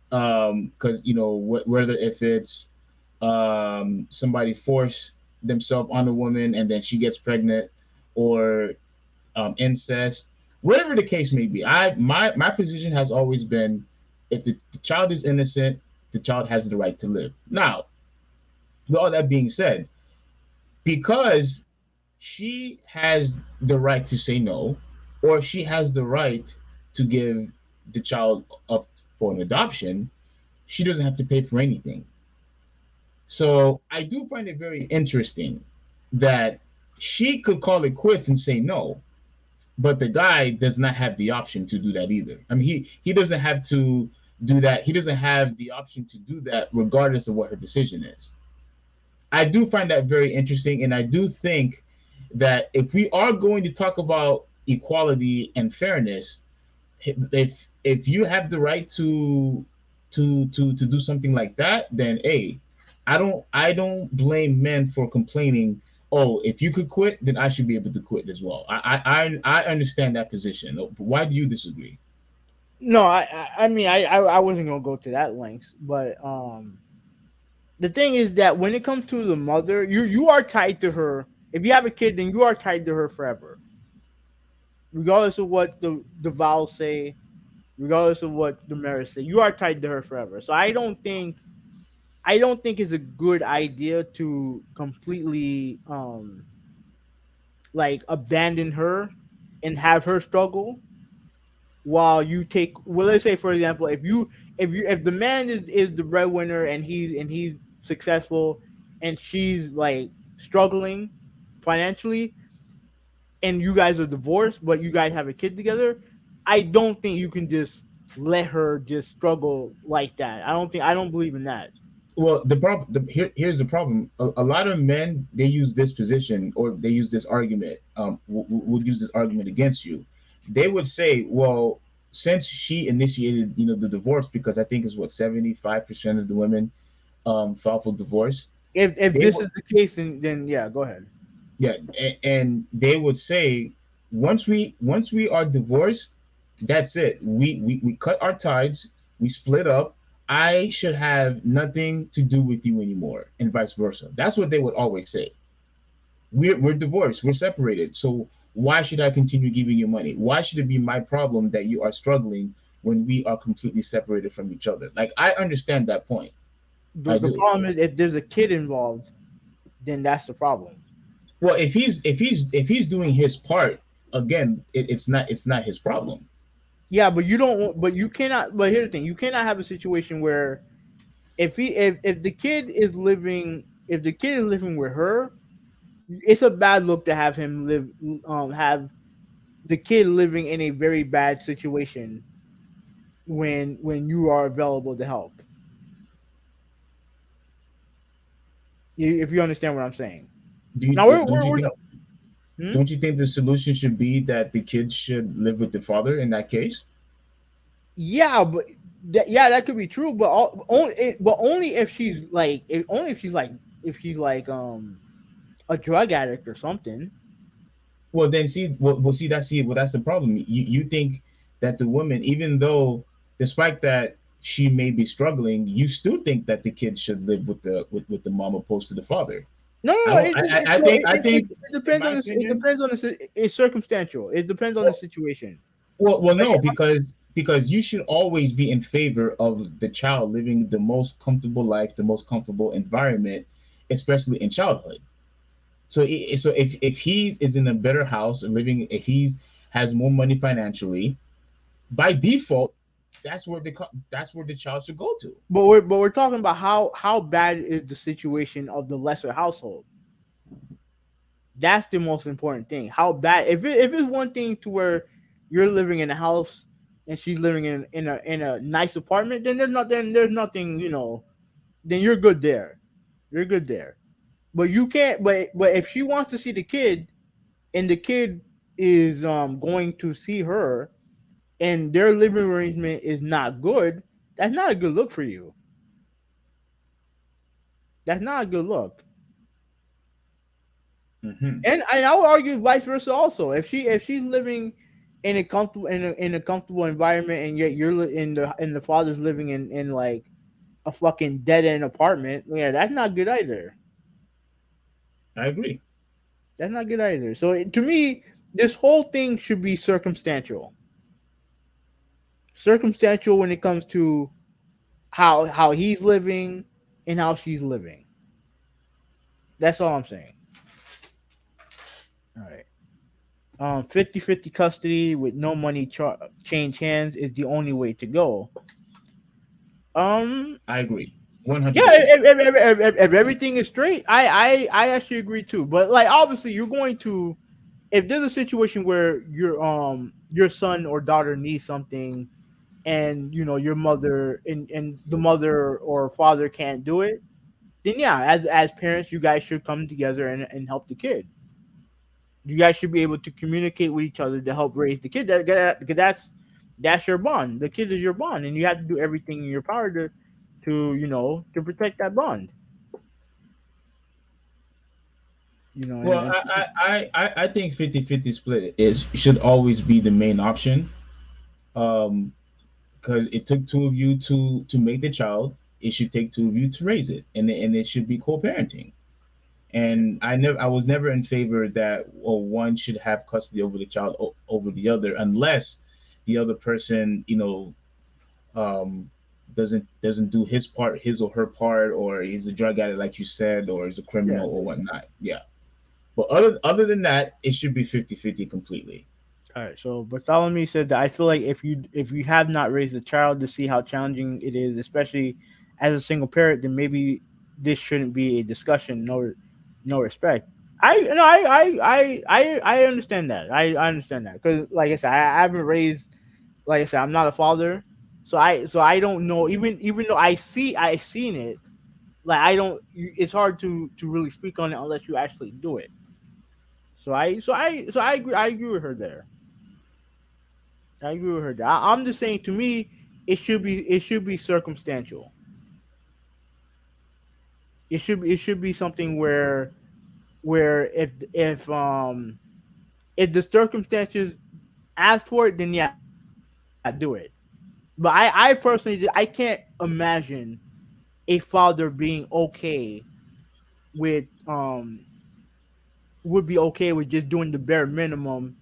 because whether if it's somebody force themselves on a woman and then she gets pregnant, or incest, whatever the case may be. My position has always been, if the child is innocent, the child has the right to live. Now, with all that being said, because she has the right to say no, or she has the right to give the child up for an adoption, she doesn't have to pay for anything. So I do find it very interesting that she could call it quits and say no, but the guy does not have the option to do that either. I mean, he doesn't have to do that. He doesn't have the option to do that regardless of what her decision is. I do find that very interesting, and I do think that if we are going to talk about equality and fairness, if you have the right to do something like that, then hey, I don't blame men for complaining. Oh, if you could quit, then I should be able to quit as well. I understand that position. But why do you disagree? No, I wasn't gonna go to that lengths, but the thing is that when it comes to the mother, you are tied to her. If you have a kid, then you are tied to her forever, regardless of what the vows say, regardless of what the marriage say. You are tied to her forever. So I don't think it's a good idea to completely like abandon her and have her struggle while you take, well, let's say for example, if the man is the breadwinner and he's successful and she's like struggling financially, and you guys are divorced but you guys have a kid together, I don't think you can just let her just struggle like that. I don't believe in that. Well, here's the problem. A lot of men, they use this position, or they use this argument. Would use this argument against you. They would say, well, since she initiated, the divorce, because I think it's what 75% of the women file for divorce. If They this would, is the case, then yeah, go ahead. yeah, and they would say, once we are divorced, that's it. We cut our ties. We split up. I should have nothing to do with you anymore, and vice versa. That's what they would always say. We're divorced. We're separated. So why should I continue giving you money? Why should it be my problem that you are struggling when we are completely separated from each other? Like, I understand that point. the, I the do. problem is if there's a kid involved, then that's the problem. Well, if he's doing his part, again, it's not his problem. Yeah, but you don't but you cannot, but here's the thing, you cannot have a situation where if the kid is living with her, it's a bad look to have him live, have the kid living in a very bad situation when you are available to help. If you understand what I'm saying. Do you Now don't you we're think hmm? don't you think the solution should be that the kid should live with the father in that case? Yeah, but yeah, that could be true, but only if she's like, only if she's like, if she's like a drug addict or something. Well, then see, that's the problem. You think that the woman, even though, despite that she may be struggling, you still think that the kid should live with the mom opposed to the father. No, no, I no. don't. I think, It in depends my on this. It opinion, depends on this. It's circumstantial. It depends on the well, situation. Like, no, because you should always be in favor of the child living the most comfortable life, the most comfortable environment, especially in childhood. So if he's is in a better house or living, if he's has more money financially, by default, that's where the child should go to. but we're talking about how bad is the situation of the lesser household. That's the most important thing. How bad? If it's one thing to where you're living in a house and she's living in a nice apartment, then there's nothing, then you're good there. You're good there. But you can't. But if she wants to see the kid and the kid is going to see her and their living arrangement is not good, that's not a good look for you. That's not a good look. Hmm. And I would argue vice versa also. If she's living in a comfortable environment and yet you're in the father's living in like a fucking dead end apartment, yeah, that's not good either. I agree. That's not good either. So to me, this whole thing should be circumstantial. Circumstantial when it comes to how he's living and how she's living. That's all I'm saying. All right. 50-50 custody with no money change hands is the only way to go. Um, I agree. One hundred yeah, percent. if everything is straight, I actually agree too. But like, obviously, you're going to, if there's a situation where your son or daughter needs something, and your mother and the mother or father can't do it, then yeah, as parents, you guys should come together and help the kid. You guys should be able to communicate with each other to help raise the kid. Because that's your bond. The kid is your bond, and you have to do everything in your power to protect that bond. Well, And I think 50-50 split is should always be the main option. Um, because it took two of you to make the child. It should take two of you to raise it, and it should be co-parenting. And I was never in favor that, well, one should have custody over the child over the other, unless the other person, um, doesn't do his or her part, or he's a drug addict, like you said, or is a yeah. criminal or whatnot. Yeah, but other than that, it should be 50-50 completely. All right. So Bartholomew said that I feel like if you have not raised a child to see how challenging it is, especially as a single parent, then maybe this shouldn't be a discussion. No respect. I no I understand that. I understand that because like I said, I haven't raised. Like I said, I'm not a father, so I don't know. Even though I seen it, like I don't. It's hard to really speak on it unless you actually do it. So I agree with her there. I agree with her. I'm just saying. To me, it should be circumstantial. It should be something where if the circumstances ask for it, then yeah, do it. But I personally I can't imagine a father being okay with would be okay with just doing the bare minimum.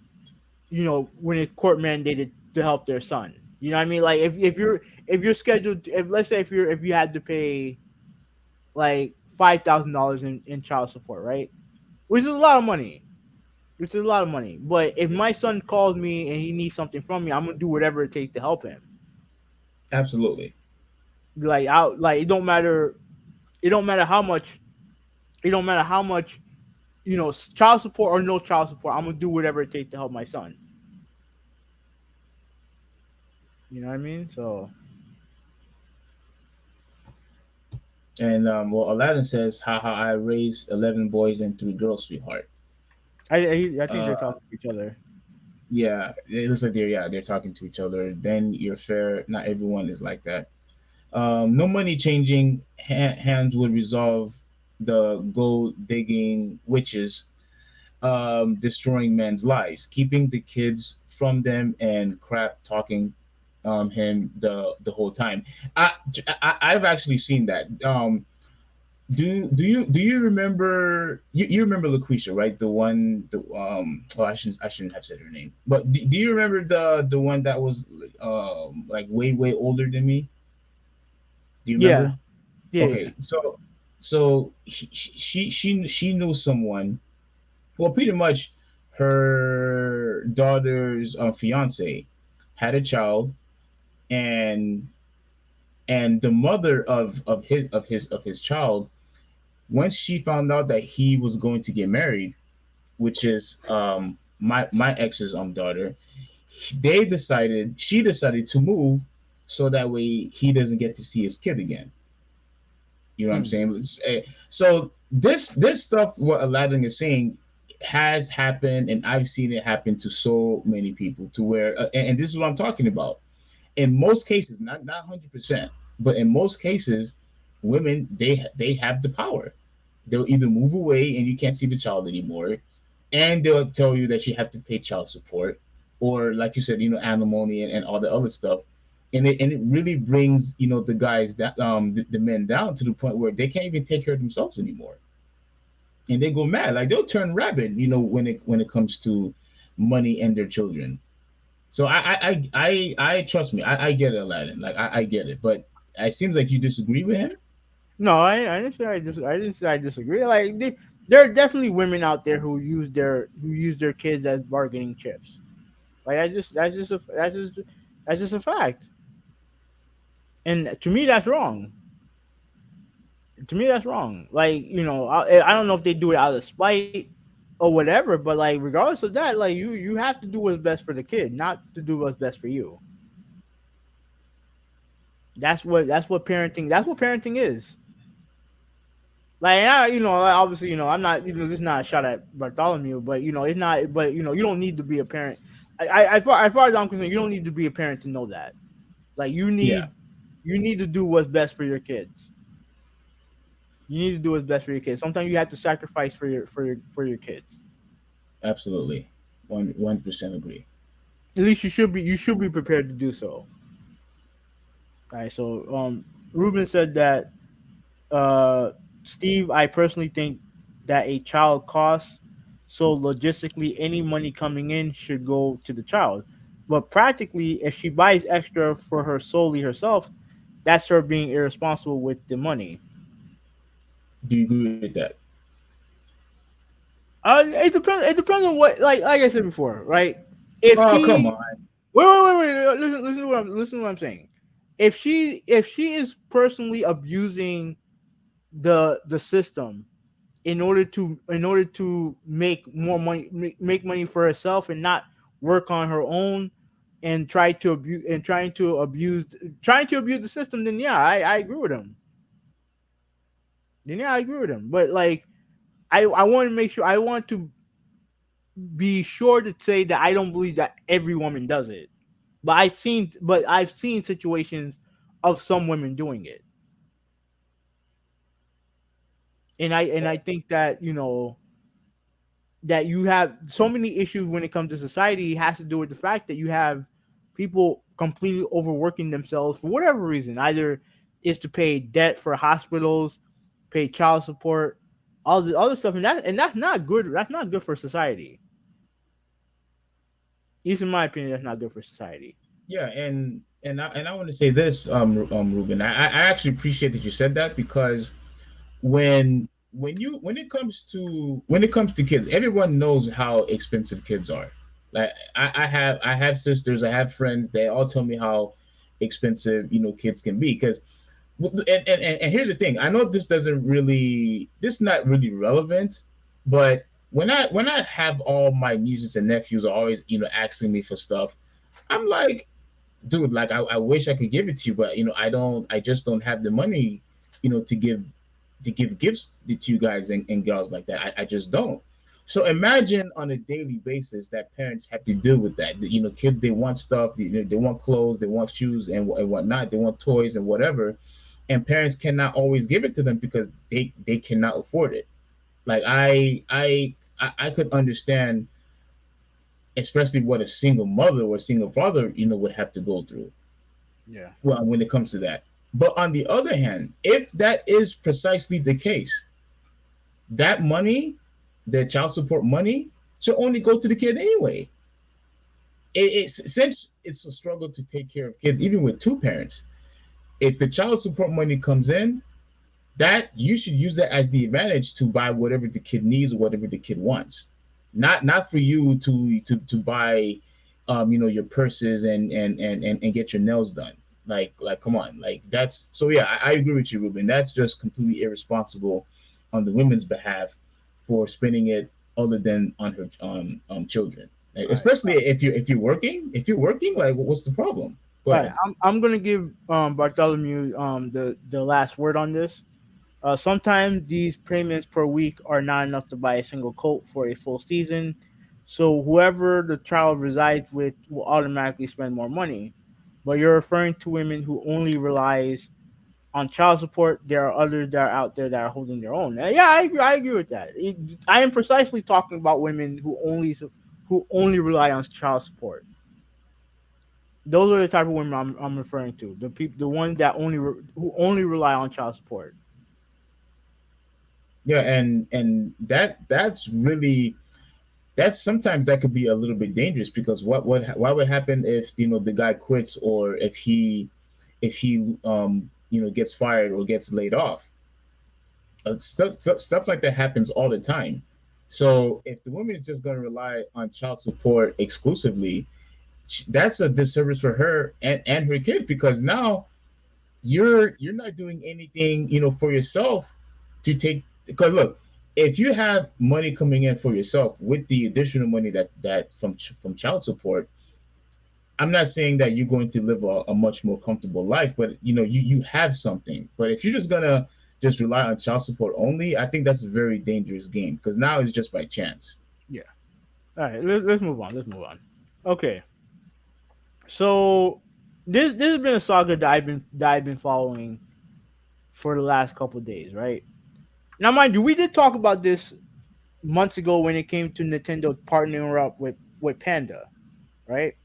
When it's court mandated to help their son. You know what I mean? Like if you're scheduled, if let's say if you had to pay like $5,000 in child support, right? Which is a lot of money. Which is a lot of money. But if my son calls me and he needs something from me, I'm gonna do whatever it takes to help him. Absolutely. Like it don't matter. It don't matter how much. It don't matter how much. child support or no child support, I'm gonna do whatever it takes to help my son. You know what I mean? So And well, Aladdin says, "Haha, I raised 11 boys and 3 girls, sweetheart." I think they're Uh, talking to each other. yeah, it looks like they're talking to each other. Then you're fair. Not everyone is like that. No money changing hands would resolve the gold digging witches destroying men's lives, keeping the kids from them and crap talking him the whole time. I, I've actually seen that. Do you remember you remember LaQuisha, right? The one the oh, I shouldn't have said her name. But do you remember the one that was like way older than me? Do you Yeah, remember? yeah, yeah. Okay, so she knew someone. Well, pretty much her daughter's fiance had a child, and the mother of his child, once she found out that he was going to get married, which is my ex's daughter, she decided to move so that way he doesn't get to see his kid again. You know what I'm Hmm. saying? So this stuff, what Aladdin is saying, has happened, and I've seen it happen to so many people. To where, and this is what I'm talking about. In most cases, not 100%, but in most cases, women they have the power. They'll either move away and you can't see the child anymore, and they'll tell you that you have to pay child support, or like you said, alimony and all the other stuff. And it really brings the guys that the men down to the point where they can't even take care of themselves anymore, and they go mad, like they'll turn rabid, when it comes to money and their children. So I trust me, I get it, Aladdin. Like I get it, but it seems like you disagree with him. No, I didn't say I didn't say I disagree. Like there are definitely women out there who use their kids as bargaining chips. Like that's just a fact. And to me, that's wrong. To me, that's wrong. Like I don't know if they do it out of spite or whatever, but like regardless of that, like you have to do what's best for the kid, not to do what's best for you. That's what parenting is. Like like, obviously, I'm not, this is not a shot at Bartholomew, but it's not. But you don't need to be a parent. As far as I'm concerned, you don't need to be a parent to know that. Like Yeah, you need to do what's best for your kids. You need to do what's best for your kids. Sometimes you have to sacrifice for your kids. absolutely, 1% agree. At least you should be prepared to do so. All right. So Ruben said that uh, Steve, I personally think that a child costs. So logistically, any money coming in should go to the child. But practically, if she buys extra for her solely herself, that's her being irresponsible with the money. Do you agree with that? It depends. It depends on what, like I said before, right? If Oh, come she on. wait, listen to what I'm saying. If she is personally abusing the system in order to make more money, make money for herself and not work on her own, and trying to abuse the system, then yeah, I agree with him. Then yeah, I agree with him. But like I want to make sure, I want to be sure to say that I don't believe that every woman does it. But I've seen situations of some women doing it. And I think that that you have so many issues when it comes to society has to do with the fact that you have people completely overworking themselves for whatever reason. Either is to pay debt for hospitals, pay child support, all the other stuff, and that's not good. That's not good for society. At least in my opinion, that's not good for society. Yeah, and I want to say this, Ruben. I actually appreciate that you said that, because when it comes to kids, everyone knows how expensive kids are. Like I have sisters, I have friends. They all tell me how expensive kids can be. Because and here's the thing. I know this is not really relevant, but when I have all my nieces and nephews are always asking me for stuff, I'm like, dude, like I wish I could give it to you, but I just don't have the money, to give gifts to you guys and girls like that. I just don't. So imagine on a daily basis that parents have to deal with that. Kids, they want stuff, they want clothes, they want shoes and whatnot, they want toys and whatever, and parents cannot always give it to them because they cannot afford it. Like I could understand, especially what a single mother or a single father, would have to go through. Yeah. Well, when it comes to that. But on the other hand, if that is precisely the case, that money, the child support money, should only go to the kid anyway. It's since it's a struggle to take care of kids, even with two parents. If the child support money comes in, that you should use that as the advantage to buy whatever the kid needs or whatever the kid wants. Not for you to buy your purses and get your nails done. Like come on. Like that's so yeah, I agree with you, Ruben. That's just completely irresponsible on the women's behalf for spending it other than on her children. Like, All right. especially if you're working, like what's the problem? Go All right. ahead. I'm gonna give Bartholomew the last word on this. Sometimes these payments per week are not enough to buy a single coat for a full season, so whoever the child resides with will automatically spend more money. But you're referring to women who only relies on child support. There are others that are out there that are holding their own. Yeah, I agree with that. I am precisely talking about women who only rely on child support. Those are the type of women I'm referring to. The ones that who only rely on child support. Yeah, and that's really, that's sometimes that could be a little bit dangerous because what would happen if the guy quits, or if he gets fired or gets laid off. Stuff like that happens all the time. So if the woman is just going to rely on child support exclusively, that's a disservice for her and her kid, because now you're not doing anything for yourself to take. Because look, if you have money coming in for yourself with the additional money that from child support, I'm not saying that you're going to live a much more comfortable life, but you have something. But if you're just gonna just rely on child support only, I think that's a very dangerous game, because now it's just by chance. Yeah. All right. Let's move on. Let's move on. Okay. So this has been a saga that I've been following for the last couple of days, right? Now, mind you, we did talk about this months ago when it came to Nintendo partnering up with Panda, right?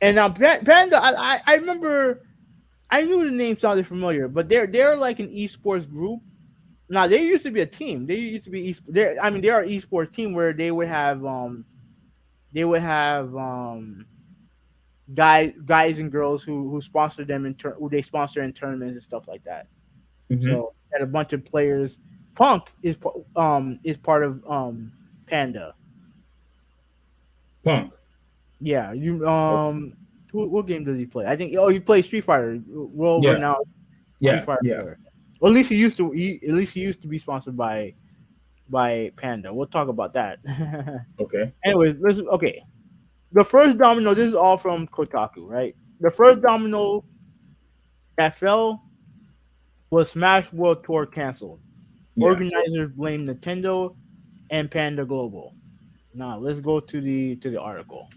And now Panda, I remember I knew the name sounded familiar, but they're like an esports group. Now they used to be a team. They used to be I mean, they are an esports team where they would have guys and girls who sponsor them who they sponsor in tournaments and stuff like that. Hmm. So had a bunch of players. Punk is part of Panda. Punk. Yeah, you Oh, what game does he play? I think he plays Street Fighter, world yeah, renowned Street yeah, Fighter yeah. player. Or at least he used to. At least he used to be sponsored by Panda. We'll talk about that. Okay. Anyways, okay. The first domino. This is all from Kotaku, right? The first domino that fell was Smash World Tour canceled. Yeah. Organizers blame Nintendo and Panda Global. Now let's go to the article.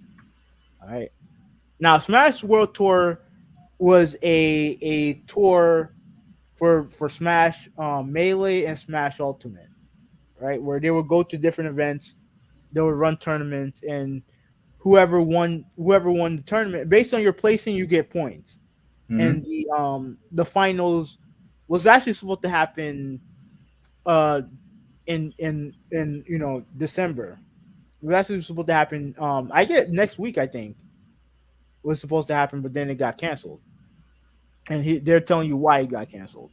All right. Now Smash World Tour was a tour for Smash Melee and Smash Ultimate, right? Where they would go to different events, they would run tournaments, and whoever won the tournament, based on your placing, you get points. Hmm. And the finals was actually supposed to happen uh in December. It was actually supposed to happen I get next week, I think, was supposed to happen, but then it got canceled. And they're telling you why it got canceled.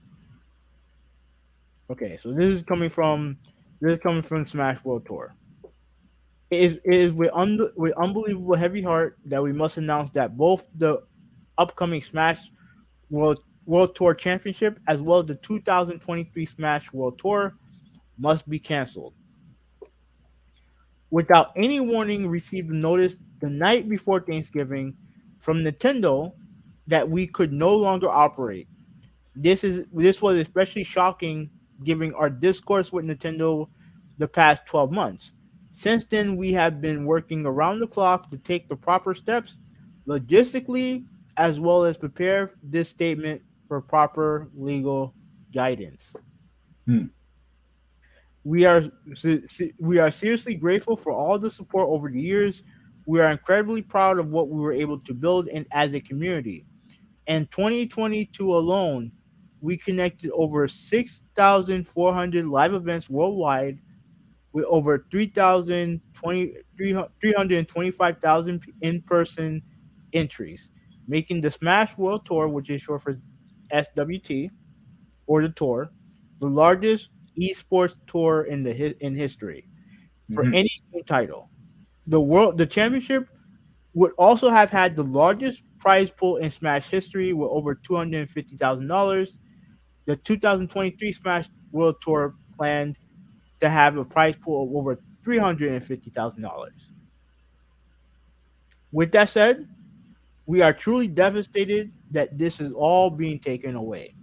Okay, so this is coming from Smash World Tour. It is with unbelievable heavy heart that we must announce that both the upcoming Smash World Tour Championship as well as the 2023 Smash World Tour must be canceled. without any warning, received a notice the night before Thanksgiving from Nintendo that we could no longer operate. This was especially shocking given our discourse with Nintendo the past 12 months. Since then, we have been working around the clock to take the proper steps logistically as well as prepare this statement for proper legal guidance. Hmm. We are we are seriously grateful for all the support over the years. We are incredibly proud of what we were able to build and as a community. In 2022 alone, we connected over 6,400 live events worldwide with over 325,000 in-person entries, making the Smash World Tour, which is short for SWT or the tour, the largest esports tour in in history for Hmm. any game title. The championship would also have had the largest prize pool in Smash history with over $250,000. The 2023 Smash World Tour planned to have a prize pool of over $350,000. With that said, we are truly devastated that this is all being taken away.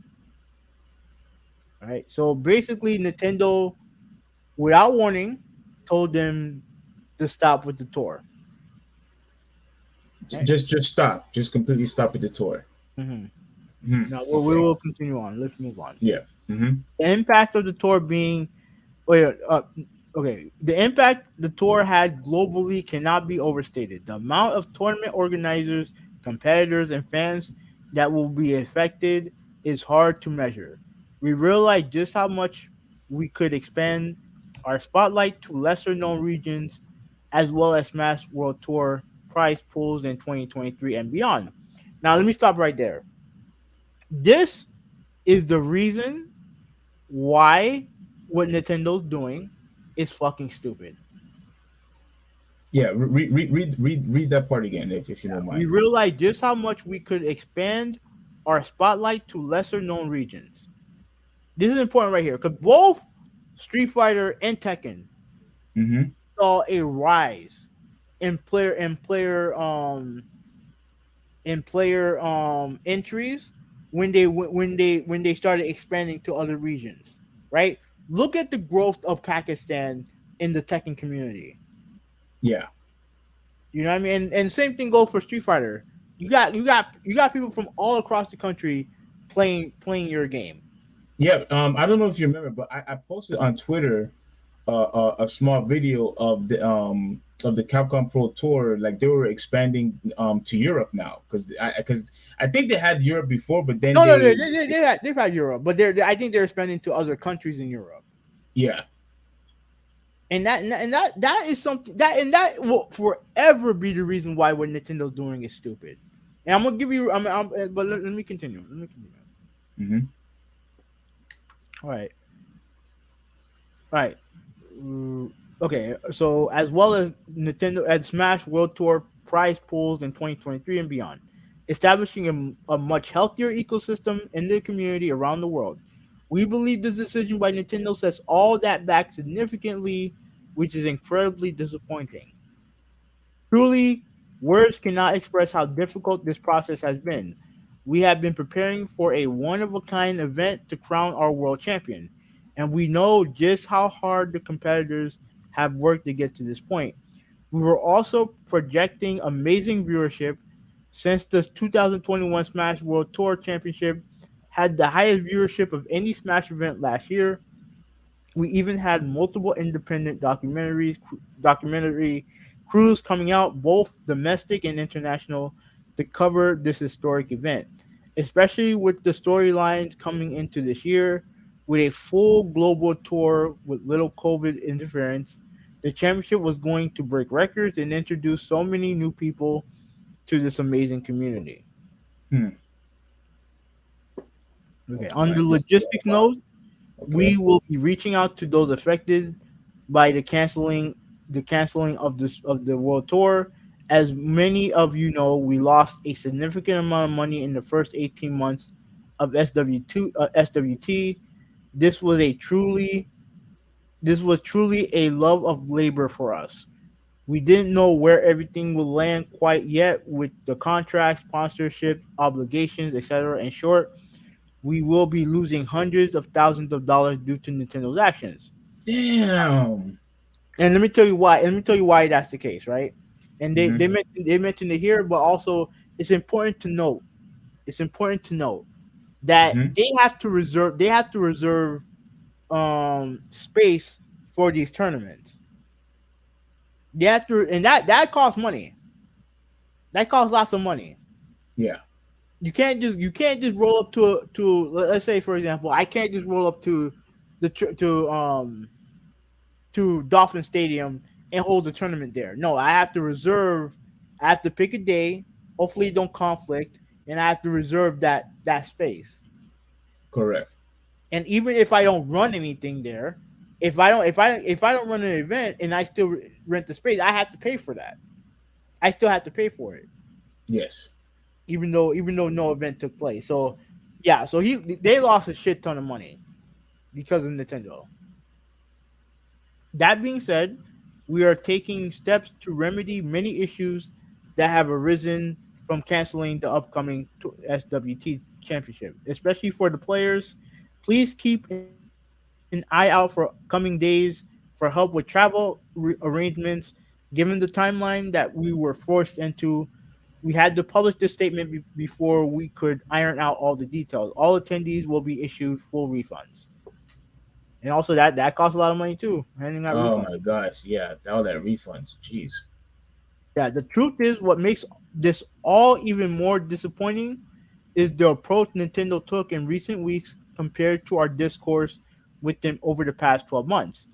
All right. So basically, Nintendo, without warning, told them to stop with the tour. Right. Just stop. Just completely stop at the tour. Mm-hmm. Hmm. Now we Okay. will continue on. Let's move on. Yeah. Hmm. The impact of the tour being wait, okay. The impact the tour had globally cannot be overstated. The amount of tournament organizers, competitors, and fans that will be affected is hard to measure. We realize just how much we could expand our spotlight to lesser known regions, as well as Smash World Tour prize pools in 2023 and beyond. Now, let me stop right there. This is the reason why what Nintendo's doing is fucking stupid. Yeah. Read that part again, if you don't We mind. realized just how much we could expand our spotlight to lesser known regions. This is important right here because both Street Fighter and Tekken Hmm. saw a rise in player entries when they started expanding to other regions. Right? Look at the growth of Pakistan in the Tekken community. Yeah. You know what I mean? And same thing goes for Street Fighter. You got people from all across the country playing your game. Yeah. I don't know if you remember, but I posted on Twitter a small video of the Capcom Pro Tour. Like they were expanding to Europe now because I think they had Europe before, but then No, no, they've had Europe, but I think they're expanding to other countries in Europe, yeah. and that is something that will forever be the reason why what Nintendo's doing is stupid. And I'm gonna give you, but let me continue. Let me continue. Hmm. All right, all right. Mm, okay, so as well as Nintendo and Smash World Tour prize pools in 2023 and beyond, establishing a much healthier ecosystem in the community around the world. We believe this decision by Nintendo sets all that back significantly, which is incredibly disappointing. Truly, words cannot express how difficult this process has been. We have been preparing for a one of a kind event to crown our world champion, and we know just how hard the competitors have worked to get to this point. We were also projecting amazing viewership since the 2021 Smash World Tour Championship had the highest viewership of any Smash event last year. We even had multiple independent documentary crews coming out, both domestic and international, to cover this historic event. Especially with the storylines coming into this year, with a full global tour with little COVID interference, the championship was going to break records and introduce so many new people to this amazing community. Hmm. Okay, Oh on the man, this logistic wow. note, we Okay. will be reaching out to those affected by the canceling of the world tour. As many of you know, we lost a significant amount of money in the first 18 months of SWT. This was truly a love of labor for us. We didn't know where everything will land quite yet with the contracts, sponsorship, obligations, etc. In short, we will be losing hundreds of thousands of dollars due to Nintendo's actions. Damn. And let me tell you why. Let me tell you why that's the case, right? And Hmm. they mentioned it here, but also it's important to note. It's important to note that Hmm. they have to reserve space for these tournaments. They have to, and that costs money. That costs lots of money. Yeah. You can't just roll up to let's say for example, I can't just roll up to the to Dolphin Stadium and hold the tournament there. No, I have to reserve. I have to pick a day. Hopefully, it don't conflict, and I have to reserve that space. Correct. And even if I don't run anything there, if I don't run an event and I still rent the space, I have to pay for that. I still have to pay for it, Yes. even though no event took place. So yeah, so they lost a shit ton of money because of Nintendo. That being said, we are taking steps to remedy many issues that have arisen from canceling the upcoming SWT championship, especially for the players. Please keep an eye out for coming days for help with travel arrangements. Given the timeline that we were forced into, we had to publish this statement before we could iron out all the details. All attendees will be issued full refunds. And also that costs a lot of money too, handing out Oh refunds. my gosh. Yeah. All that refunds. Jeez. Yeah, the truth is, what makes this all even more disappointing is the approach Nintendo took in recent weeks compared to our discourse with them over the past 12 months.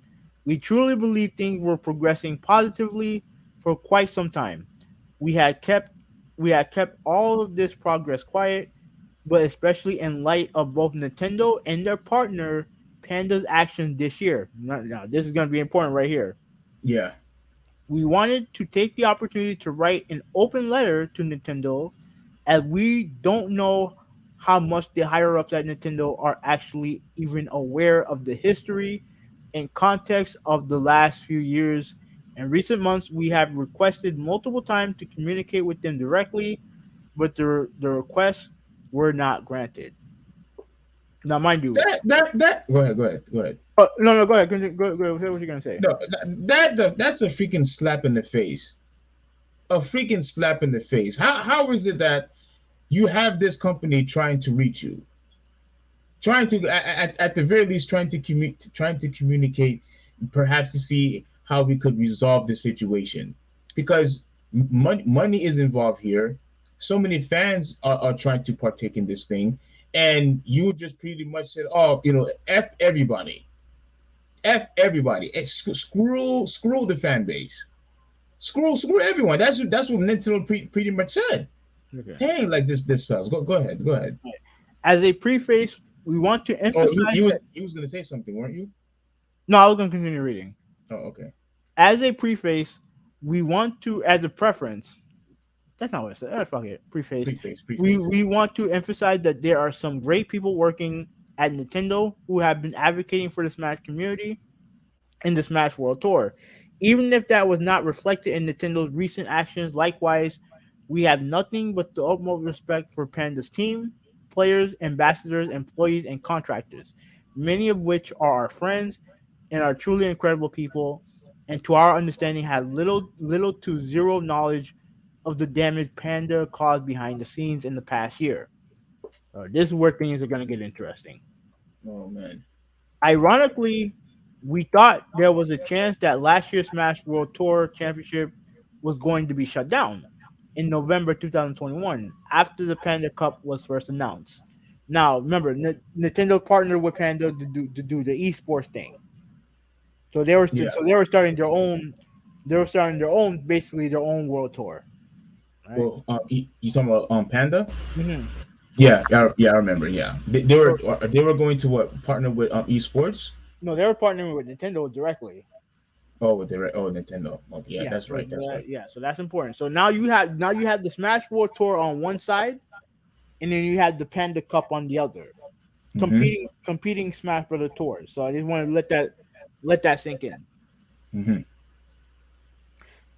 We truly believe things were progressing positively for quite some time. We had kept we had kept all of this progress quiet, but especially in light of both Nintendo and their partner Panda's actions this year. Now, this is going to be important right here. Yeah. We wanted to take the opportunity to write an open letter to Nintendo, as we don't know how much the higher ups at Nintendo are actually even aware of the history and context of the last few years. In recent months, we have requested multiple times to communicate with them directly, but the requests were not granted. Now, mind you, That. Go ahead. Go ahead. Go ahead. no, no, go ahead, go ahead, say what you're gonna say. No. That's a freaking slap in the face. A freaking slap in the face. How is it that you have this company trying to reach you, trying to at the very least trying to communicate, perhaps to see how we could resolve the situation, because money is involved here. So many fans are trying to partake in this thing, and you just pretty much said, oh, f everybody, and screw the fan base, screw everyone. That's what Nintendo pretty much said. Okay. Dang, like this sucks. Go ahead, go ahead. As a preface, we want to Oh, emphasize that. you was gonna say something, weren't you? No, I was going to continue reading. Oh, okay. As a preface, we want to, as a preference, that's not what it said. Fuck it. Preface. Preface, preface. We want to emphasize that there are some great people working at Nintendo who have been advocating for the Smash community in the Smash World Tour. Even if that was not reflected in Nintendo's recent actions, likewise, we have nothing but the utmost respect for Panda's team, players, ambassadors, employees, and contractors, many of which are our friends and are truly incredible people, and to our understanding had little to zero knowledge of the damage Panda caused behind the scenes in the past year. This is where things are going to get interesting. Oh man. Ironically, we thought there was a chance that last year's Smash World Tour Championship was going to be shut down in November 2021 after the Panda Cup was first announced. Now, remember, Nintendo partnered with Panda to do the esports thing, Yeah. so they were starting their own, basically their own world tour, right? Well, you talking about Panda? Hmm. Yeah, yeah, yeah. I remember. Yeah, So, they were going to what, partner with esports. no, they were partnering with Nintendo directly. Oh, with the Nintendo. Oh, yeah, Yeah, that's right. That's right. so that's important. So now you have the Smash World Tour on one side, and then you have the Panda Cup on the other, Mm-hmm. competing Smash Brother tours. So I just want to let that sink in. Mm-hmm.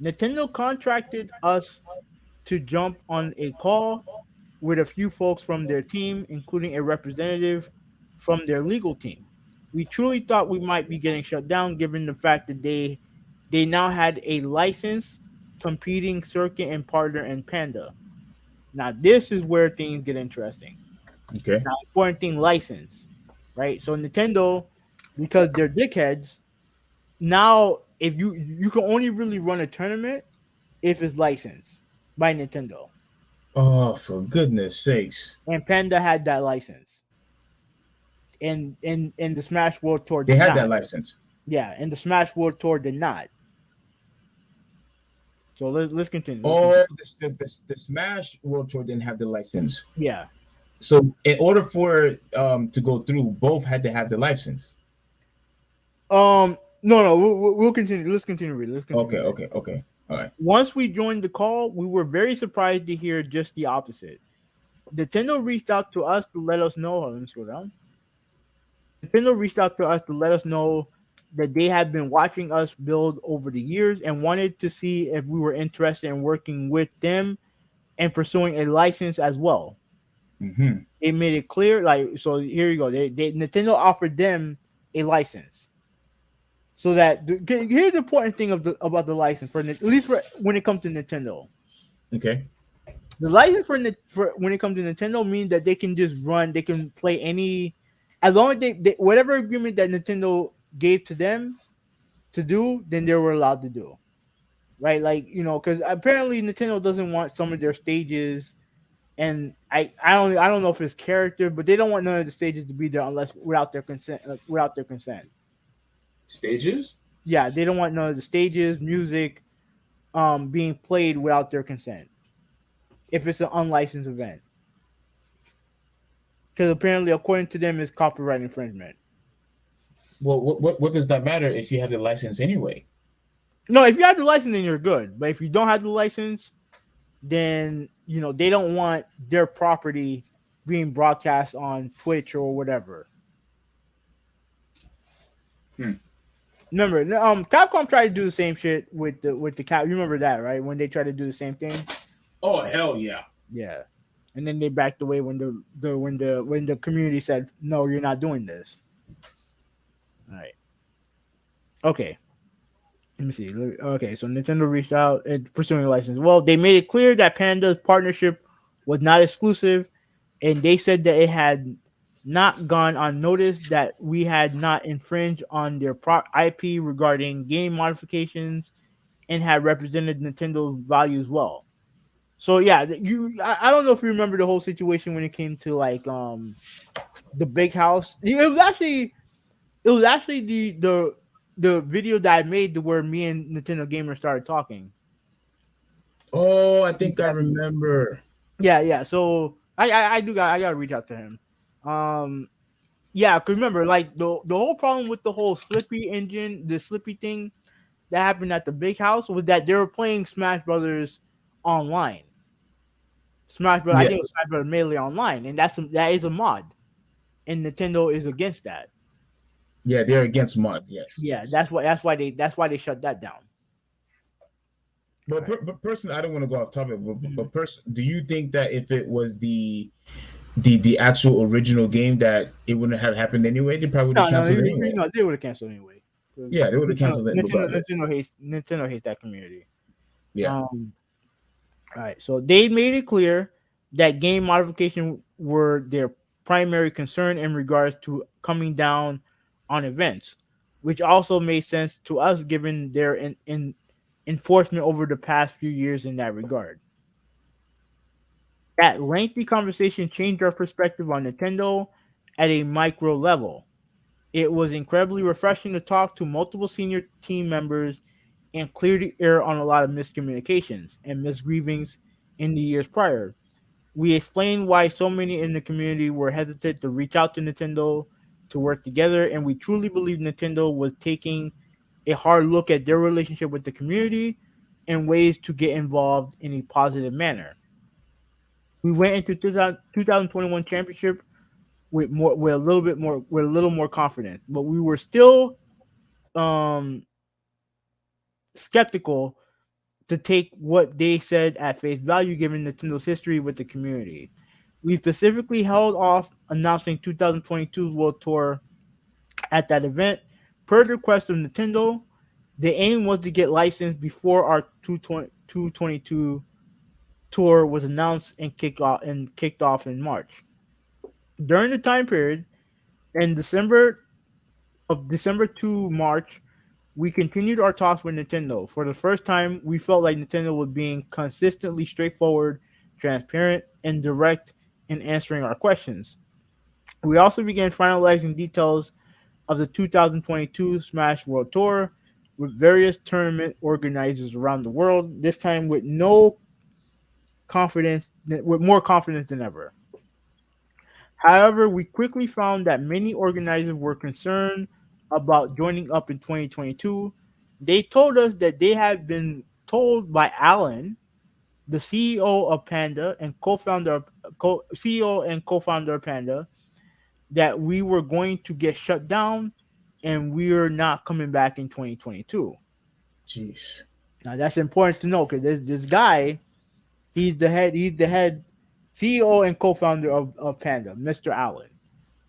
Nintendo contracted us to jump on a call with a few folks from their team, including a representative from their legal team. We truly thought we might be getting shut down given the fact that they now had a license competing circuit and partner in Panda. Now this is where things get interesting. Okay. Now important thing license, right? So Nintendo, because they're dickheads, now if you can only really run a tournament if it's licensed by Nintendo. Oh, for goodness sakes. And Panda had that license. And the Smash World Tour They did had not. that license. Yeah, and the Smash World Tour did not. So let's continue. Let's continue. Oh, the Smash World Tour didn't have the license. Yeah. So in order for to go through, both had to have the license. No, we'll continue. Let's continue reading. Let's continue Okay, reading. okay, okay. All right. Once we joined the call, we were very surprised to hear just the opposite. Nintendo reached out to us to let us know. Hold on, let me scroll down. Nintendo reached out to us to let us know that they had been watching us build over the years and wanted to see if we were interested in working with them and pursuing a license as well. Mm-hmm. They made it clear, like, so here you go. They Nintendo offered them a license, so that here's the important thing about the license at least for when it comes to Nintendo. Okay. The license for when it comes to Nintendo means that they can just run, they can play any, as long as they whatever agreement that Nintendo gave to them to do, then they were allowed to do. Right, like because apparently Nintendo doesn't want some of their stages, and I don't know if it's character, but they don't want none of the stages to be there unless without their consent. Without their consent, Stages? yeah, they don't want none of the stages, music, being played without their consent if it's an unlicensed event, because apparently, according to them, it's copyright infringement. Well, what does that matter if you have the license anyway? No, if you have the license, then you're good. But if you don't have the license, then they don't want their property being broadcast on Twitch or whatever. Hmm. Remember, Capcom tried to do the same shit with the cap. You remember that, right? When they tried to do the same thing, Oh hell yeah! yeah. And then they backed away when the community said, "No, you're not doing this." All right. Okay. Let me see. Okay, so Nintendo reached out and pursuing a license. Well, they made it clear that Panda's partnership was not exclusive, and they said that it had not gone unnoticed that we had not infringed on their IP regarding game modifications and had represented Nintendo's values well. So yeah, I don't know if you remember the whole situation when it came to like the big house. It was actually the video that I made to where me and Nintendo Gamer started talking. Oh, I think I remember. Yeah, yeah. So I gotta reach out to him. Um, yeah, cause remember, like the whole problem with the whole Slippy engine, the Slippy thing that happened at the big house was that they were playing Smash Brothers online. I think it was Yes. Smash Brothers Melee online, and that is a mod, and Nintendo is against that. Yeah, they're against mods. Yes, Yeah, yes. that's why they shut that down. All right. But personally, I don't want to go off topic. Mhm. Do you think that if it was the actual original game that it wouldn't have happened anyway? They probably would have No, no, canceled it anyway. no, they would have canceled anyway. 'Cause Yeah, they would have canceled it regardless. Nintendo hates that community. Yeah. Um, all right, so they made it clear that game modification were their primary concern in regards to coming down on events, which also made sense to us given their in enforcement over the past few years in that regard. That lengthy conversation changed our perspective on Nintendo at a micro level. It was incredibly refreshing to talk to multiple senior team members and clear the air on a lot of miscommunications and misgrievings in the years prior. We explained why so many in the community were hesitant to reach out to Nintendo to work together, and we truly believe Nintendo was taking a hard look at their relationship with the community and ways to get involved in a positive manner. We went into 2021 championship with a little more confidence, but we were still um skeptical to take what they said at face value given Nintendo's history with the community. We specifically held off announcing 2022's World Tour at that event. Per the request of Nintendo, the aim was to get licensed before our 222 tour was announced and kicked off in March. During the time period, in December to March, we continued our talks with Nintendo. For the first time, we felt like Nintendo was being consistently straightforward, transparent, and direct in answering our questions. We also began finalizing details of the 2022 Smash World Tour with various tournament organizers around the world, this time with more confidence than ever. However, we quickly found that many organizers were concerned about joining up in 2022. They told us that they had been told by Alan, the CEO of Panda and CEO and co-founder of Panda, that we were going to get shut down and we're not coming back in 2022. Jeez. Now that's important to know because this guy, he's the head CEO and co-founder of Panda, Mr. Allen.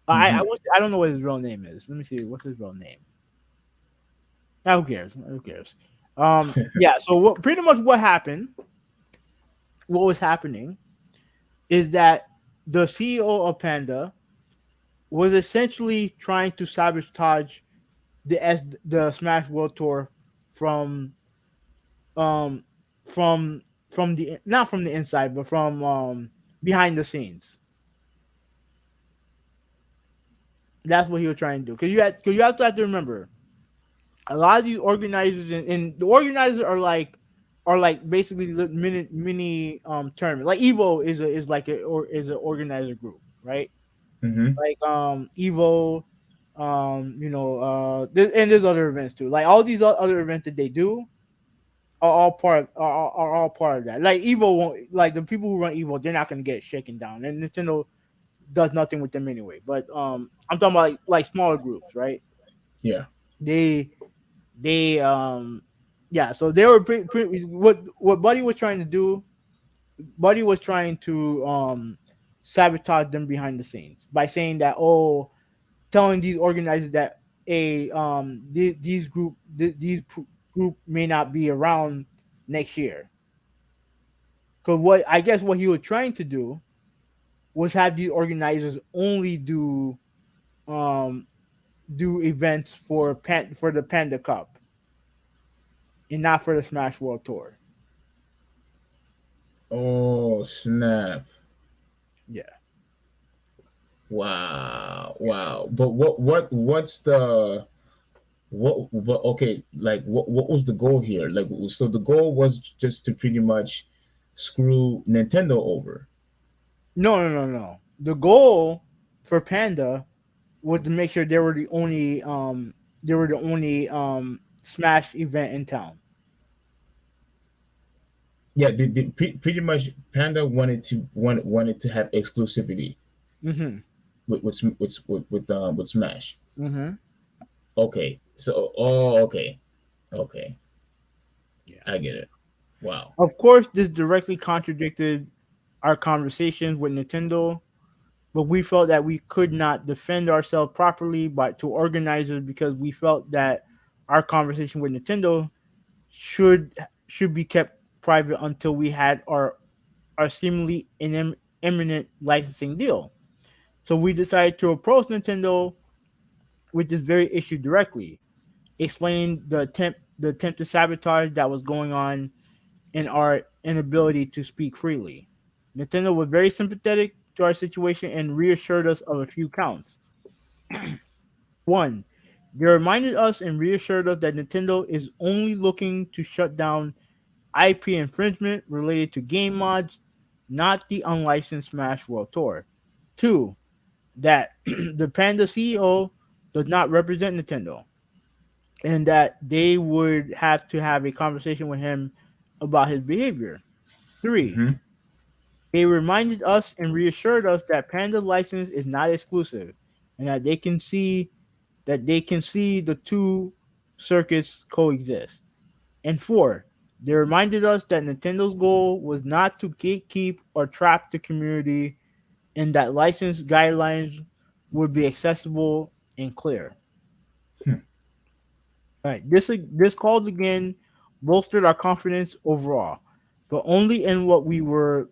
Hmm. I don't know what his real name is. Let me see what's his real name. Now who cares? Who cares? Yeah. So pretty much what was happening is that the CEO of Panda was essentially trying to sabotage the Smash World Tour from um from the not from the inside but from behind the scenes. That's what he was trying to do. Because you have to remember a lot of these organizers and the organizers are like basically the mini tournament. Like Evo is an organizer group, right? Hmm. Like Evo, and there's other events too. Like all these other events that they do are all part of that. Like Evo won't like the people who run Evo, they're not gonna get shaken down, and Nintendo does nothing with them anyway. But I'm talking about like smaller groups, right? Yeah. They they yeah. So they were what Buddy was trying to do. Buddy was trying to sabotage them behind the scenes by saying that telling these organizers that these group may not be around next year. Because what he was trying to do was have these organizers only um do events for the Panda Cup and not for the Smash World Tour. Oh, snap. Yeah. Wow. Wow. But what's the what okay, like what was the goal here? Like, so the goal was just to pretty much screw Nintendo over. No. The goal for Panda was to make sure they were the only Smash event in town. Yeah, pretty much Panda wanted to have exclusivity Mhm. with Smash. Mhm. Okay. So, okay. Okay. Yeah. I get it. Wow. Of course, this directly contradicted our conversations with Nintendo, but we felt that we could not defend ourselves properly by to organizers because we felt that our conversation with Nintendo should should be kept private until we had our seemingly imminent licensing deal. So we decided to approach Nintendo with this very issue directly, explaining the attempt to sabotage that was going on and our inability to speak freely. Nintendo was very sympathetic to our situation and reassured us of a few counts. One, they reminded us and reassured us that Nintendo is only looking to shut down IP infringement related to game mods, not the unlicensed Smash World Tour. Two, that the Panda CEO does not represent Nintendo and that they would have to have a conversation with him about his behavior. Three, Hmm. they reminded us and reassured us that Panda license is not exclusive and that they can see the two circuits coexist. And four, They reminded us that Nintendo's goal was not to gatekeep or trap the community, and that license guidelines would be accessible and clear. Hmm. Right. This calls again bolstered our confidence overall, but only in what we were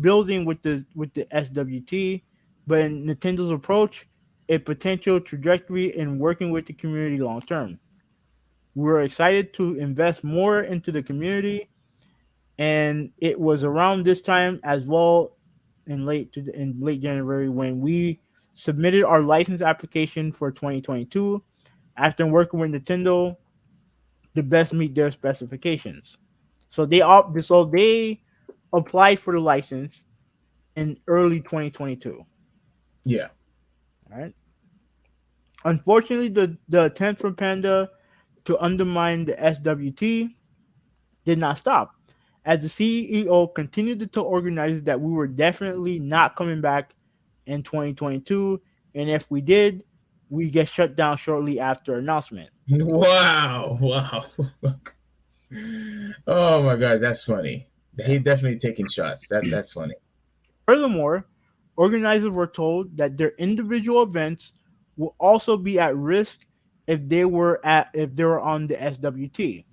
building with the SWT, but in Nintendo's approach, a potential trajectory in working with the community long term. We were excited to invest more into the community, and it was around this time as well in late January when we submitted our license application for 2022 after working with Nintendo to best meet their specifications. So they applied for the license in early 2022. Yeah. All right. Unfortunately, the attempt from Panda to undermine the SWT did not stop, as the CEO continued to tell organizers that we were definitely not coming back in 2022, and if we did, we get shut down shortly after announcement. Wow. Wow. Oh my God, that's funny. Yeah. He definitely taking shots. That's funny. Furthermore, organizers were told that their individual events will also be at risk if they were on the SWT.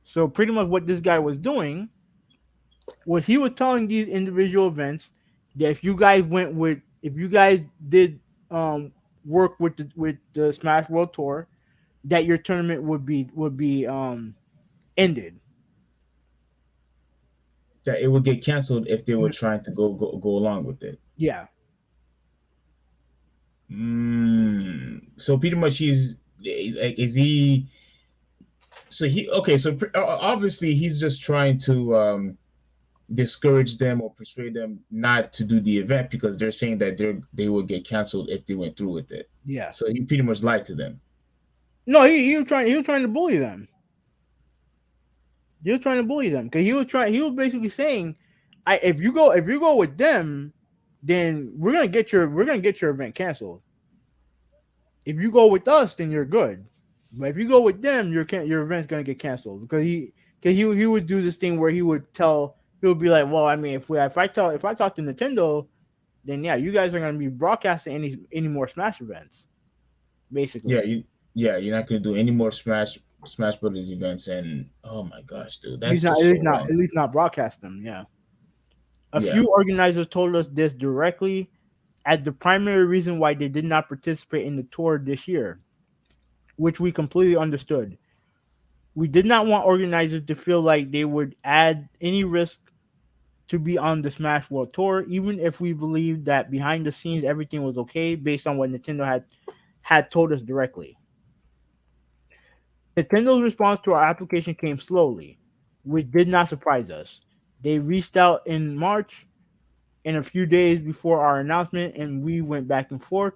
So pretty much what this guy was doing was he was telling these individual events that if you guys did work with the Smash World Tour, that your tournament would be ended. That it would get canceled if they were trying to go along with it. Yeah, So pretty much he's like, is he? So he okay. So obviously he's just trying to discourage them or persuade them not to do the event because they're saying that they will get canceled if they went through with it. yeah. So he pretty much lied to them. No, he was trying to bully them. He was trying to bully them because he was basically saying, I if you go with them, then we're gonna get your event canceled. If you go with us, then you're good. But if you go with them, your event's gonna get canceled because he would do this thing where he would be like, well, I mean, if I talk to Nintendo, then yeah, you guys are gonna be broadcasting any more Smash events, Yeah, basically. you're not gonna do any more Smash Brothers events, and oh my gosh, dude, At least that's just so wrong. not broadcast them. Yeah, a Yeah. few organizers told us this directly as the primary reason why they did not participate in the tour this year, which we completely understood. We did not want organizers to feel like they would add any risk to be on the Smash World Tour, even if we believed that behind the scenes everything was okay based on what Nintendo had told us directly. Nintendo's response to our application came slowly, which did not surprise us. They reached out in March in a few days before our announcement, and we went back and forth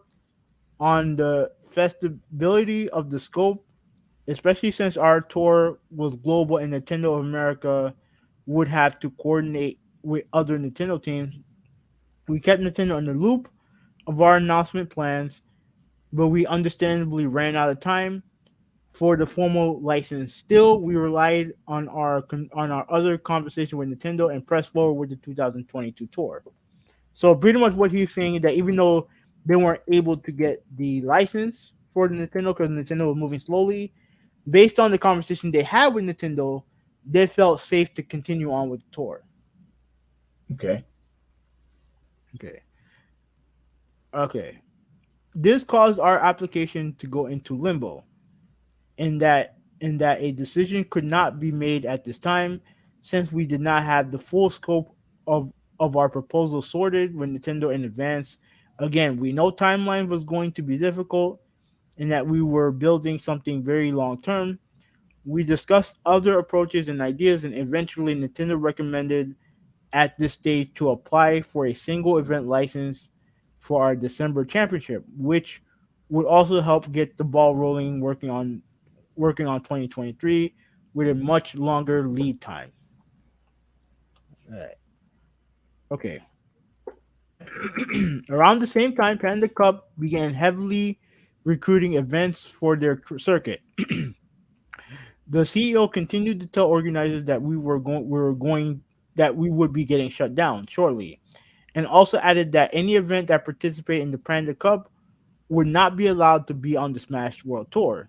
on the feasibility of the scope, especially since our tour was global and Nintendo of America would have to coordinate with other Nintendo teams. We kept Nintendo in the loop of our announcement plans, but we understandably ran out of time for the formal license. Still, we relied on our other conversation with Nintendo and pressed forward with the 2022 tour. So pretty much what he's saying is that even though they weren't able to get the license for the Nintendo because Nintendo was moving slowly, based on the conversation they had with Nintendo, they felt safe to continue on with the tour. Okay. Okay. Okay. This caused our application to go into limbo in that a decision could not be made at this time since we did not have the full scope of our proposal sorted with Nintendo in advance. Again, we know timeline was going to be difficult and that we were building something very long term. We discussed other approaches and ideas, and eventually Nintendo recommended at this stage to apply for a single event license for our December championship, which would also help get the ball rolling working on 2023 with a much longer lead time. Alright. Okay. Around the same time, Panda Cup began heavily recruiting events for their circuit. The CEO continued to tell organizers that we would be getting shut down shortly, and also added that any event that participated in the Panda Cup would not be allowed to be on the Smash World Tour.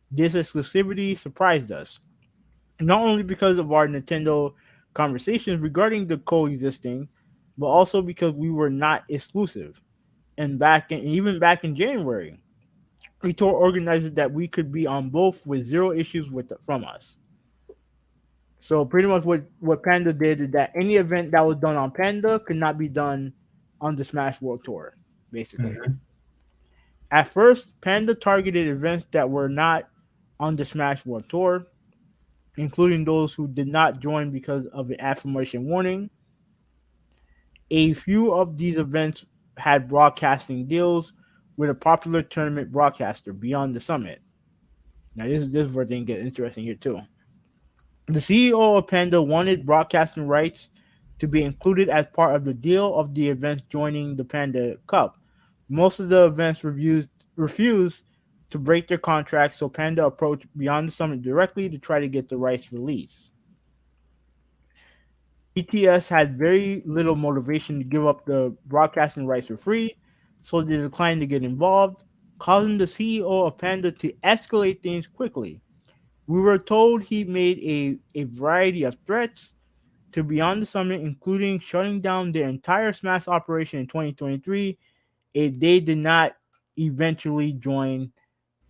This exclusivity surprised us, not only because of our Nintendo conversations regarding the coexisting, but also because we were not exclusive. And even back in January, we told organizers that we could be on both with zero issues from us. So pretty much what Panda did is that any event that was done on Panda could not be done on the Smash World Tour, basically. Hmm. At first, Panda targeted events that were not on the Smash World Tour, including those who did not join because of an affirmation warning. A few of these events had broadcasting deals with a popular tournament broadcaster beyond the summit. Now, this is where things get interesting here too. The CEO of Panda wanted broadcasting rights to be included as part of the deal of the events joining the Panda Cup. Most of the events refused to break their contracts, so Panda approached Beyond the Summit directly to try to get the rights released. BTS had very little motivation to give up the broadcasting rights for free, so they declined to get involved, causing the CEO of Panda to escalate things quickly. We were told he made a variety of threats to Beyond the Summit, including shutting down their entire Smash operation in 2023 if they did not eventually join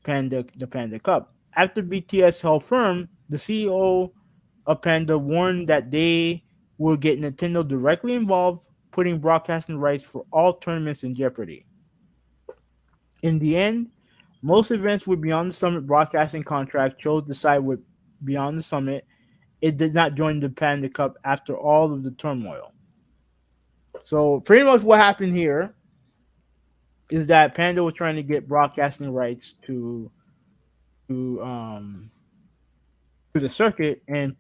the Panda Cup. After BTS held firm, the CEO of Panda warned that they will get Nintendo directly involved, putting broadcasting rights for all tournaments in jeopardy. In the end, most events with Beyond the Summit broadcasting contract chose to side with Beyond the Summit. It did not join the Panda Cup after all of the turmoil. So pretty much what happened here is that Panda was trying to get broadcasting rights to um to the circuit, and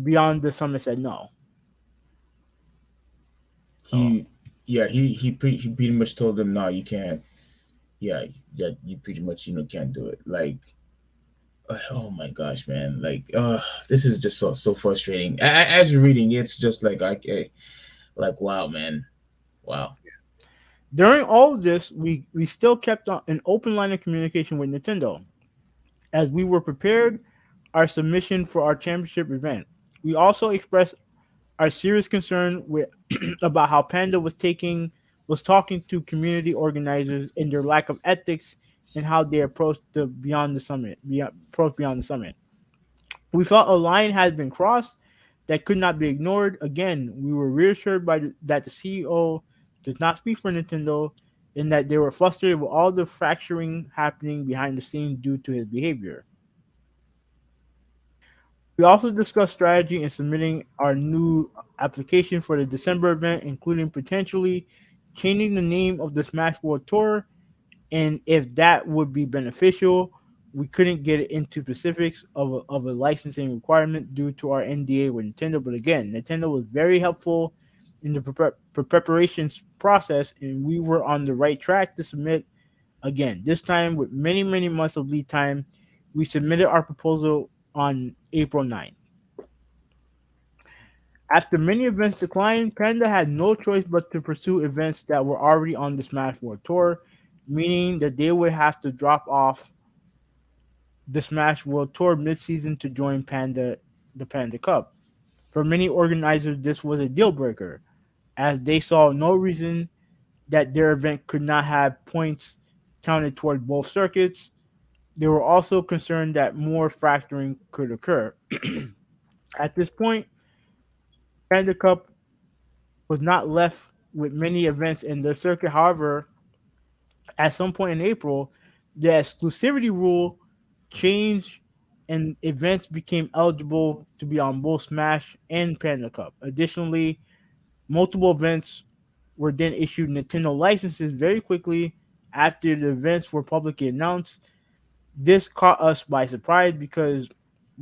Beyond the Summit said no. So He, yeah, he pretty much told them, no, you can't. Yeah, yeah, you pretty much can't do it. Like, oh my gosh, man, like, this is just so frustrating. As you're reading, it's just like, okay, like, wow, man, wow. during all of this, we still kept on an open line of communication with Nintendo as we were prepared our submission for our championship event. We also expressed our serious concern with about how Panda was talking to community organizers and their lack of ethics and how they approached Beyond the Summit. We felt a line had been crossed that could not be ignored. Again, we were reassured that the CEO does not speak for Nintendo and that they were frustrated with all the fracturing happening behind the scenes due to his behavior. We also discussed strategy in submitting our new application for the December event, including potentially changing the name of the Smash World Tour, and if that would be beneficial. We couldn't get into specifics of a licensing requirement due to our NDA with Nintendo, but again, Nintendo was very helpful in the preparations process, and we were on the right track to submit again. This time, with many months of lead time, we submitted our proposal on April 9th. After many events declined, Panda had no choice but to pursue events that were already on the Smash World Tour, meaning that they would have to drop off the Smash World Tour mid-season to join the Panda Cup. For many organizers, this was a deal breaker, as they saw no reason that their event could not have points counted toward both circuits. They were also concerned that more fracturing could occur. At this point, Panda Cup was not left with many events in the circuit. However, at some point in April, the exclusivity rule changed and events became eligible to be on both Smash and Panda Cup. Additionally, multiple events were then issued Nintendo licenses very quickly after the events were publicly announced. This caught us by surprise because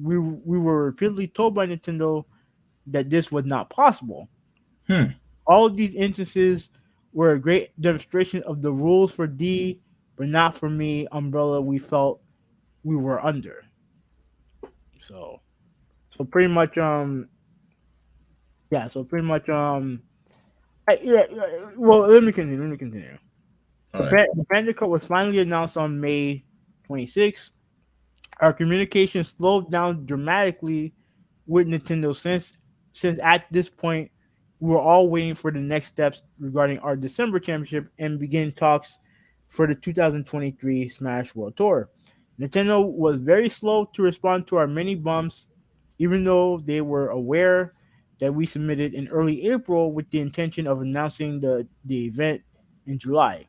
we were repeatedly told by Nintendo that this was not possible. Hmm. All of these instances were a great demonstration of the rules for D, but not for me umbrella we felt we were under. So so pretty much yeah, so pretty much well, let me continue. Let me continue. All right. The Panda Cup was finally announced on May 26th. Our communication slowed down dramatically with Nintendo since at this point we were all waiting for the next steps regarding our December championship and begin talks for the 2023 Smash World Tour. Nintendo was very slow to respond to our many bumps, even though they were aware that we submitted in early April with the intention of announcing the event in July,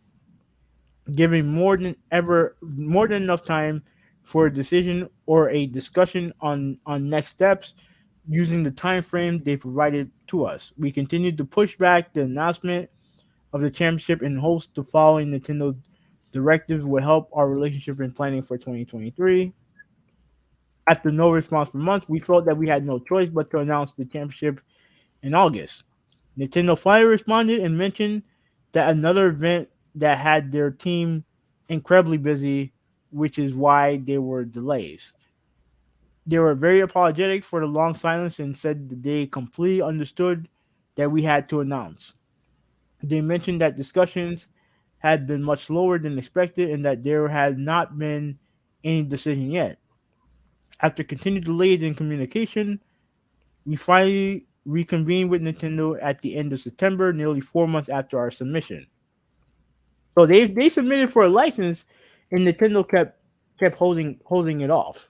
giving more than enough time for a decision or a discussion on next steps using the time frame they provided to us. We continued to push back the announcement of the championship in hopes the following Nintendo directives would help our relationship in planning for 2023. After no response for months, we felt that we had no choice but to announce the championship in August. Nintendo finally responded and mentioned that another event that had their team incredibly busy, which is why there were delays. They were very apologetic for the long silence and said that they completely understood that we had to announce. They mentioned that discussions had been much slower than expected and that there had not been any decision yet. After continued delays in communication, we finally reconvened with Nintendo at the end of September, nearly 4 months after our submission. So they submitted for a license, and Nintendo kept holding it off.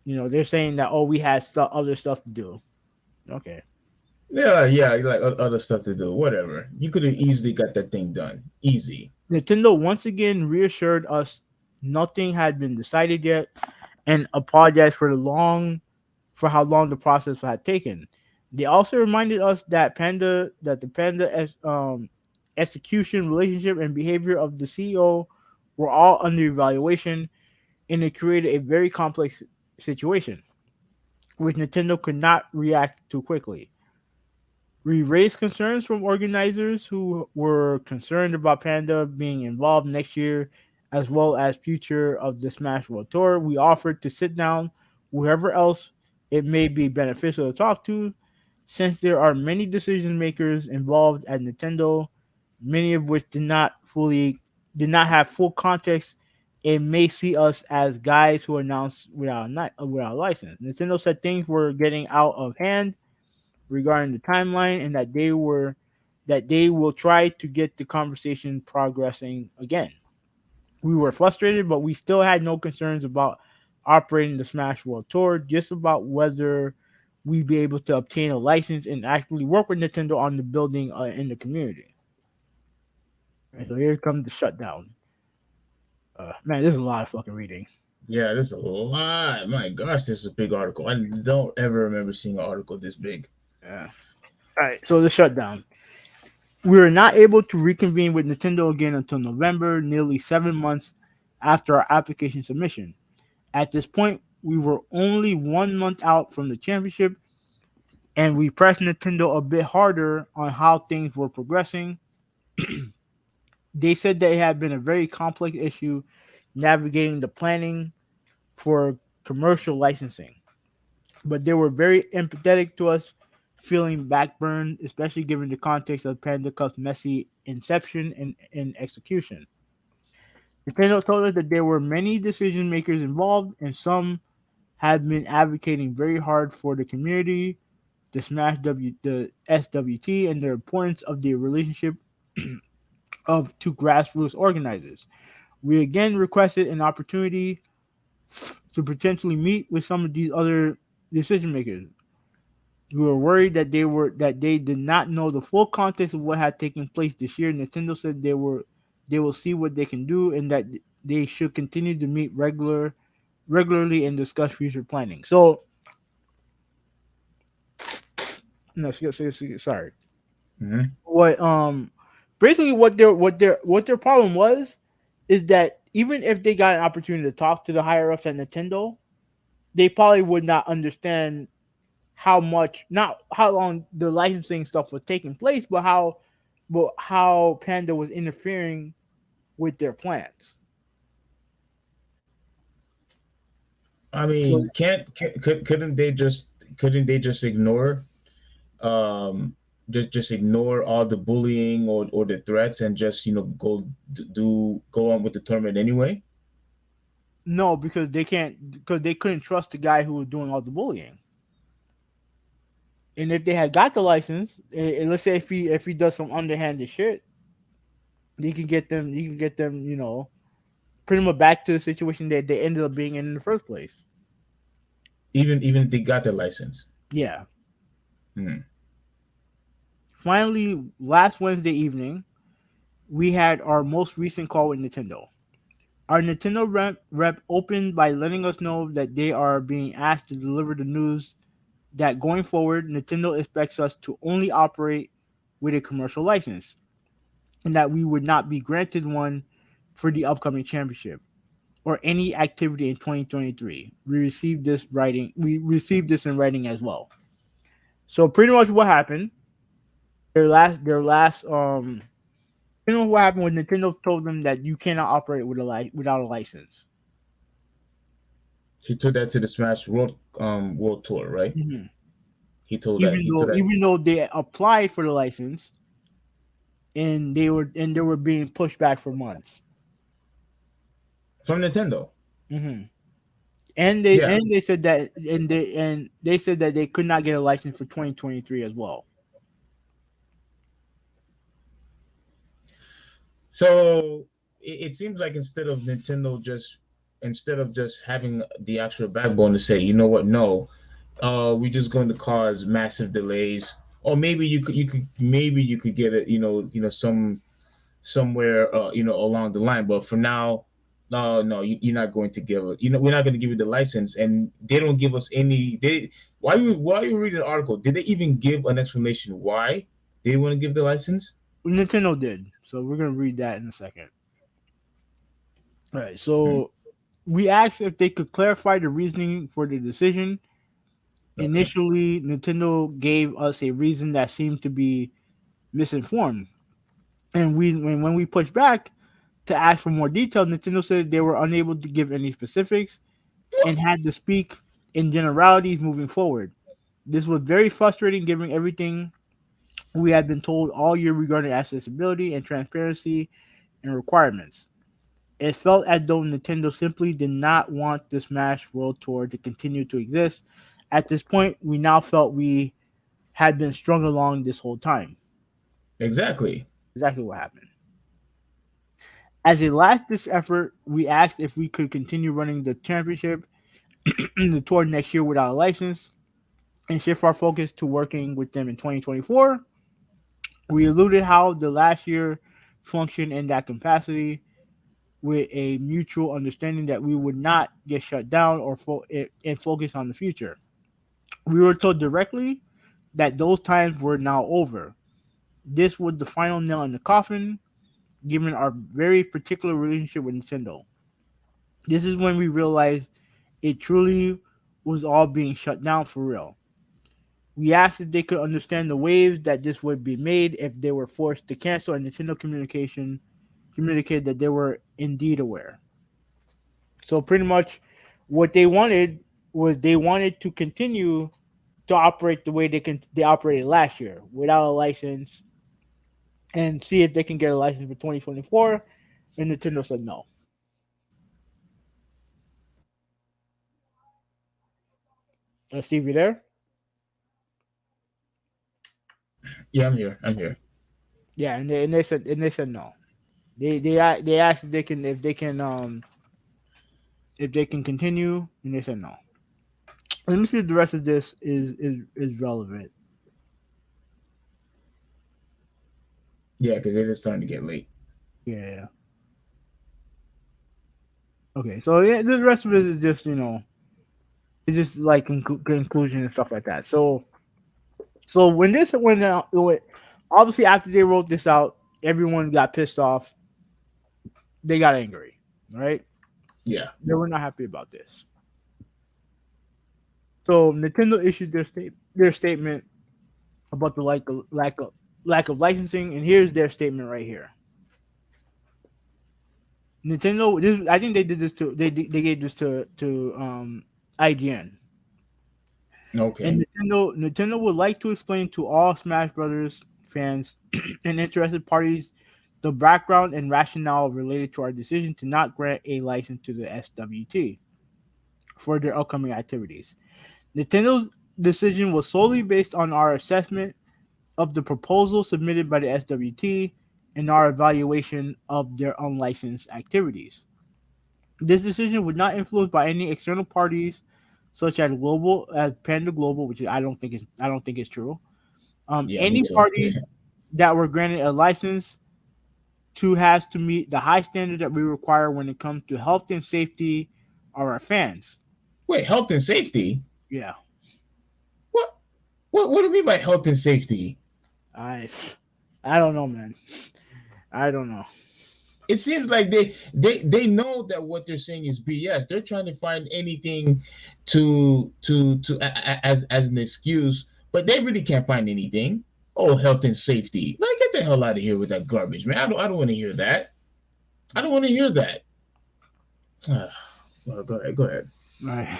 They're saying that, oh, we had other stuff to do. Okay. Yeah, yeah, like other stuff to do, whatever. You could have easily got that thing done. Easy. Nintendo once again reassured us nothing had been decided yet and apologized for how long the process had taken. They also reminded us that the Panda execution, relationship, and behavior of the CEO were all under evaluation, and it created a very complex situation, which Nintendo could not react too quickly. We raised concerns from organizers who were concerned about Panda being involved next year, as well as future of the Smash World Tour. We offered to sit down whoever else it may be beneficial to talk to, since there are many decision makers involved at Nintendo, many of which did not have full context and may see us as guys who announce without a license. Nintendo said things were getting out of hand regarding the timeline and that they will try to get the conversation progressing again. We were frustrated, but we still had no concerns about operating the Smash World Tour, just about whether we'd be able to obtain a license and actually work with Nintendo on the building in the community. Right, so here comes the shutdown. Man, there's a lot of fucking reading. Yeah, this is a lot. My gosh, this is a big article. I don't ever remember seeing an article this big. Yeah. All right, so the shutdown. We were not able to reconvene with Nintendo again until November, nearly 7 months after our application submission. At this point, we were only 1 month out from the championship, and we pressed Nintendo a bit harder on how things were progressing. They said that it had been a very complex issue navigating the planning for commercial licensing, but they were very empathetic to us feeling backburned, especially given the context of Panda Cup's messy inception and execution. Nintendo told us that there were many decision makers involved, and some had been advocating very hard for the community, the SWT, and the importance of the relationship of two grassroots organizers. We again requested an opportunity to potentially meet with some of these other decision makers. We were worried that they did not know the full context of what had taken place this year. Nintendo said they will see what they can do and that they should continue to meet regularly and discuss future planning. So no, sorry. Hmm. What basically what their problem was is that even if they got an opportunity to talk to the higher ups at Nintendo, they probably would not understand how much, not how long the licensing stuff was taking place, but how Panda was interfering with their plans. I So mean, couldn't they just ignore um just ignore all the bullying or the threats and just go on with the tournament anyway? no, because they can't because they couldn't trust the guy who was doing all the bullying. And if they had got the license, and let's say if he does some underhanded shit, he can get them, pretty much back to the situation that they ended up being in the first place. Even if they got the license. Yeah. Hmm. Finally, last Wednesday evening, we had our most recent call with Nintendo. Our Nintendo rep opened by letting us know that they are being asked to deliver the news that going forward, Nintendo expects us to only operate with a commercial license and that we would not be granted one for the upcoming championship or any activity in 2023. We received this in writing as well. So pretty much what happened, their last pretty much what happened was Nintendo told them that you cannot operate without a license. He took that to the Smash World Tour, right? Mhm. He told that Even though they applied for the license and they were being pushed back for months. from Nintendo. Hmm. And they said that and they said that they could not get a license for 2023 as well. So it seems like instead of just having the actual backbone to say, you know what, no, we're just going to cause massive delays, or maybe you could get it, somewhere, along the line. But for now, no, no, you're not going to give it. We're not going to give you the license, and they don't give us any. Why you reading the article? Did they even give an explanation why they want to give the license? Nintendo did. So we're gonna read that in a second. All right. Hmm. So we asked if they could clarify the reasoning for the decision. Okay. Initially, Nintendo gave us a reason that seemed to be misinformed, and when we pushed back to ask for more detail, Nintendo said they were unable to give any specifics and had to speak in generalities moving forward. This was very frustrating given everything we had been told all year regarding accessibility and transparency and requirements. It felt as though Nintendo simply did not want the Smash World Tour to continue to exist. At this point, we now felt we had been strung along this whole time. Exactly. Exactly what happened. As a last ditch effort, we asked if we could continue running the championship and the tour next year without a license and shift our focus to working with them in 2024. We alluded how the last year functioned in that capacity with a mutual understanding that we would not get shut down and focus on the future. We were told directly that those times were now over. This was the final nail in the coffin, given our very particular relationship with Nintendo. This is when we realized it truly was all being shut down for real. We asked if they could understand the waves that this would be made if they were forced to cancel, and Nintendo communication communicated that they were indeed aware. So pretty much what they wanted was they wanted to continue to operate the way they operated last year without a license and see if they can get a license for 2024. And Nintendo said no. Steve, you there? Yeah, I'm here. I'm here. Yeah, and they said no. They asked if they can continue, and they said no. Let me see if the rest of this is relevant. Yeah, because it is starting to get late. Yeah. Okay. So yeah, the rest of it is just it's just like conclusion and stuff like that. So when obviously after they wrote this out, everyone got pissed off. They got angry, right? Yeah. They were not happy about this. So Nintendo issued their statement about the lack of licensing, and here's their statement right here. Nintendo, I think they did this to they gave this to IGN. And Okay. Nintendo would like to explain to all Smash Brothers fans and interested parties the background and rationale related to our decision to not grant a license to the SWT for their upcoming activities. Nintendo's decision was solely based on our assessment of the proposal submitted by the SWT and our evaluation of their unlicensed activities. This decision was not influenced by any external parties, such as Panda Global, which I don't think is true. Yeah, me Any too. party that were granted a license to has to meet the high standard that we require when it comes to health and safety of our fans. Wait, health and safety? Yeah, What? What do you mean by health and safety? I I don't know, man. I don't know. It seems like they know that what they're saying is BS. They're trying to find anything as an excuse, but they really can't find anything. Oh, health and safety. Like, get the hell out of here with that garbage, man. I don't want to hear that. I don't want to hear that. Well, go ahead. Go ahead. Right.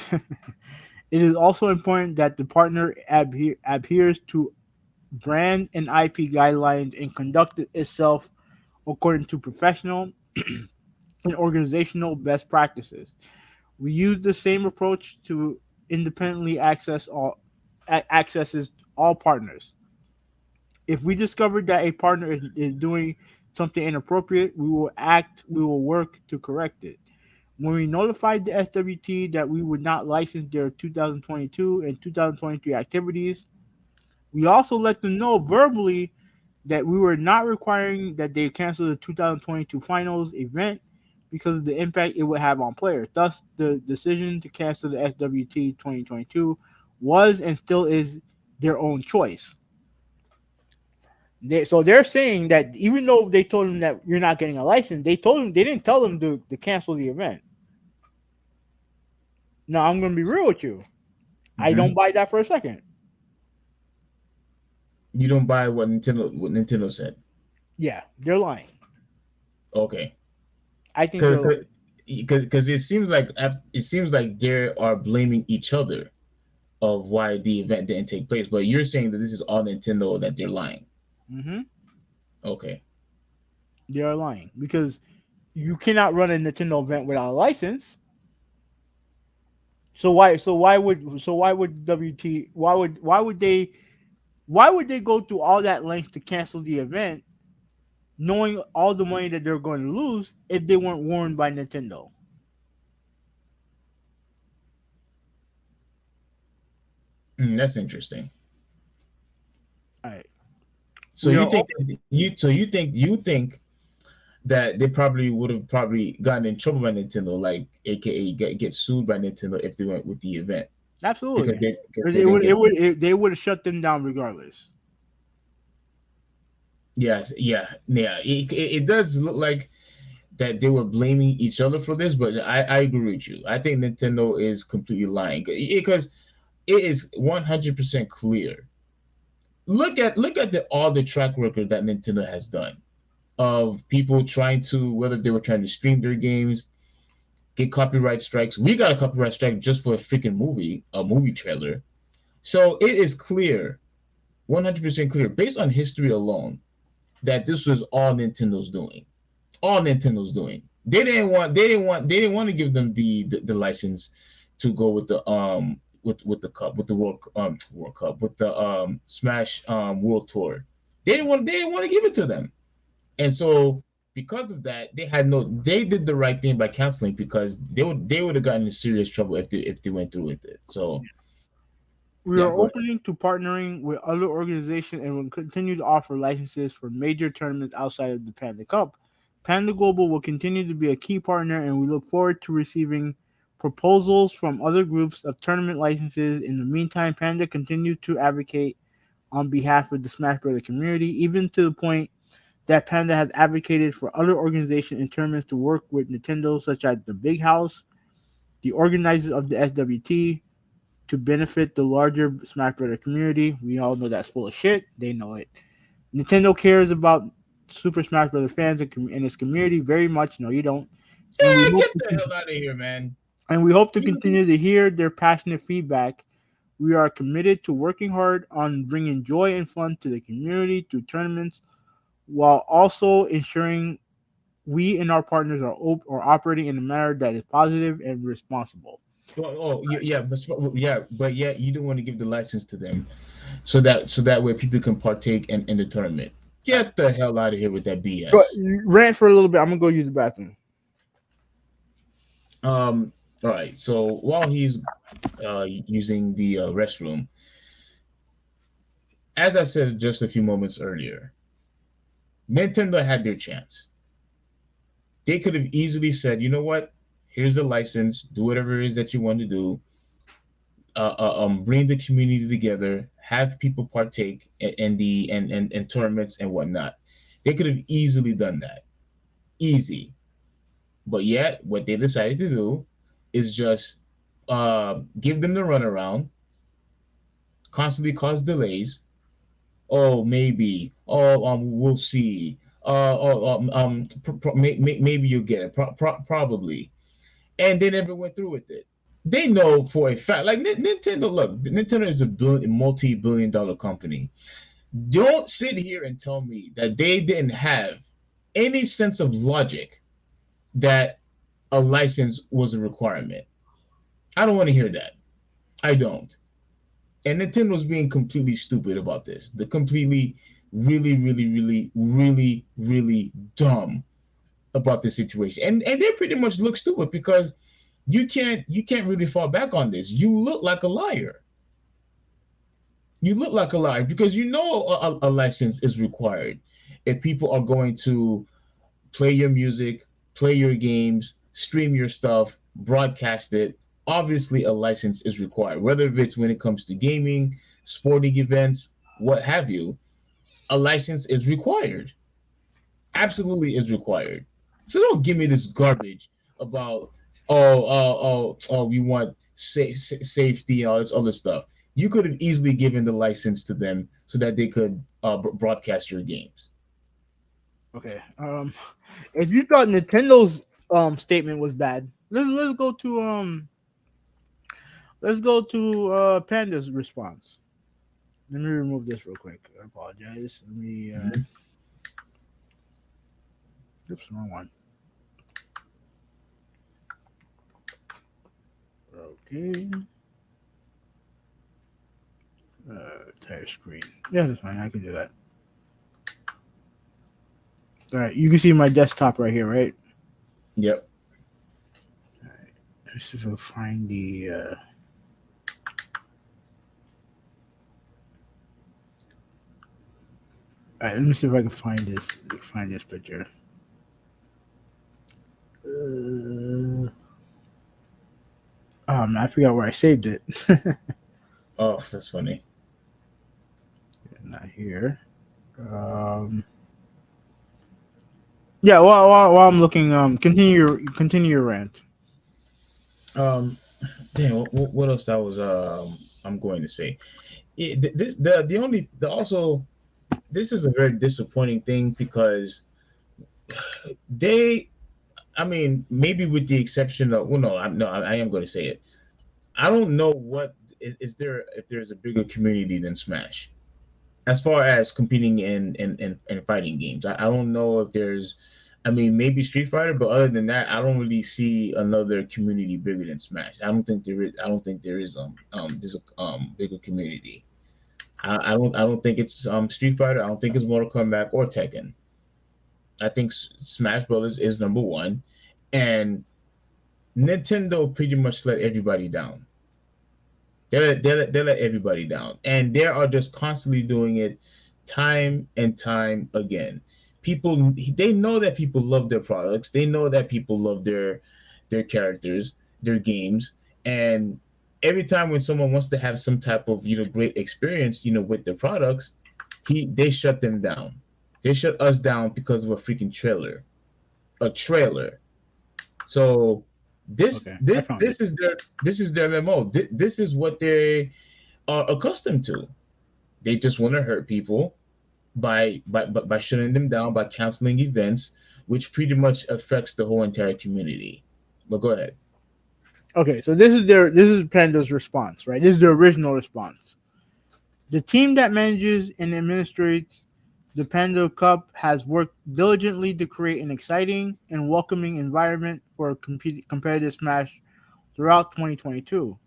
It is also important that the partner adheres to brand and IP guidelines and conduct itself according to professional and organizational best practices. We use the same approach to independently accesses all partners. If we discover that a partner is doing something inappropriate, we will work to correct it. When we notified the SWT that we would not license their 2022 and 2023 activities, we also let them know verbally that we were not requiring that they cancel the 2022 finals event because of the impact it would have on players. Thus, the decision to cancel the SWT 2022 was and still is their own choice. So they're saying that even though they told them that you're not getting a license, they didn't tell them to cancel the event. Now I'm going to be real with you. I don't Hmm. buy that for a second. You don't buy what Nintendo said. Yeah, they're lying. Okay. I think they're lying. Because it seems like they are blaming each other of why the event didn't take place. But you're saying that this is all Nintendo that they're lying. Hmm. Okay. They are lying because you cannot run a Nintendo event without a license. Why would WT why would they go through all that length to cancel the event knowing all the money that they're going to lose if they weren't warned by Nintendo? That's interesting. All right. So We you are think open. that you think that they probably would have probably gotten in trouble by Nintendo, like AKA get sued by Nintendo if they went with the event because Absolutely. they didn't get. They would have shut them down regardless. Yes, yeah, yeah. It does look like that they were blaming each other for this, but I agree with you. I think Nintendo is completely lying because it is 100% clear. Look at all the track record that Nintendo has done of people trying to, whether they were trying to stream their games, get copyright strikes. We got a copyright strike just for a movie trailer. So it is clear, 100% clear, based on history alone, that this was all Nintendo's doing. All Nintendo's doing. They didn't want to give them the license to go with the cup, with the World Cup, with the Smash World Tour. They didn't want to give it to them. And so because of that, they did the right thing by canceling because they would have gotten in serious trouble if they went through with it. So We yeah, are go ahead. opening to partnering with other organizations and will continue to offer licenses for major tournaments outside of the Panda Cup. Panda Global will continue to be a key partner, and we look forward to receiving proposals from other groups of tournament licenses. In the meantime, Panda continues to advocate on behalf of the Smash Bros. Community, even to the point that Panda has advocated for other organizations and tournaments to work with Nintendo, such as the Big House, the organizers of the SWT, to benefit the larger Smash Bros. Community. We all know that's full of shit. They know it. Nintendo cares about Super Smash Bros. Fans and its community very much. No, you don't. And we Yeah, hope get to the hell out of here, man. and we hope to continue to hear their passionate feedback. We are committed to working hard on bringing joy and fun to the community through tournaments, while also ensuring we and our partners are operating in a manner that is positive and responsible. Yeah, but yeah, you don't want to give the license to them, so that way people can partake in the tournament. All right. Get the hell out of here with that Go BS. rant for a little bit. I'm gonna go use the bathroom. All right. So while he's using the restroom, as I said just a few moments earlier, Nintendo had their chance. They could have easily said, you know what? Here's the license. Do whatever it is that you want to do. Bring the community together. Have people partake in the and tournaments and whatnot. They could have easily done that. Easy. But yet, what they decided to do is just give them the runaround, constantly cause delays. Oh, maybe. Oh, we'll see. Maybe you'll get it. Probably. And they never went through with it. They know for a fact, like Nintendo. Look, Nintendo is a multi-billion-dollar company. Don't sit here and tell me that they didn't have any sense of logic that a license was a requirement. I don't want to hear that. I don't. And Nintendo's being completely stupid about this. They're completely, really dumb about this situation. And they pretty much look stupid because you can't really fall back on this. You look like a liar. You look like a liar because you know a license is required if people are going to play your music, play your games, stream your stuff, broadcast it. Obviously, a license is required, whether it's when it comes to gaming, sporting events, what have you. A license is required. Absolutely is required. So don't give me this garbage about we want safety and all this other stuff. You could have easily given the license to them so that they could broadcast your games. Okay. If you thought Nintendo's statement was bad, let's go to Panda's response. Let me remove this real quick. I apologize. Let me Mhm. oops, wrong one. Okay. Entire screen. Yeah, that's fine. I can do that. All right. You can see my desktop right here, right? Yep. Let's see if I can find the. All right. Let me see if I can find this picture. Man, I forgot where I saved it. Oh, that's funny. Not here. Um. Yeah. While I'm looking, continue your rant. Um, Damn. What else I was I'm going to say? This the only the also this is a very disappointing thing because they I mean, maybe with the exception of well, no, I am going to say it. I don't know what is there if there's a bigger community than Smash as far as competing in fighting games. I don't know if there's. I mean, maybe Street Fighter, but other than that, I don't really see another community bigger than Smash. I don't think there is. I don't think there is there's a bigger community. I don't think it's Street Fighter. I don't think it's Mortal Kombat or Tekken. I think Smash Brothers is number one, and Nintendo pretty much let everybody down. They let everybody down, and they are just constantly doing it, time and time again. People they know that people love their products. They know that people love their characters, their games, and every time when someone wants to have some type of great experience, with their products, they shut them down. They shut us down because of a freaking trailer, a trailer. So this Okay, I this found it. this is their MMO. This is what they are accustomed to. They just want to hurt people by shutting them down, by canceling events, which pretty much affects the whole entire community. But go ahead. Okay, so this is Panda's response, right? This is the original response. The team that manages and administrates the Panda Cup has worked diligently to create an exciting and welcoming environment for competitive Smash throughout 2022.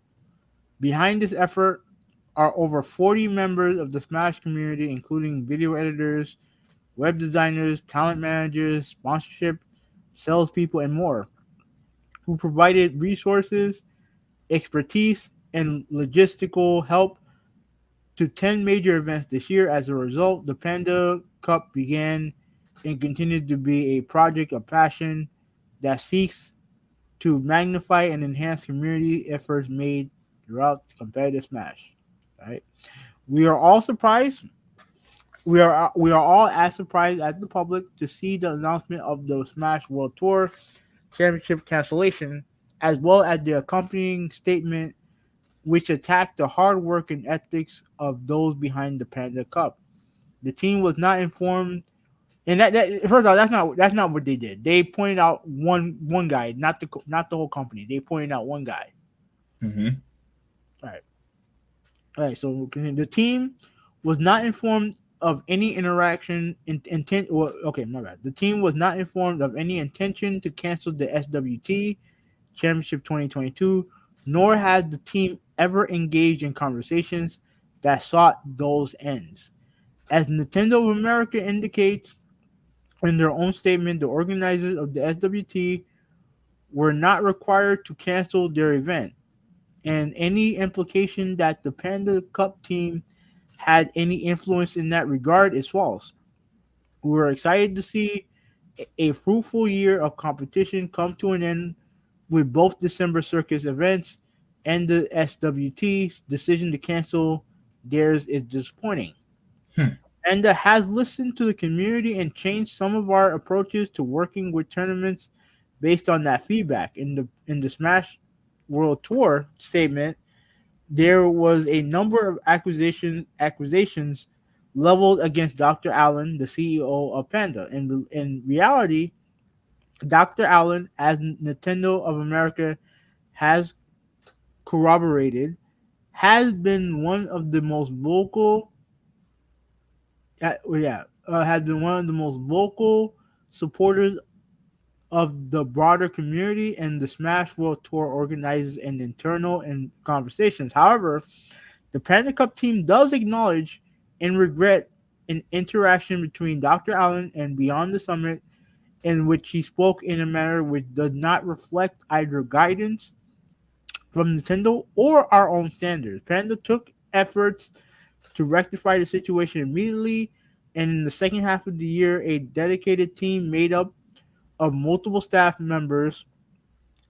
Behind this effort are over 40 members of the Smash community, including video editors, web designers, talent managers, sponsorship, salespeople, and more, who provided resources, expertise, and logistical help to 10 major events this year. As a result, the Panda Cup began and continued to be a project of passion that seeks to magnify and enhance community efforts made throughout competitive Smash. Right? We are all surprised. We are all as surprised as the public to see the announcement of the Smash World Tour Championship cancellation, as well as the accompanying statement which attacked the hard work and ethics of those behind the Panda Cup. The team was not informed, and that first of all, that's not what they did. They pointed out one guy, not the whole company. They pointed out one guy. Hmm. All right, all right. So the team was not informed of any interaction intent. Well, okay, my bad. The team was not informed of any intention to cancel the SWT Championship 2022, nor has the team ever engaged in conversations that sought those ends. As Nintendo of America indicates in their own statement, the organizers of the SWT were not required to cancel their event, and any implication that the Panda Cup team had any influence in that regard is false. We were excited to see a fruitful year of competition come to an end with both December Circus events, and the SWT's decision to cancel theirs is disappointing. Hmm. And that has listened to the community and changed some of our approaches to working with tournaments based on that feedback. In the Smash World Tour statement, there was a number of accusations leveled against Dr. Allen, the CEO of Panda. In reality, Dr. Allen, as Nintendo of America has corroborated, has been one of the most vocal has been one of the most vocal supporters of the broader community and the Smash World Tour organizes and internal and conversations. However, the Panda Cup team does acknowledge and regret an interaction between Dr. Allen and Beyond the Summit in which he spoke in a manner which does not reflect either guidance from Nintendo or our own standards. Panda took efforts to rectify the situation immediately, and in the second half of the year, a dedicated team made up of multiple staff members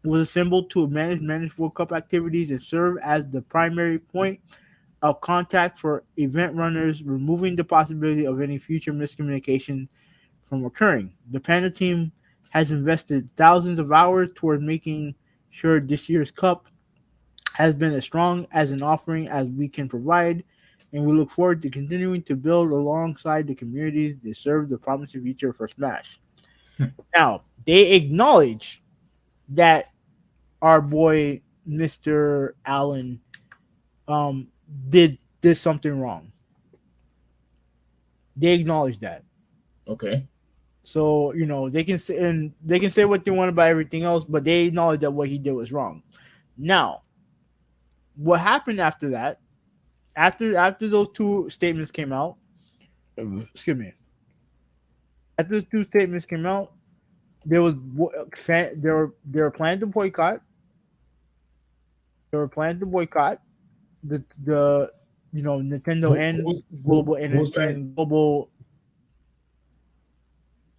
was assembled to manage World Cup activities and serve as the primary point of contact for event runners, removing the possibility of any future miscommunication from occurring. The Panda team has invested thousands of hours toward making sure this year's Cup has been as strong as an offering as we can provide, and we look forward to continuing to build alongside the communities that serve the promising future for Smash. Hmm. Now, they acknowledge that our boy Mr. Allen um did something wrong. They acknowledge that. Okay. So, they can say what they want about everything else, but they acknowledge that what he did was wrong. Now, what happened after that, after those two statements came out, excuse me, after those two statements came out, there was they were planning to boycott. They were planning to boycott the Nintendo Who and who's global who's trying? and global,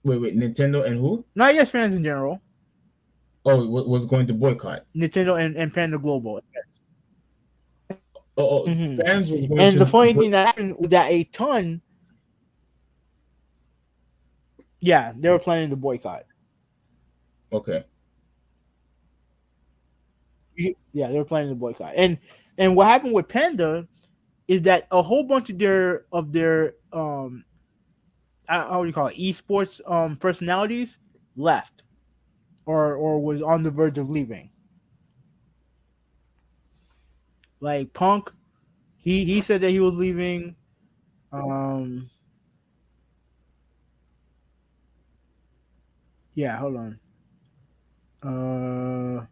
Wait. Nintendo and who? not just fans in general, Oh, was going to boycott. Nintendo and Panda Global. Oh, Hmm. fans was going And the to. funny thing that happened was that a ton, yeah, they were planning to boycott. Okay. Yeah, they were planning to boycott. And what happened with Panda is that a whole bunch of their how do you call it, esports personalities left or was on the verge of leaving. Like Punk, he said that he was leaving. Um, yeah, hold on. Uh,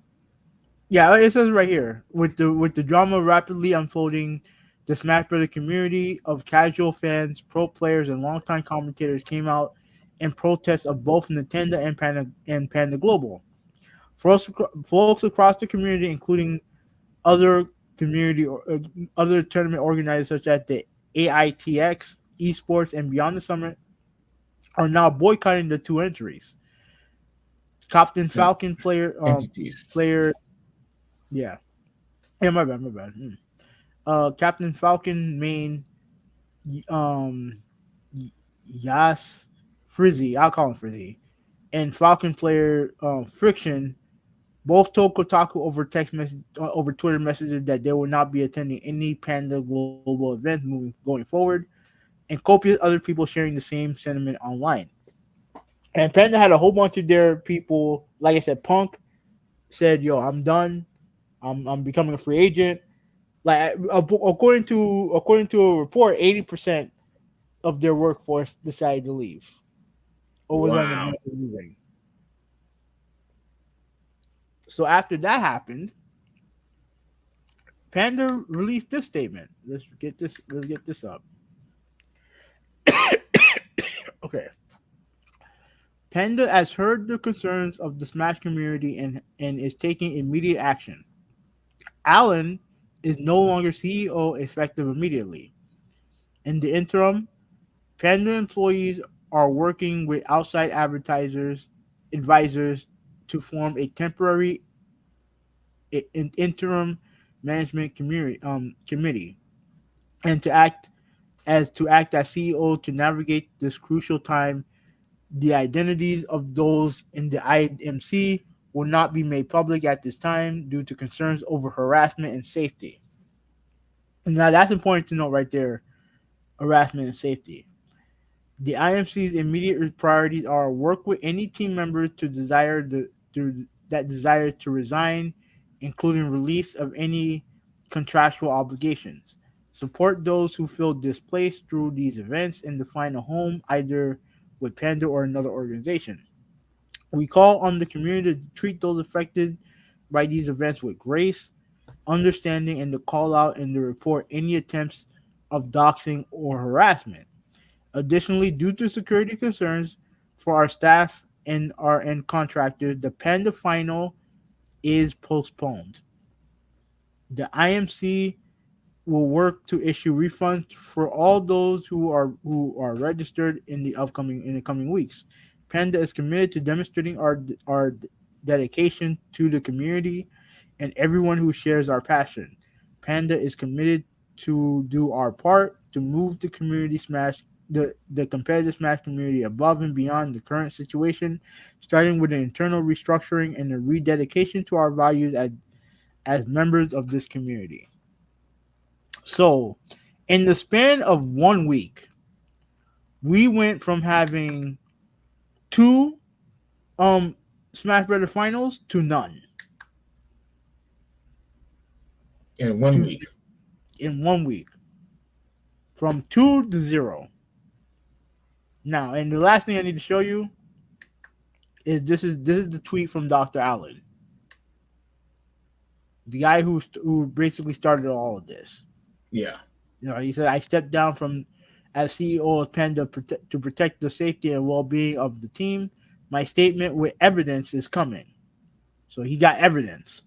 yeah, it says right here with the drama rapidly unfolding, the Smash Brother community of casual fans, pro players, and longtime commentators came out in protest of both Nintendo and Panda Global. Folks across the community, including other community or other tournament organizers such as the AITX, Esports, and Beyond the Summit, are now boycotting the two entries. Captain Mm. Falcon Entities. player, yeah, yeah, my bad. Captain Falcon main, um, Yas Frizzy, I'll call him Frizzy, and Falcon player Friction both told Kotaku over Twitter messages that they will not be attending any Panda Global events going forward, and copious other people sharing the same sentiment online. And Panda had a whole bunch of their people, like I said, Punk said, "Yo, I'm done. I'm becoming a free agent." Like according to a report, 80% of their workforce decided to leave or was on the Wow. verge of leaving. So after that happened, Panda released this statement. Let's get this up. Okay. Panda has heard the concerns of the Smash community and is taking immediate action. Allen is no longer CEO effective immediately. In the interim, Panda employees are working with outside advisors to form a temporary interim management committee and to act as CEO to navigate this crucial time. The identities of those in the IMC will not be made public at this time due to concerns over harassment and safety. Now that's important to note right there, harassment and safety. The IMC's immediate priorities are work with any team members that desire to resign, including release of any contractual obligations. Support those who feel displaced through these events and to find a home either with Panda or another organization. We call on the community to treat those affected by these events with grace, understanding, and to call out and to report any attempts of doxing or harassment. Additionally, due to security concerns for our staff and our end contractors, the Panda final is postponed. The IMC will work to issue refunds for all those who are registered in the coming weeks. Panda is committed to demonstrating our dedication to the community and everyone who shares our passion. Panda is committed to do our part to move the competitive Smash community above and beyond the current situation, starting with an internal restructuring and a rededication to our values as members of this community. So, in the span of 1 week, we went from having two Smash Brothers finals to none In one to week. in 1 week, from two to zero. Now, and the last thing I need to show you is this is the tweet from Dr. Allen, the guy who basically started all of this. Yeah. He said, "I stepped down from as CEO of Panda to protect the safety and well-being of the team. My statement with evidence is coming." So he got evidence.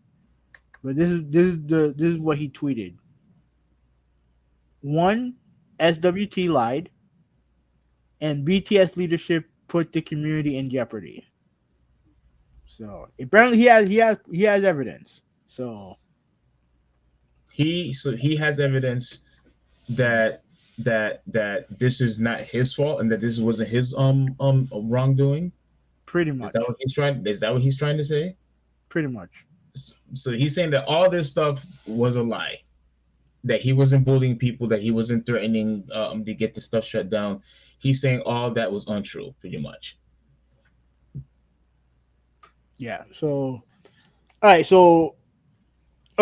But this is what he tweeted. One, SWT lied, and BTS leadership put the community in jeopardy. So apparently he has evidence. So He has evidence that that this is not his fault and that this wasn't his wrongdoing. pretty Is that much, what he's trying? Is that what he's trying to say? pretty much, So he's saying that all this stuff was a lie. That he wasn't bullying people. That he wasn't threatening to get the stuff shut down. He's saying all that was untrue, pretty much. yeah. So all right, so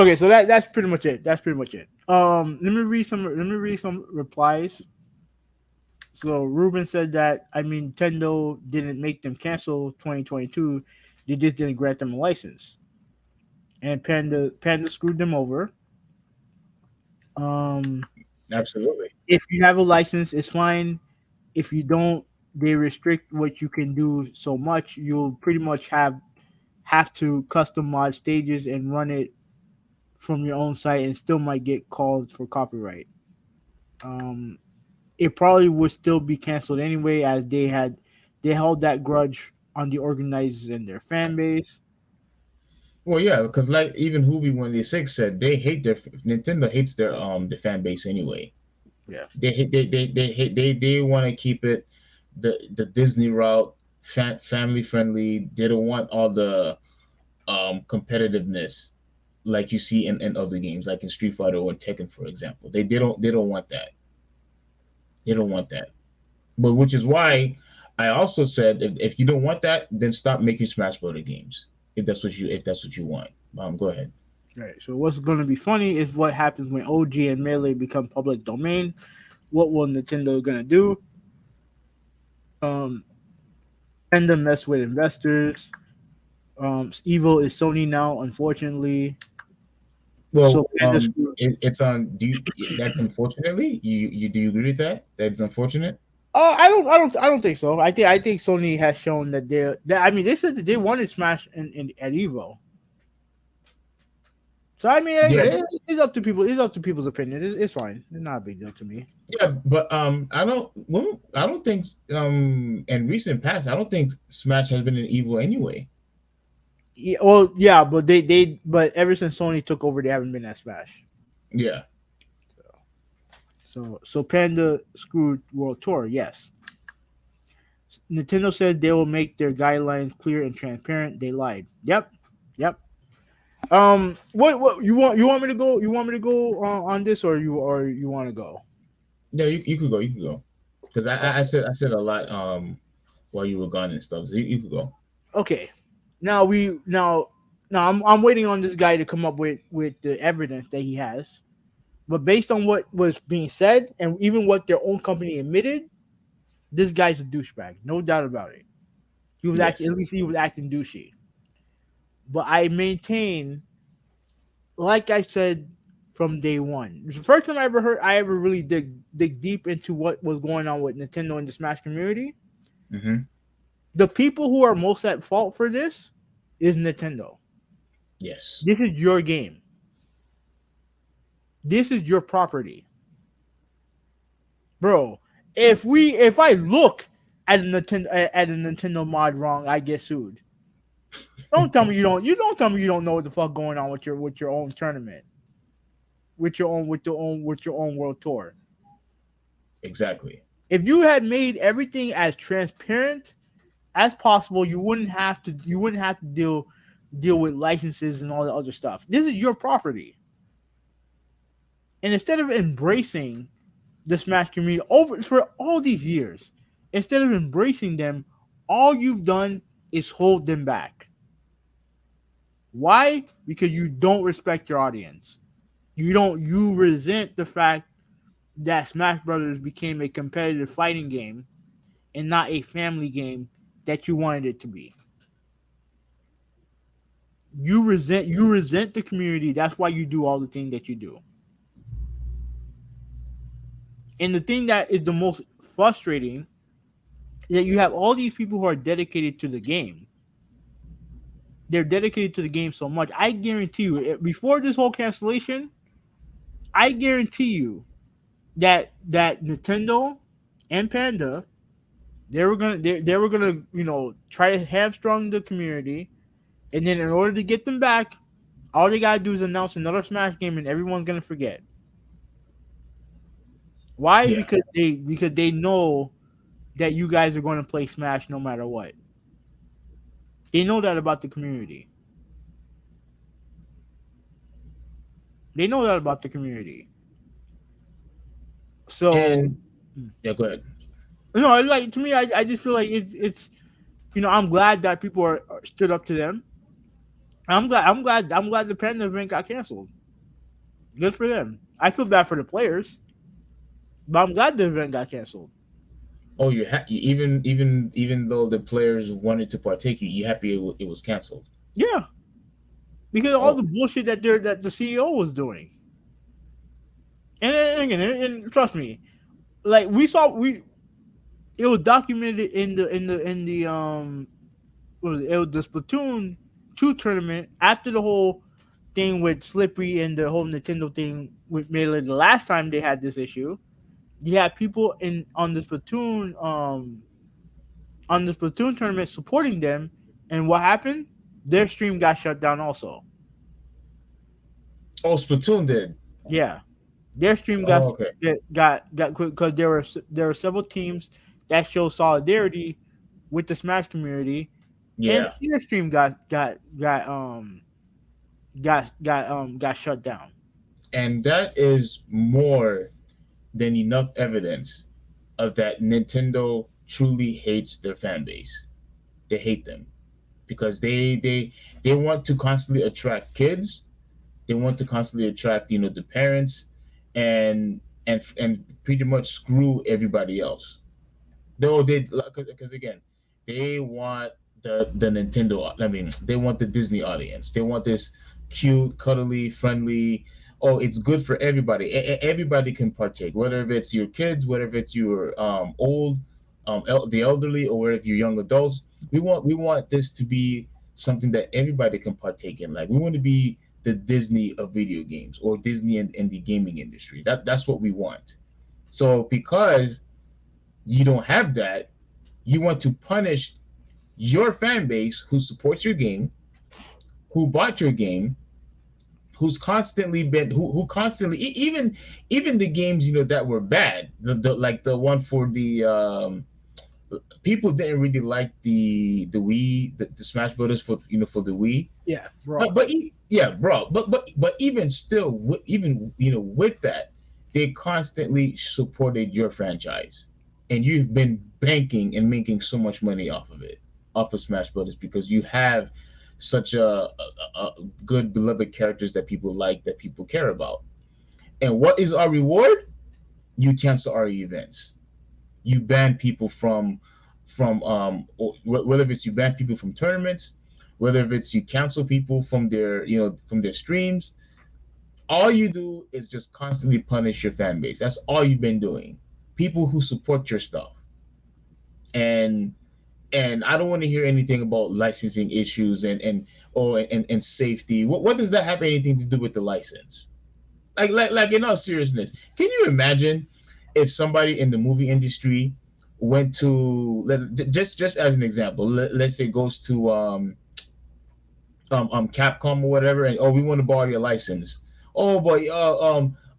Okay, so that's pretty much it. That's pretty much it. Let me read some. Let me read some replies. So Ruben said that I mean Nintendo didn't make them cancel 2022. They just didn't grant them a license, and Panda screwed them over. Um, Absolutely. if you have a license, it's fine. If you don't, they restrict what you can do so much. You'll pretty much have to custom mod stages and run it from your own site, and still might get called for copyright. Um, it probably would still be canceled anyway, as they held that grudge on the organizers and their fan base. Well, yeah, because like even Hoovie 186 said, they hate Nintendo hates their fan base anyway. Yeah, They want to keep it the Disney route, family friendly. They don't want all the competitiveness like you see in other games, like in Street Fighter or Tekken, for example. They don't want that. They don't want that. But which is why I also said if you don't want that, then stop making Smash Brother games. If that's what you want. Go ahead. right. So what's going to be funny is what happens when OG and Melee become public domain. What will Nintendo gonna do? Um, and then mess with investors. Evil is Sony now, unfortunately. So Well, Panda screwed. it's on. That's unfortunately. You do you agree with that? That's unfortunate. Oh, I don't think so. I think Sony has shown that I mean, they said that they wanted Smash in at Evo. So I mean, Yeah, it's up to people. It's up to people's opinion. It's fine. It's not a big deal to me. yeah, but I don't think in recent past I don't think Smash has been an evil anyway. Yeah, well, yeah, but but ever since Sony took over, they haven't been at Smash. Yeah, So Panda screwed World Tour. Yes, Nintendo said they will make their guidelines clear and transparent. They lied. Yep, yep. What you want me to go? You want me to go on this, or you want to go? yeah. You could go. You could go. Because I said a lot while you were gone and stuff. So you could go. Okay. Now now I'm waiting on this guy to come up with the evidence that he has. But based on what was being said and even what their own company admitted, this guy's a douchebag, no doubt about it. He was acting, Yes. at least he was acting douchey. But I maintain, like I said from day one, it's the first time I ever really dig deep into what was going on with Nintendo and the Smash community. Hmm. The people who are most at fault for this is Nintendo. Yes. This is your game. This is your property, bro. If I look at a Nintendo mod wrong, I get sued. Don't tell me you don't tell me you don't know what the fuck going on with your own tournament, with your own world tour. Exactly. If you had made everything as transparent as possible, you wouldn't have to deal with licenses and all the other stuff. This is your property. And instead of embracing the Smash community over for all these years, instead of embracing them, all you've done is hold them back. Why? Because you don't respect your audience. You resent the fact that Smash Brothers became a competitive fighting game and not a family game that you wanted it to be. You resent the community. That's why you do all the things that you do. And the thing that is the most frustrating is that you have all these people who are dedicated to the game. They're dedicated to the game so much. I guarantee you, before this whole cancellation, I guarantee you that Nintendo and Panda they were gonna try to hamstrung the community, and then in order to get them back, all they gotta do is announce another Smash game, and everyone's gonna forget. Why? Yeah. Because they know that you guys are going to play Smash no matter what. They know that about the community. They know that about the community. So And yeah, go ahead. like to me, I just feel like it's I'm glad that people are stood up to them. I'm glad the Panda event got canceled. Good for them. I feel bad for the players, but I'm glad the event got canceled. Oh, even though the players wanted to partake, you happy it was canceled? Yeah, because of all Oh, the bullshit that the CEO was doing. And again, and trust me, like we it was documented in the what was it? It was the Splatoon 2 tournament after the whole thing with Slippery and the whole Nintendo thing with Melee. The last time they had this issue, you had people in on the Splatoon tournament supporting them, and what happened? Their stream got shut down also. oh, Splatoon did. Yeah, their stream Oh, okay. got because there were several teams that show solidarity with the Smash community, and Yeah, their stream got shut down. and that is more than enough evidence of that Nintendo truly hates their fan base. They hate them because they want to constantly attract kids. They want to constantly attract the parents, and pretty much screw everybody else. No, they because again, they want the Nintendo. I mean, they want the Disney audience. They want this cute, cuddly, friendly. Oh, it's good for everybody. Everybody can partake, whether if it's your kids, whether if it's your old, the elderly, or whether if you're young adults. We want this to be something that everybody can partake in. Like we want to be the Disney of video games or Disney in the gaming industry. That's what we want. So because you don't have that, you want to punish your fan base who supports your game, who bought your game, who's constantly been who constantly even the games that were bad, like the one for the people didn't really like the Wii, the Smash Brothers for for the Wii. Yeah, But bro. yeah, bro. But even still, even with that, they constantly supported your franchise, and you've been banking and making so much money off of it, off of Smash Brothers, because you have such a good beloved characters that people like, that people care about. And what is our reward? You cancel our events. You ban people whether it's you ban people from tournaments, whether it's you cancel people from their streams. All you do is just constantly punish your fan base. That's all you've been doing. People who support your stuff. And and I don't want to hear anything about licensing issues and safety. What does that have anything to do with the license? Like in all seriousness, can you imagine if somebody in the movie industry went to just as an example, let's say goes to Capcom or whatever, and oh, we want to borrow your license. Oh boy,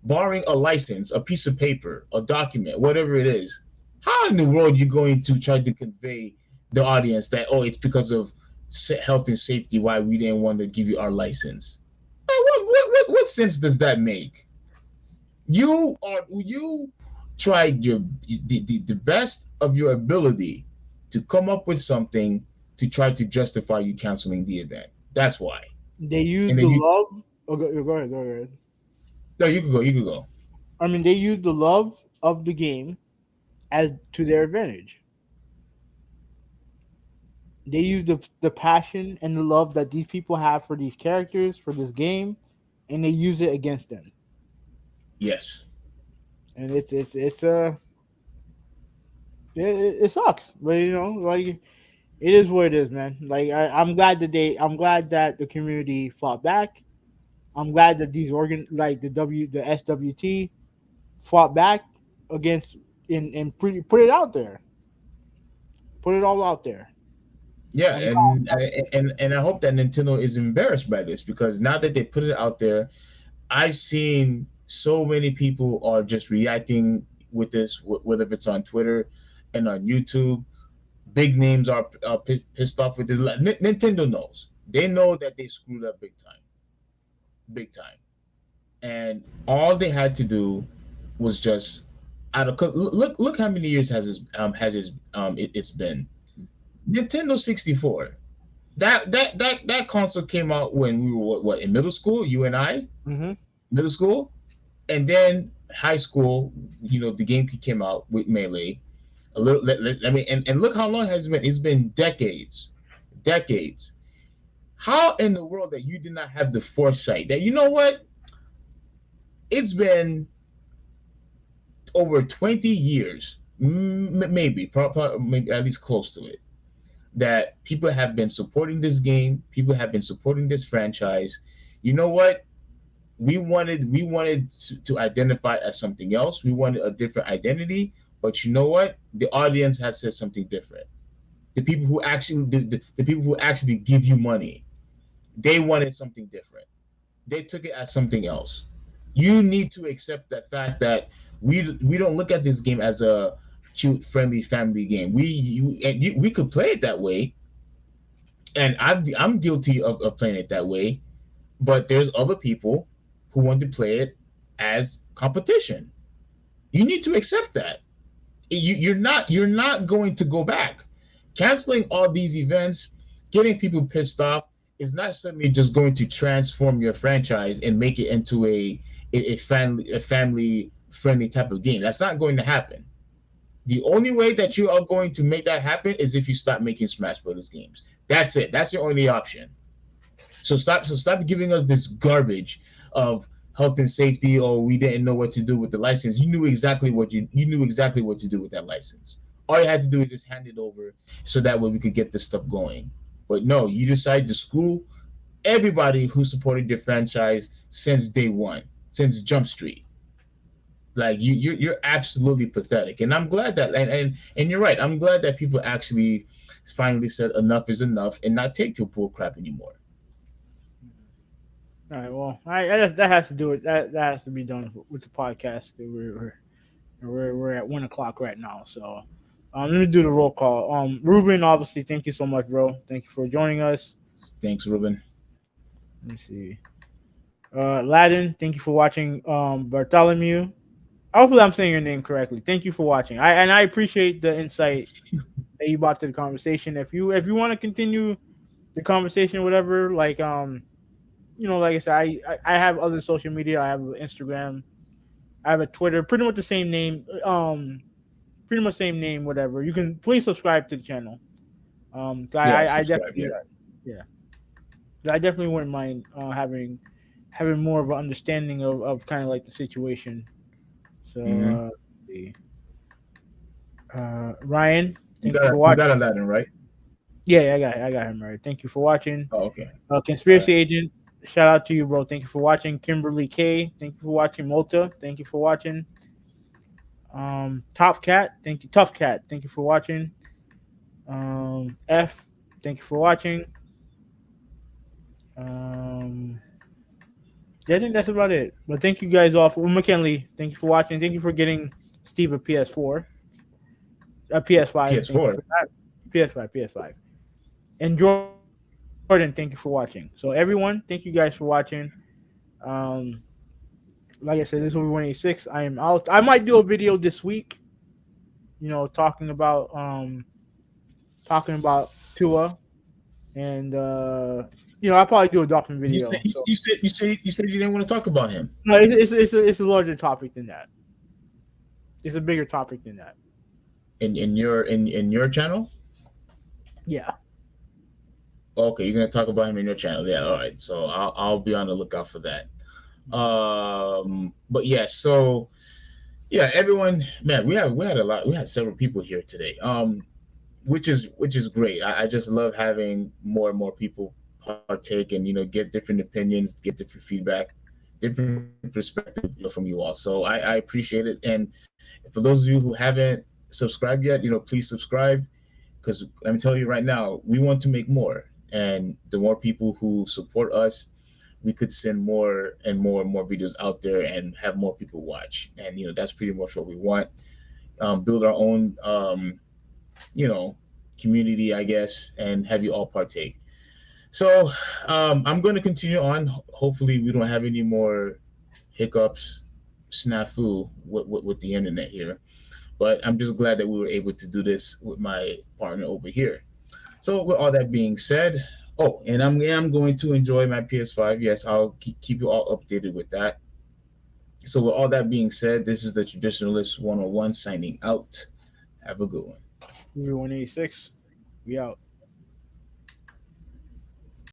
borrowing a license, a piece of paper, a document, whatever it is. How in the world you going to try to convey the audience that, oh, it's because of health and safety why we didn't want to give you our license? What sense does that make? You tried the best of your ability to come up with something to try to justify you canceling the event. That's why. They And used then the you love. Oh, go ahead. Go ahead. no, you could go. You could go. I mean, they used the love of the game as to their advantage. They use the passion and the love that these people have for these characters, for this game, and they use it against them. Yes. And it sucks, but like it is what it is, man. Like I'm glad that the community fought back. I'm glad that these like the SWT fought back against and put it out there, put it all out there. Yeah, I'm and I hope that Nintendo is embarrassed by this, because now that they put it out there, I've seen so many people are just reacting with this, whether it's on Twitter and on YouTube. Big names are pissed off with this. Like, Nintendo knows. They know that they screwed up big time, big time, and all they had to do was just out of look how many years has it's been Nintendo 64. That console came out when we were what in middle school, you and I, Mm-hmm. middle school, and then high school. The GameCube came out with Melee. A little. Let me and look how long has it been. It's been decades, decades. How in the world that you did not have the foresight that you know what? It's been over 20 years, maybe, maybe at least close to it, that people have been supporting this game, people have been supporting this franchise. You know what? We wanted to identify as something else. We wanted a different identity, but you know what? The audience has said something different. The people who actually give you money, they wanted something different. They took it as something else. You need to accept the fact that we don't look at this game as a cute, friendly family game. We could play it that way, and I'm guilty of playing it that way. But there's other people who want to play it as competition. You need to accept that. You're not going to go back. Canceling all these events, getting people pissed off is not suddenly just going to transform your franchise and make it into a family friendly type of game. That's not going to happen. The only way that you are going to make that happen is if you stop making Smash Brothers games. That's it. That's your only option. So stop giving us this garbage of health and safety, or we didn't know what to do with the license. You knew exactly what to do with that license. All you had to do is just hand it over so that way we could get this stuff going. But no, you decided to screw everybody who supported your franchise since day one, since Jump Street. Like you're absolutely pathetic. And I'm glad that and you're right. I'm glad that people actually finally said enough is enough and not take your bull crap anymore. All right. Well, that has to do it. That has to be done with the podcast. We're at 1 o'clock right now. So, let me do the roll call. Ruben, obviously, thank you so much, bro. Thank you for joining us. Thanks, Ruben. Let me see. Ladin, thank you for watching. Bartholomew, hopefully I'm saying your name correctly. Thank you for watching. I appreciate the insight that you brought to the conversation. If you want to continue the conversation, whatever, like like I said, I have other social media. I have Instagram. I have a Twitter. Pretty much the same name. Pretty much same name. Whatever. You can please subscribe to the channel. Yeah, I subscribe. definitely Yeah. yeah. I definitely wouldn't mind having more of an understanding of kind of like the situation. So Mm-hmm. let's see. Ryan, You thank you got for you watching. got Aladdin, right? Yeah, I got him right. Thank you for watching. Oh, okay. All Conspiracy right. Agent, shout out to you, bro. Thank you for watching. Kimberly K, thank you for watching. Malta, thank you for watching. Top Cat, thank you. Tough Cat, thank you for watching. F, thank you for watching. Um, yeah, I think that's about it. But thank you guys all for McKinley. Thank you for watching. Thank you for getting Steve a PS4, a PS5. Thank you PS4. for that. PS5, PS5. And Jordan, thank you for watching. So everyone, thank you guys for watching. Um, like I said, this will be 186. I am out. I might do a video this week. Talking about Tua, and I'll probably do a Dolphin You said video. you, So you said you said you said you didn't want to talk about him no, it's a larger topic than that. It's a bigger topic than that. in your channel. Yeah. Okay, you're gonna talk about him in your channel. Yeah. All right. So I'll be on the lookout for that. But yeah. So yeah, everyone, man, we had several people here today. Which is great. I just love having more and more people partake and get different opinions, get different feedback, different perspective from you all. So I appreciate it. And for those of you who haven't subscribed yet, please subscribe because let me tell you right now, we want to make more, and the more people who support us, we could send more and more and more videos out there and have more people watch. And that's pretty much what we want. Build our own you know, community, I guess, and have you all partake. So I'm going to continue on. Hopefully, we don't have any more hiccups, snafu with the internet here. But I'm just glad that we were able to do this with my partner over here. So, with all that being said, Oh, and I'm going to enjoy my PS5. Yes, I'll keep you all updated with that. So with all that being said, this is the Traditionalist 101 signing out. Have a good one. Movie 186. We out.